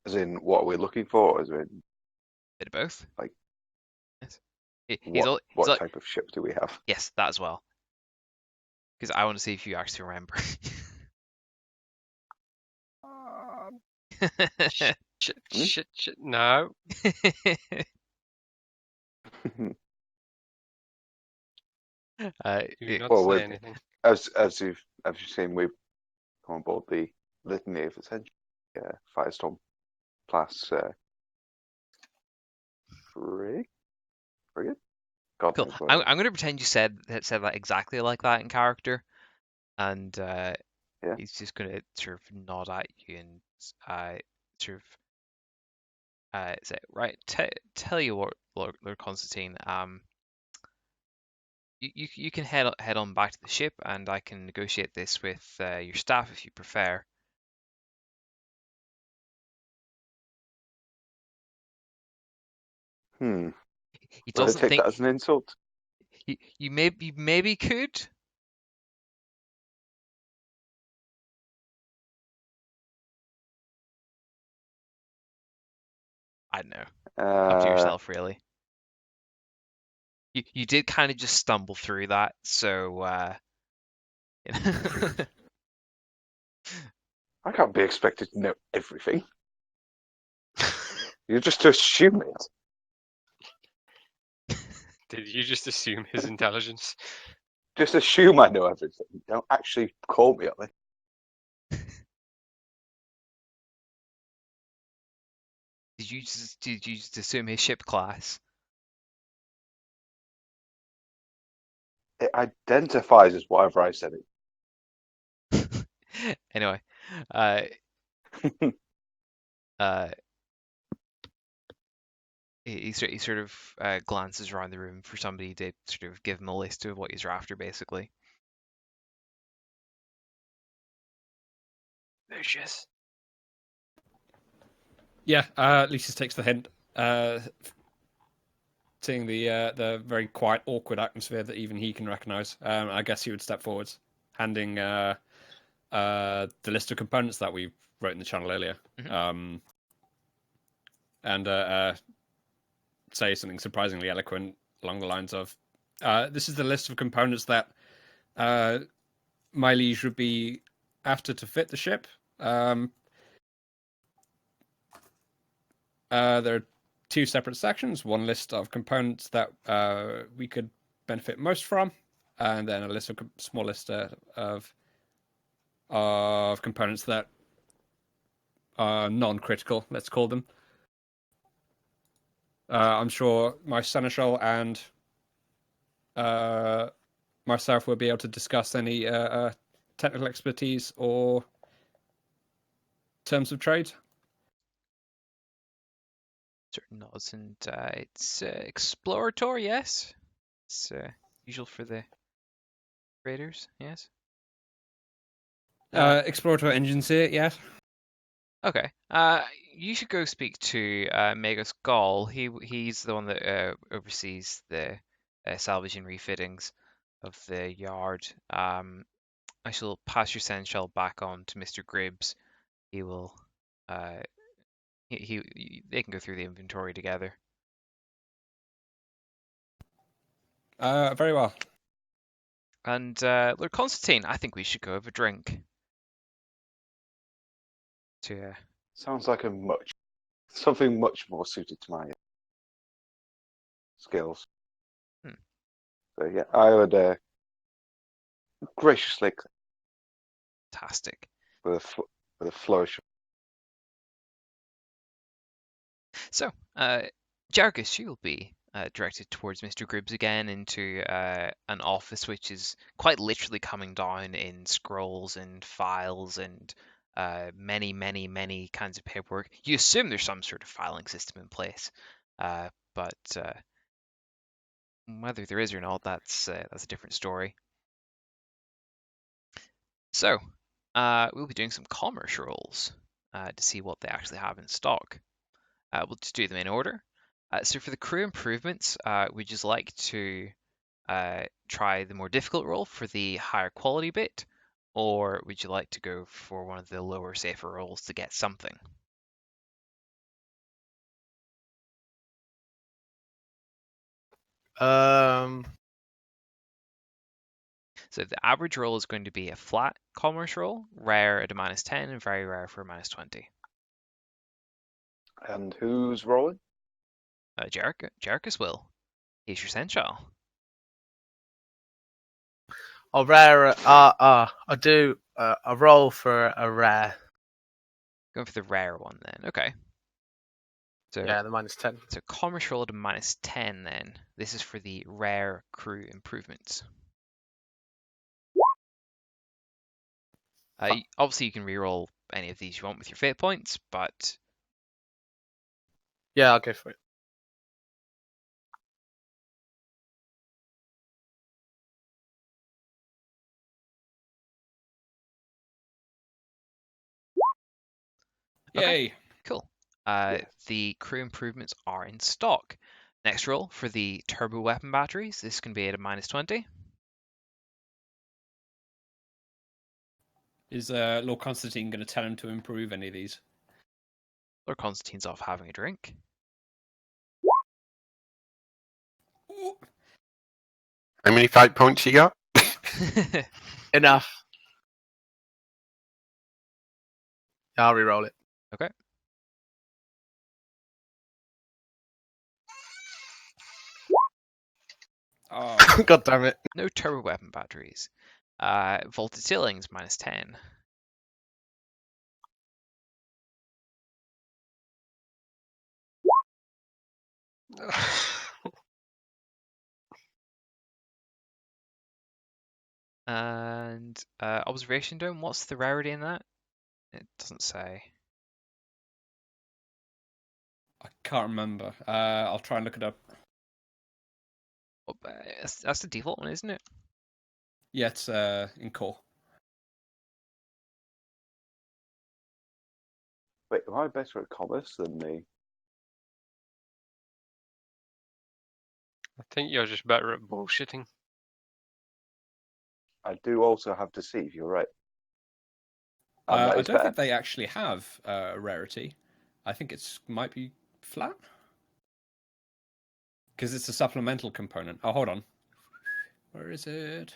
As in, what are we looking for? As in, Bit of both. Like, yes. what type of ship do we have? Yes, that as well. Because I want to see if you actually remember. Shit, no. Do It- not Well, say we've- anything. as you've seen, we've come on board the Litany of Ascension, Firestorm class frigate. God cool. knows I'm what. going to pretend you said that exactly like that in character, and Yeah. he's just going to sort of nod at you and sort of say, right, tell you what, Lord Constantine, you can head on back to the ship, and I can negotiate this with your staff if you prefer. Hmm. He Will I doesn't take think that as an insult? you maybe could. I don't know. Up to yourself, really. You did kind of just stumble through that, so you know. I can't be expected to know everything. You just assume it. Did you just assume his intelligence? Just assume I know everything. Don't actually call me on it. Did you just assume his ship class? It identifies as whatever I said it. Anyway, uh, he sort of glances around the room for somebody to sort of give him a list of what he's after, basically. Lucius. Yeah, Lucius takes the hint, seeing the very quiet, awkward atmosphere that even he can recognise. I guess he would step forwards, handing the list of components that we wrote in the channel earlier, Mhm. and say something surprisingly eloquent along the lines of, "This is the list of components that my liege would be after to fit the ship. There are two separate sections. One list of components that we could benefit most from, and then a small list of components that are non-critical, let's call them. I'm sure my Seneschal and myself will be able to discuss any technical expertise or terms of trade." Sort of nods, and it's Explorator, yes. It's usual for the raiders, yes. Explorator engines here, yes. Okay. You should go speak to Magus Gall. He's the one that oversees the salvage and refittings of the yard. I shall pass your Seneschal back on to Mr. Gribbs. He will. They can go through the inventory together. Very well. And Lord Constantine, I think we should go have a drink. To Sounds like something much more suited to my skills. So yeah, I would graciously fantastic. with a flourish. So, Jericus, you'll be directed towards Mr. Gribbs again into an office which is quite literally coming down in scrolls and files and many, many, many kinds of paperwork. You assume there's some sort of filing system in place, but whether there is or not, that's a different story. So, we'll be doing some commerce rolls to see what they actually have in stock. We'll just do them in order. So for the crew improvements, we'd just like to try the more difficult roll for the higher quality bit, or would you like to go for one of the lower, safer rolls to get something? So the average roll is going to be a flat commerce roll, rare at a -10, and very rare for a -20. And who's rolling? Jericus will. Here's your Seneschal. I'll rare. I do a roll for a rare. Going for the rare one then. Okay. So Yeah, the -10. So commerce roll at a -10 then. This is for the rare crew improvements. Obviously, you can reroll any of these you want with your fate points, but Yeah, I'll go for it. Okay. Yay! Cool. The crew improvements are in stock. Next roll for the turbo weapon batteries. This can be at a -20. Is Lord Constantine going to tell him to improve any of these? Lord Constantine's off having a drink. How many fight points you got? Enough. Yeah, I'll re-roll it. Okay. Oh, God damn it. No turbo weapon batteries. Vaulted ceilings -10. And observation dome. What's the rarity in that? It doesn't say. I can't remember. I'll try and look it up. Oh, that's the default one, isn't it? Yeah, it's in core. Wait, am I better at commerce than me? I think you're just better at bullshitting. I do also have deceive. You're right. And that I is don't better. think they actually have a rarity. I think it's might be flat. Because it's a supplemental component. Oh, hold on. Where is it?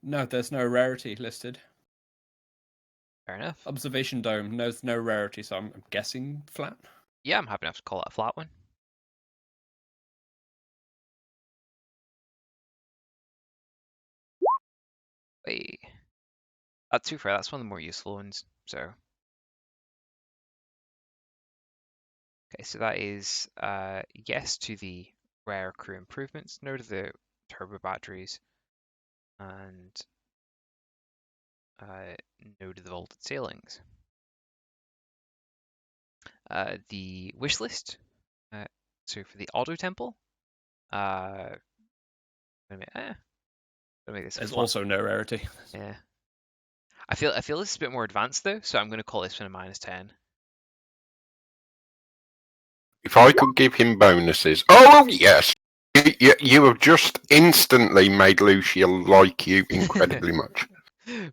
No, there's no rarity listed. Fair enough. Observation dome, there's no rarity, so I'm guessing flat. Yeah, I'm happy enough to call it a flat one. Wait. That's too fair. That's one of the more useful ones. So. Okay, so that is yes to the rare crew improvements, no to the turbo batteries, and no to the vaulted ceilings. The wish list. So for the auto temple, gonna make this There's flat. also no rarity. Yeah. I feel this is a bit more advanced though, so I'm gonna call this one a -10. If I could give him bonuses. Oh, yes. You have just instantly made Lucia like you incredibly much.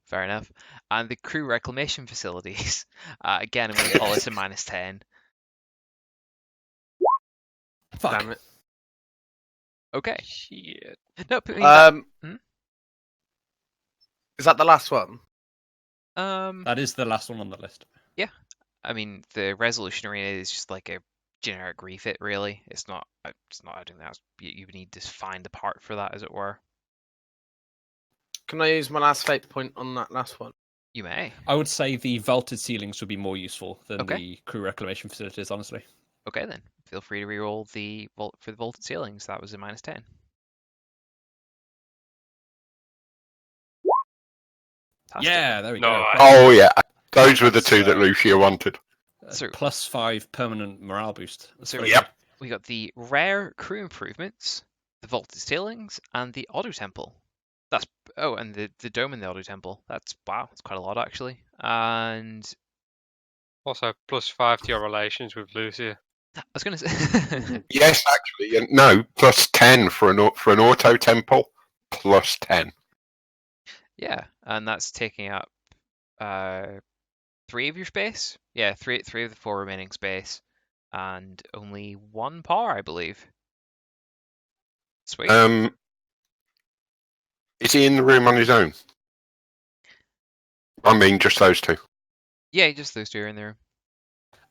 Fair enough. And the crew reclamation facilities. Again, I'm gonna call this a -10. Fuck. Damn it. Okay. Shit. No, put me back. Is that the last one? That is the last one on the list. I mean, the resolution arena is just like a generic refit, really. It's not adding that. You would need to find the part for that, as it were. Can I use my last fate point on that last one? You may. I would say the vaulted ceilings would be more useful than Okay. the crew reclamation facilities, honestly. Okay, then. Feel free to reroll the for the vaulted ceilings. That was a -10. Fantastic. Yeah, there we No, go. Oh, yeah. Those were the two that Lucia wanted. So- +5 permanent morale boost. That's So very Yep. good. we got the rare crew improvements, the vaulted ceilings, and the auto temple. And the dome in the auto temple. That's quite a lot actually. And Also, +5 to your relations with Lucia. I was gonna say Yes, actually. No, +10 for an auto temple. +10. yeah, and that's taking up 3 of your space. Yeah, three of the 4 remaining space, and only 1 power, I believe. Sweet. Is he in the room on his own? I mean, just those two. Yeah, just those 2 are in there.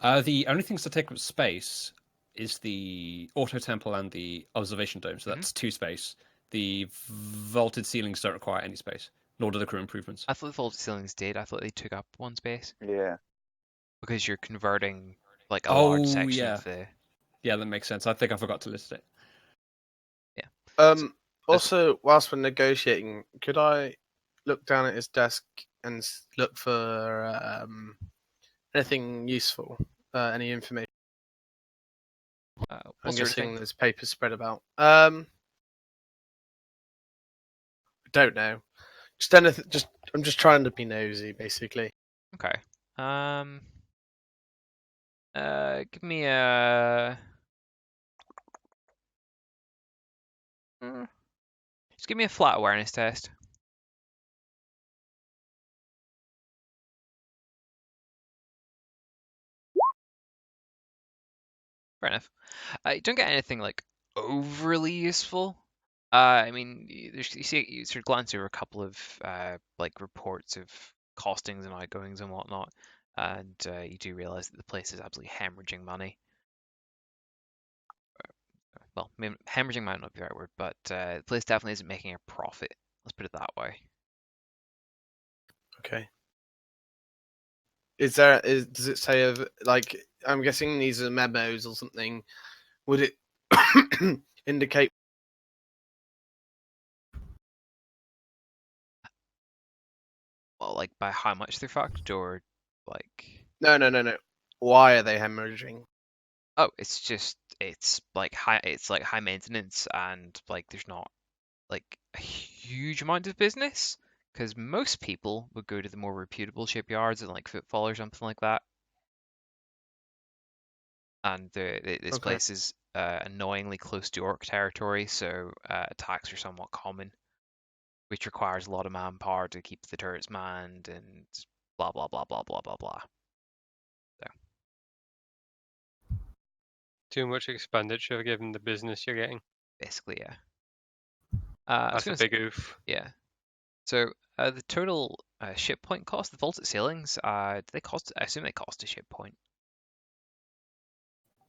The only things that take up space is the auto temple and the observation dome. So that's 2 space. The vaulted ceilings don't require any space, nor do the crew improvements. I thought the vaulted ceilings did. I thought they took up 1 space Yeah. because you're converting like a large section yeah. of the. Yeah, that makes sense. I think I forgot to list it. Also, whilst we're negotiating, could I look down at his desk and look for anything useful, any information? I'm What sort of guessing thing? there's papers spread about. Don't know. Just anything. I'm just trying to be nosy, basically. Okay. Give me a. Just give me a flat awareness test. Fair enough. You don't get anything like overly useful. I mean, you see, you sort of glance over a couple of like reports of costings and outgoings and whatnot, and you do realize that the place is absolutely hemorrhaging money. Well, I mean, hemorrhaging might not be the right word, but the place definitely isn't making a profit. Let's put it that way. Okay. Does it say of like? I'm guessing these are memos or something. Would it indicate? Well, like by how much they're fucked, or like. No. Why are they hemorrhaging? Oh, it's like high maintenance, and like there's not like a huge amount of business, because most people would go to the more reputable shipyards and like Footfall or something like that. And this Okay. place is annoyingly close to Orc territory, so attacks are somewhat common, which requires a lot of manpower to keep the turrets manned and blah blah blah blah blah blah blah. Too much expenditure given the business you're getting. Basically, yeah. I was That's a gonna say, big oof. yeah. So the total ship point cost, the vaulted ceilings, do they cost? I assume they cost a ship point.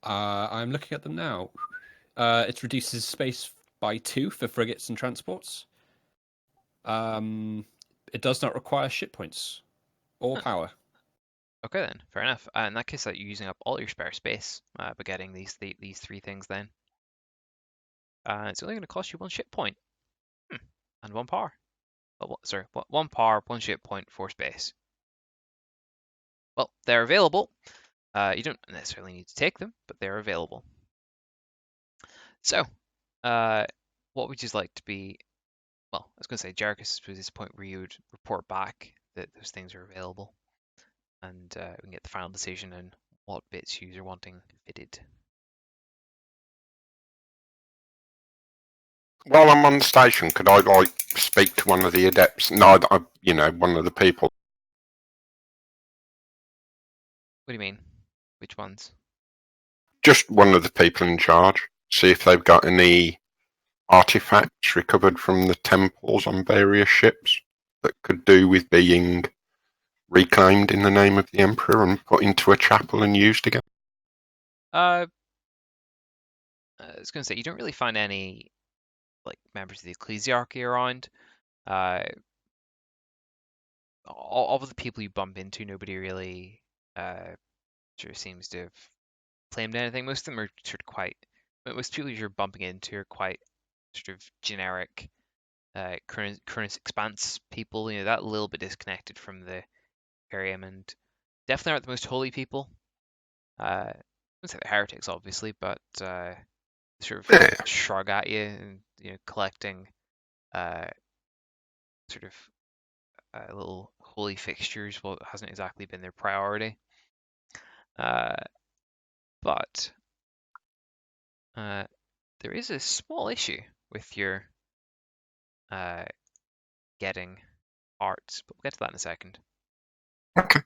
I'm looking at them now. It reduces space by 2 for frigates and transports. It does not require ship points or power. Okay then, fair enough. In that case, you're using up all your spare space by getting these 3 things then. It's only going to cost you 1 ship point. And 1 power. Well, sorry, 1 power, 1 ship point, 4 space. Well, they're available. You don't necessarily need to take them, but they're available. So, what would you like to be? Well, I was going to say, Jericus was this point where you would report back that those things are available, and we can get the final decision on what bits you are wanting fitted. While I'm on the station, could I like speak to one of the adepts? No, one of the people. What do you mean? Which ones? Just one of the people in charge. See if they've got any artifacts recovered from the temples on various ships that could do with being reclaimed in the name of the Emperor and put into a chapel and used again. I was going to say, you don't really find any like members of the ecclesiarchy around. All of the people you bump into, nobody really sort of seems to have claimed anything. Most of them are sort of quite. Most people you're bumping into are quite sort of generic, current expanse people. You know, that little bit disconnected from the Imperium, and definitely aren't the most holy people. I wouldn't say the heretics, obviously, but sort of Yeah. shrug at you and collecting sort of little holy fixtures. Well, it hasn't exactly been their priority. But there is a small issue with your getting arts, but we'll get to that in a second. Okay.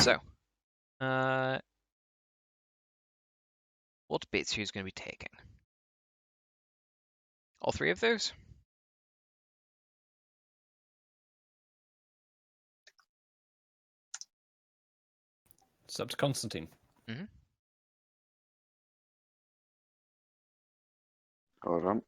So, what bits are you going to be taking? All 3 of those? It's up to Constantine. Hold on.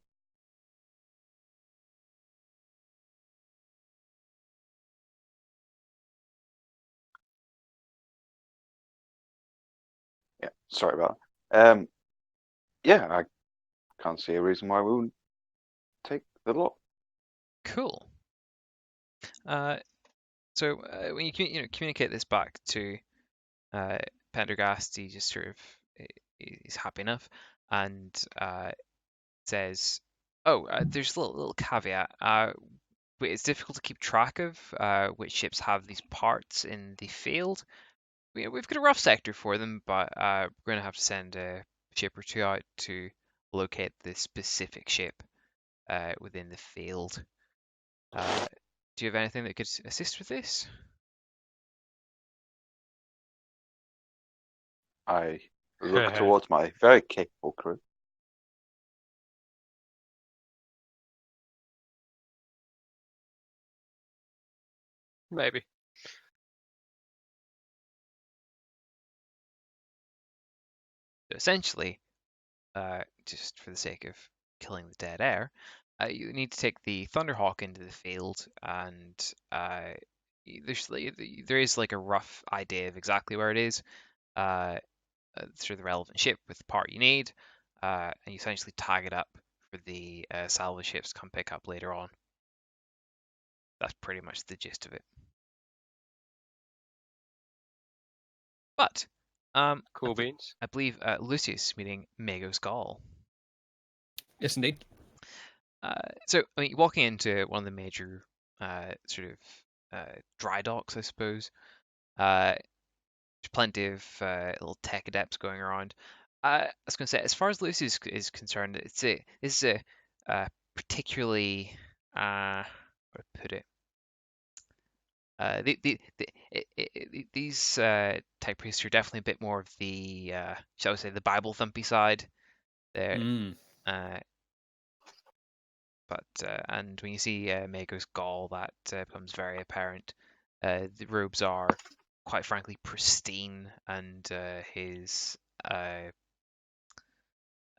Yeah, sorry about that. Yeah, I can't see a reason why we wouldn't take the lot. Cool. So when you communicate this back to Pendergast, he just sort of he's happy enough and says, "Oh, there's a little caveat. But it's difficult to keep track of which ships have these parts in the field. We've got a rough sector for them, but we're going to have to send a ship or two out to locate the specific ship within the field. Do you have anything that could assist with this?" I look towards my very capable crew. Maybe. Essentially, just for the sake of killing the dead air, you need to take the Thunderhawk into the field, and there is like a rough idea of exactly where it is through the relevant ship with the part you need, and you essentially tag it up for the salvage ships to come pick up later on. That's pretty much the gist of it. But Cool beans. I believe Lucius meeting Magos Gall. Yes, indeed. So, I mean, walking into one of the major sort of dry docks, I suppose, there's plenty of little tech adepts going around. I was going to say, as far as Lucius is concerned, this is a particularly, how do I put it? These tech priests are definitely a bit more of the, shall we say, the Bible thumpy side. They're, and when you see Magos Gall, that becomes very apparent. The robes are, quite frankly, pristine, and his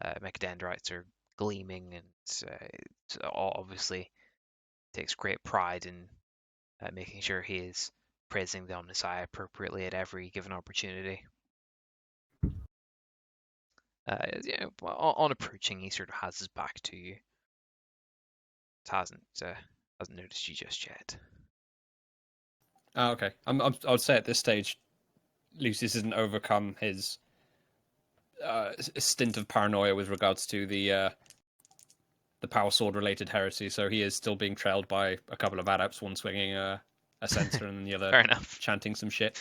mechadendrites are gleaming, and obviously takes great pride in making sure he is praising the Omnissiah appropriately at every given opportunity. On approaching, he sort of has his back to you. Hasn't noticed you just yet. Oh, okay. I'd say at this stage, Lucius hasn't overcome his stint of paranoia with regards to the power sword related heresy, so he is still being trailed by a couple of adepts, one swinging a censer and the other Fair enough. chanting some shit.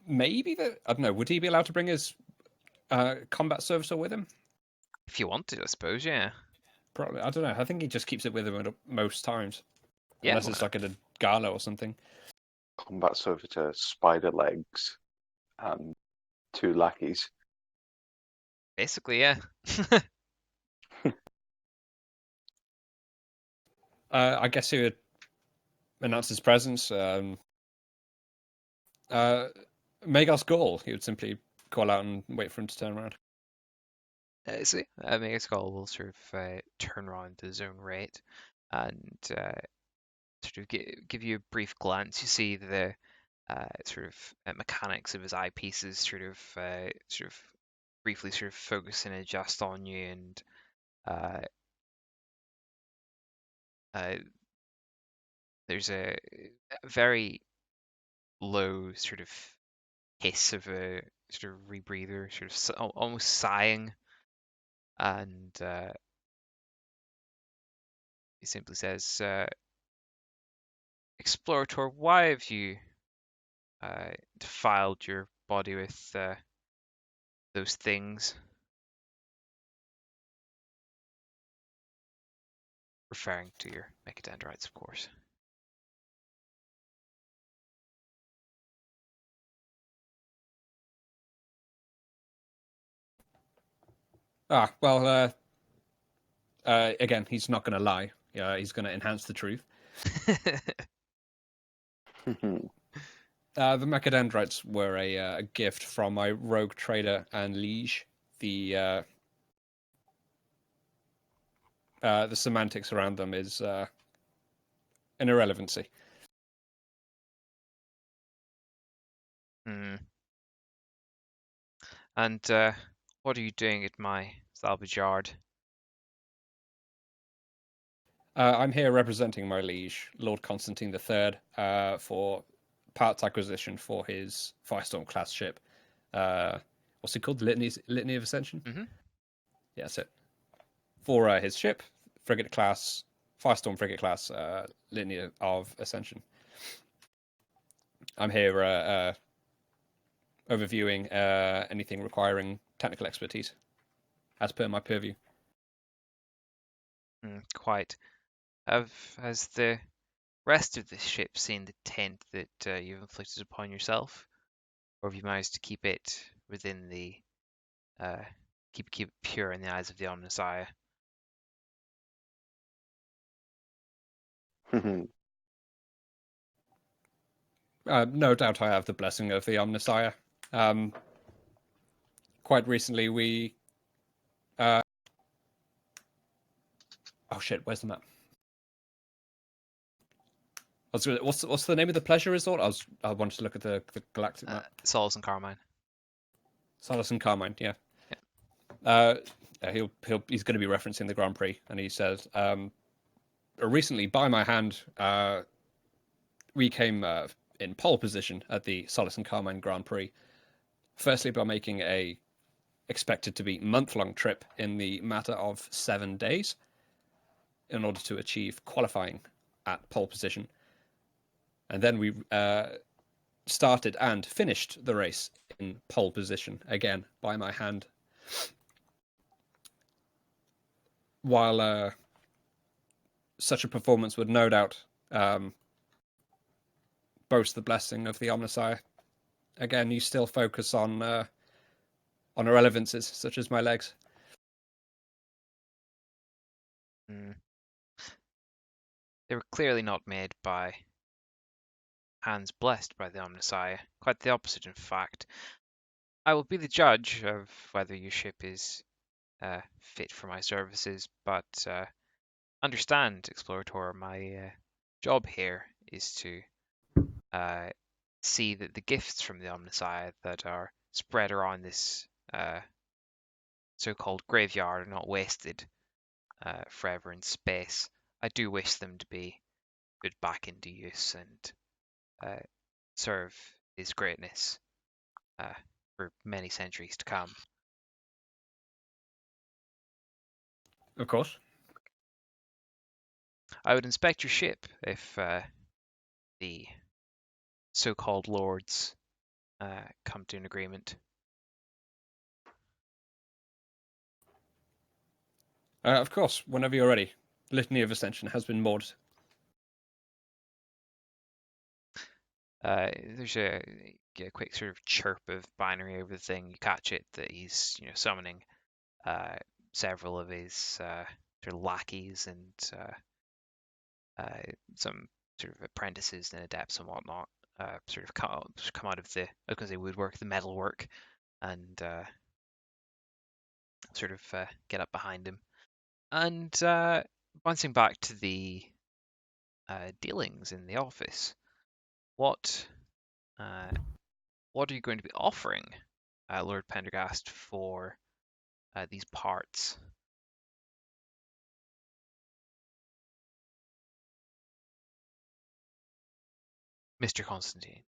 Maybe I don't know. Would he be allowed to bring his combat servicer with him? If you want to, I suppose, yeah. Probably. I don't know. I think he just keeps it with him at most times. Yeah, Unless it's like at a gala or something. Combat servitor, spider legs, and 2 lackeys. Basically, yeah. I guess he would announce his presence. Magos Gall, he would simply call out and wait for him to turn around. So Magos Gall will sort of turn around to his own rate and sort of give you a brief glance. You see the sort of mechanics of his eyepieces sort of briefly sort of focus and adjust on you, and there's a very low sort of hiss of a sort of rebreather, sort of almost sighing, and he simply says, "Explorator, why have you defiled your body with those things?" Referring to your mechadendrites, of course. Well, again, he's not going to lie. He's going to enhance the truth. The Macadendrites were a gift from my rogue trader and liege. The semantics around them is an irrelevancy. Hmm. And what are you doing at my salvage yard? I'm here representing my liege, Lord Constantine III, for parts acquisition for his Firestorm class ship. What's it called? Litany of Ascension? Mm-hmm. Yeah, that's it. For his ship, frigate class, Firestorm frigate class, Litany of Ascension. I'm here overviewing anything requiring technical expertise, as per my purview. Quite. Has the rest of the ship seen the tent that you've inflicted upon yourself, or have you managed to keep it within the keep it pure in the eyes of the Omnissiah? No doubt I have the blessing of the Omnissiah. Quite recently, we... oh shit, where's the map? What's the name of the pleasure resort? I wanted to look at the galactic map. Solace and Carmine. Solace and Carmine, yeah. He's going to be referencing the Grand Prix, and he says, recently, by my hand, we came in pole position at the Solace and Carmine Grand Prix. Firstly, by making a expected to be month-long trip in the matter of 7 days in order to achieve qualifying at pole position. And then we started and finished the race in pole position, again, by my hand. While such a performance would no doubt boast the blessing of the Omnissiah, again, you still focus on irrelevances, such as my legs. They were clearly not made by hands blessed by the Omnissiah. Quite the opposite, in fact. I will be the judge of whether your ship is fit for my services, but understand, Explorator, my job here is to see that the gifts from the Omnissiah that are spread around this so-called graveyard are not wasted forever in space. I do wish them to be put back into use and serve his greatness for many centuries to come. Of course. I would inspect your ship if the so-called lords come to an agreement. Of course, whenever you're ready. Litany of Ascension has been moored. There's a quick sort of chirp of binary over the thing. You catch it that he's summoning several of his sort of lackeys and some sort of apprentices and adepts and whatnot. Sort of come out of the, I was going to say woodwork, the metalwork, and sort of get up behind him. And bouncing back to the dealings in the office, what are you going to be offering, Lord Pendergast, for these parts? Mr. Constantine.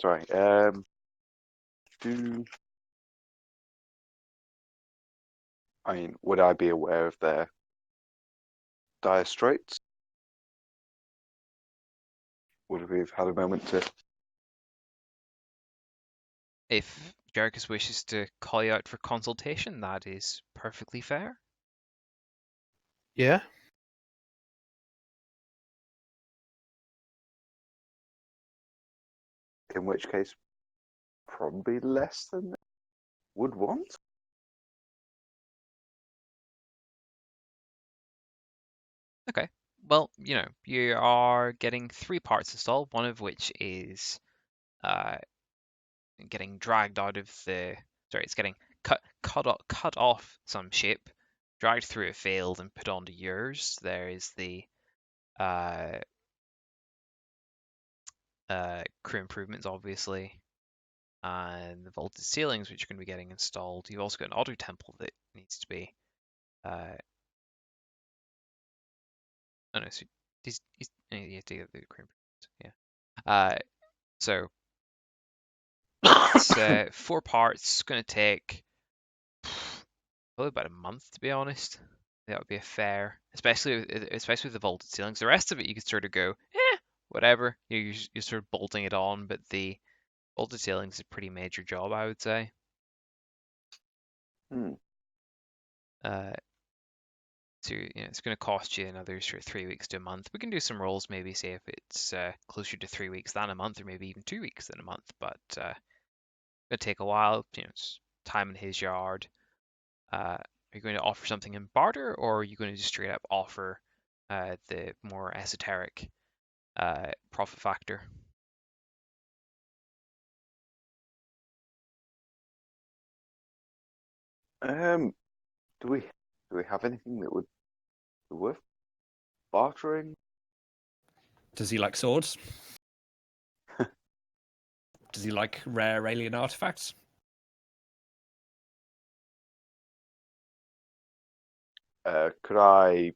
Sorry. Would I be aware of their dire straits? Would we have had a moment to? If Jericus wishes to call you out for consultation, that is perfectly fair. Yeah. In which case, probably less than they would want. Okay. Well, you are getting 3 parts installed, one of which is getting dragged out of the. Sorry, it's getting cut off some ship, dragged through a field, and put onto yours. There is the crew improvements, obviously, and the vaulted ceilings, which are going to be getting installed. You've also got an auto temple that needs to be. Oh no, so you have to get the crew improvements. Yeah. So it's 4 parts. Going to take probably about a month, to be honest. That would be a fair, especially with the vaulted ceilings. The rest of it, you could sort of go, whatever. You're sort of bolting it on, but the vaulted ceilings is a pretty major job, I would say. So it's going to cost you another sort of 3 weeks to a month. We can do some rolls, maybe say if it's closer to 3 weeks than a month, or maybe even 2 weeks than a month. But it's going to take a while. It's time in his yard. Are you going to offer something in barter, or are you going to just straight up offer the more esoteric profit factor? Do we have anything that would be worth bartering? Does he like swords? Does he like rare alien artifacts? Could I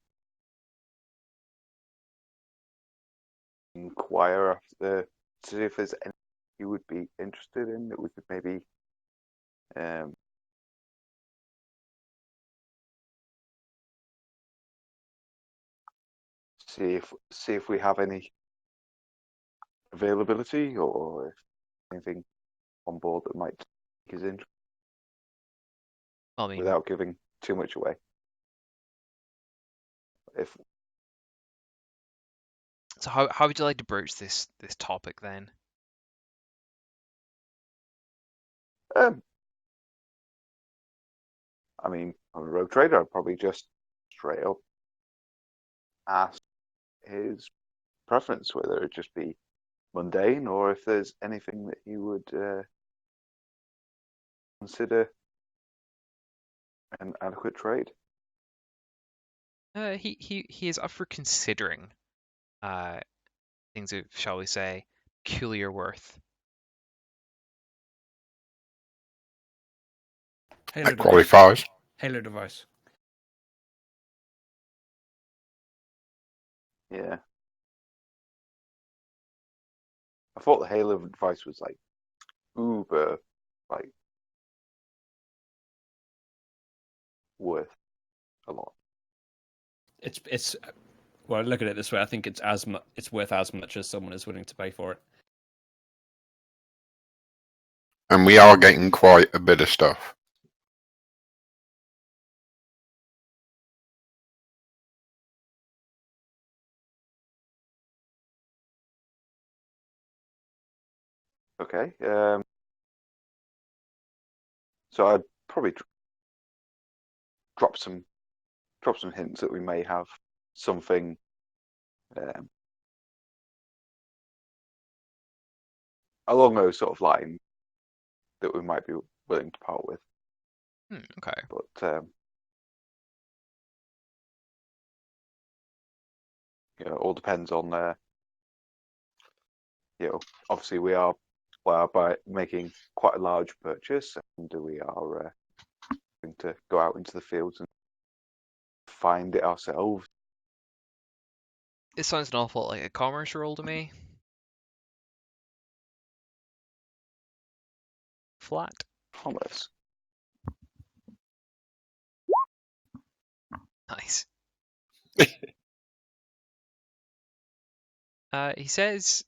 inquire after to see if there's anything you would be interested in that we could maybe see if we have any availability or if anything on board that might take his interest I mean, without giving too much away. So how would you like to broach this topic then? I mean, I'm a rogue trader. I'd probably just straight up ask his preference, whether it just be mundane or if there's anything that he would consider an adequate trade. He is up for considering things of, shall we say, peculiar worth. That qualifies. Halo device. Yeah. I thought the Halo device was like uber, like worth a lot. It's well, look at it this way. I think it's worth as much as someone is willing to pay for it. And we are getting quite a bit of stuff. Okay. So I'd probably drop some hints that we may have something along those sort of lines that we might be willing to part with. Okay. But all depends on obviously we are by making quite a large purchase, and we are going to go out into the fields and find it ourselves. It sounds an awful lot like a commerce roll to me. Flat. Commerce. Nice. He says,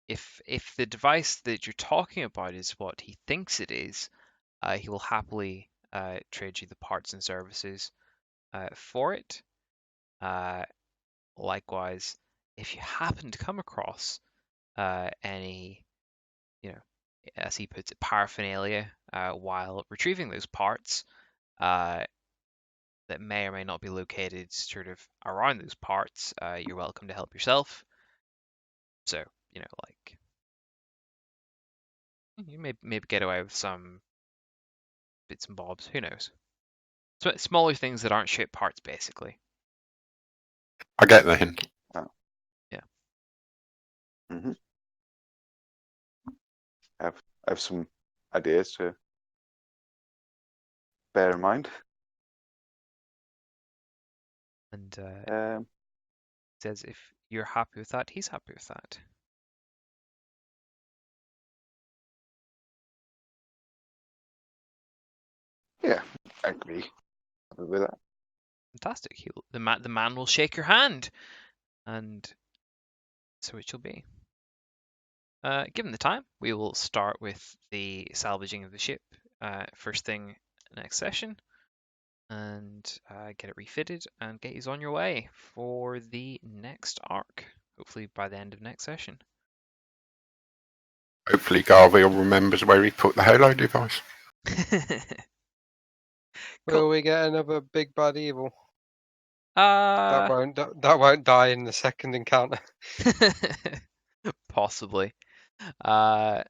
if the device that you're talking about is what he thinks it is, he will happily trade you the parts and services for it. Likewise, if you happen to come across any, as he puts it, paraphernalia while retrieving those parts that that may or may not be located sort of around those parts, you're welcome to help yourself. So, like, you maybe get away with some bits and bobs. Who knows? So smaller things that aren't ship parts, basically. I get the hint. Mm-hmm. I have some ideas to bear in mind. And Um, says if you're happy with that, he's happy with that. yeah, I agree with that. Fantastic. The man will shake your hand, and so it shall be. Given the time, we will start with the salvaging of the ship first thing next session, and get it refitted and get you on your way for the next arc. Hopefully by the end of next session. Hopefully Garvey remembers where he put the Halo device. Will we get another big bad evil? Uh, That won't die in the second encounter. possibly. But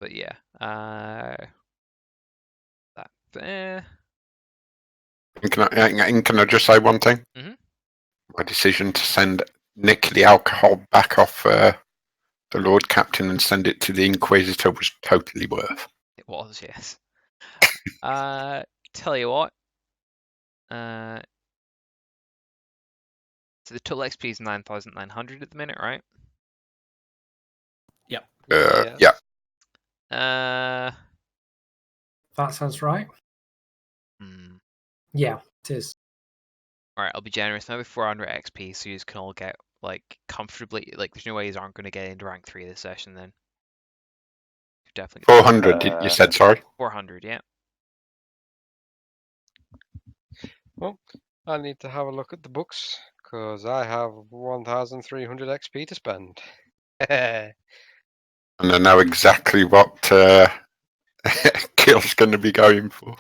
yeah. And can I just say one thing? Mhm. My decision to send Nick the alcohol back off the Lord Captain and send it to the Inquisitor was totally worth. It was, yes. Tell you what. So the total XP is 9,900 at the minute, right? Yep. Yeah. That sounds right. Hmm. Yeah, it is. All right, I'll be generous. Maybe 400 XP, so you can all get like comfortably. Like, there's no way you aren't going to get into rank 3 this session. Then you're definitely 400. You said sorry. 400. Yeah. Well, I need to have a look at the books because I have 1,300 XP to spend. And I know exactly what Kill's going to be going for.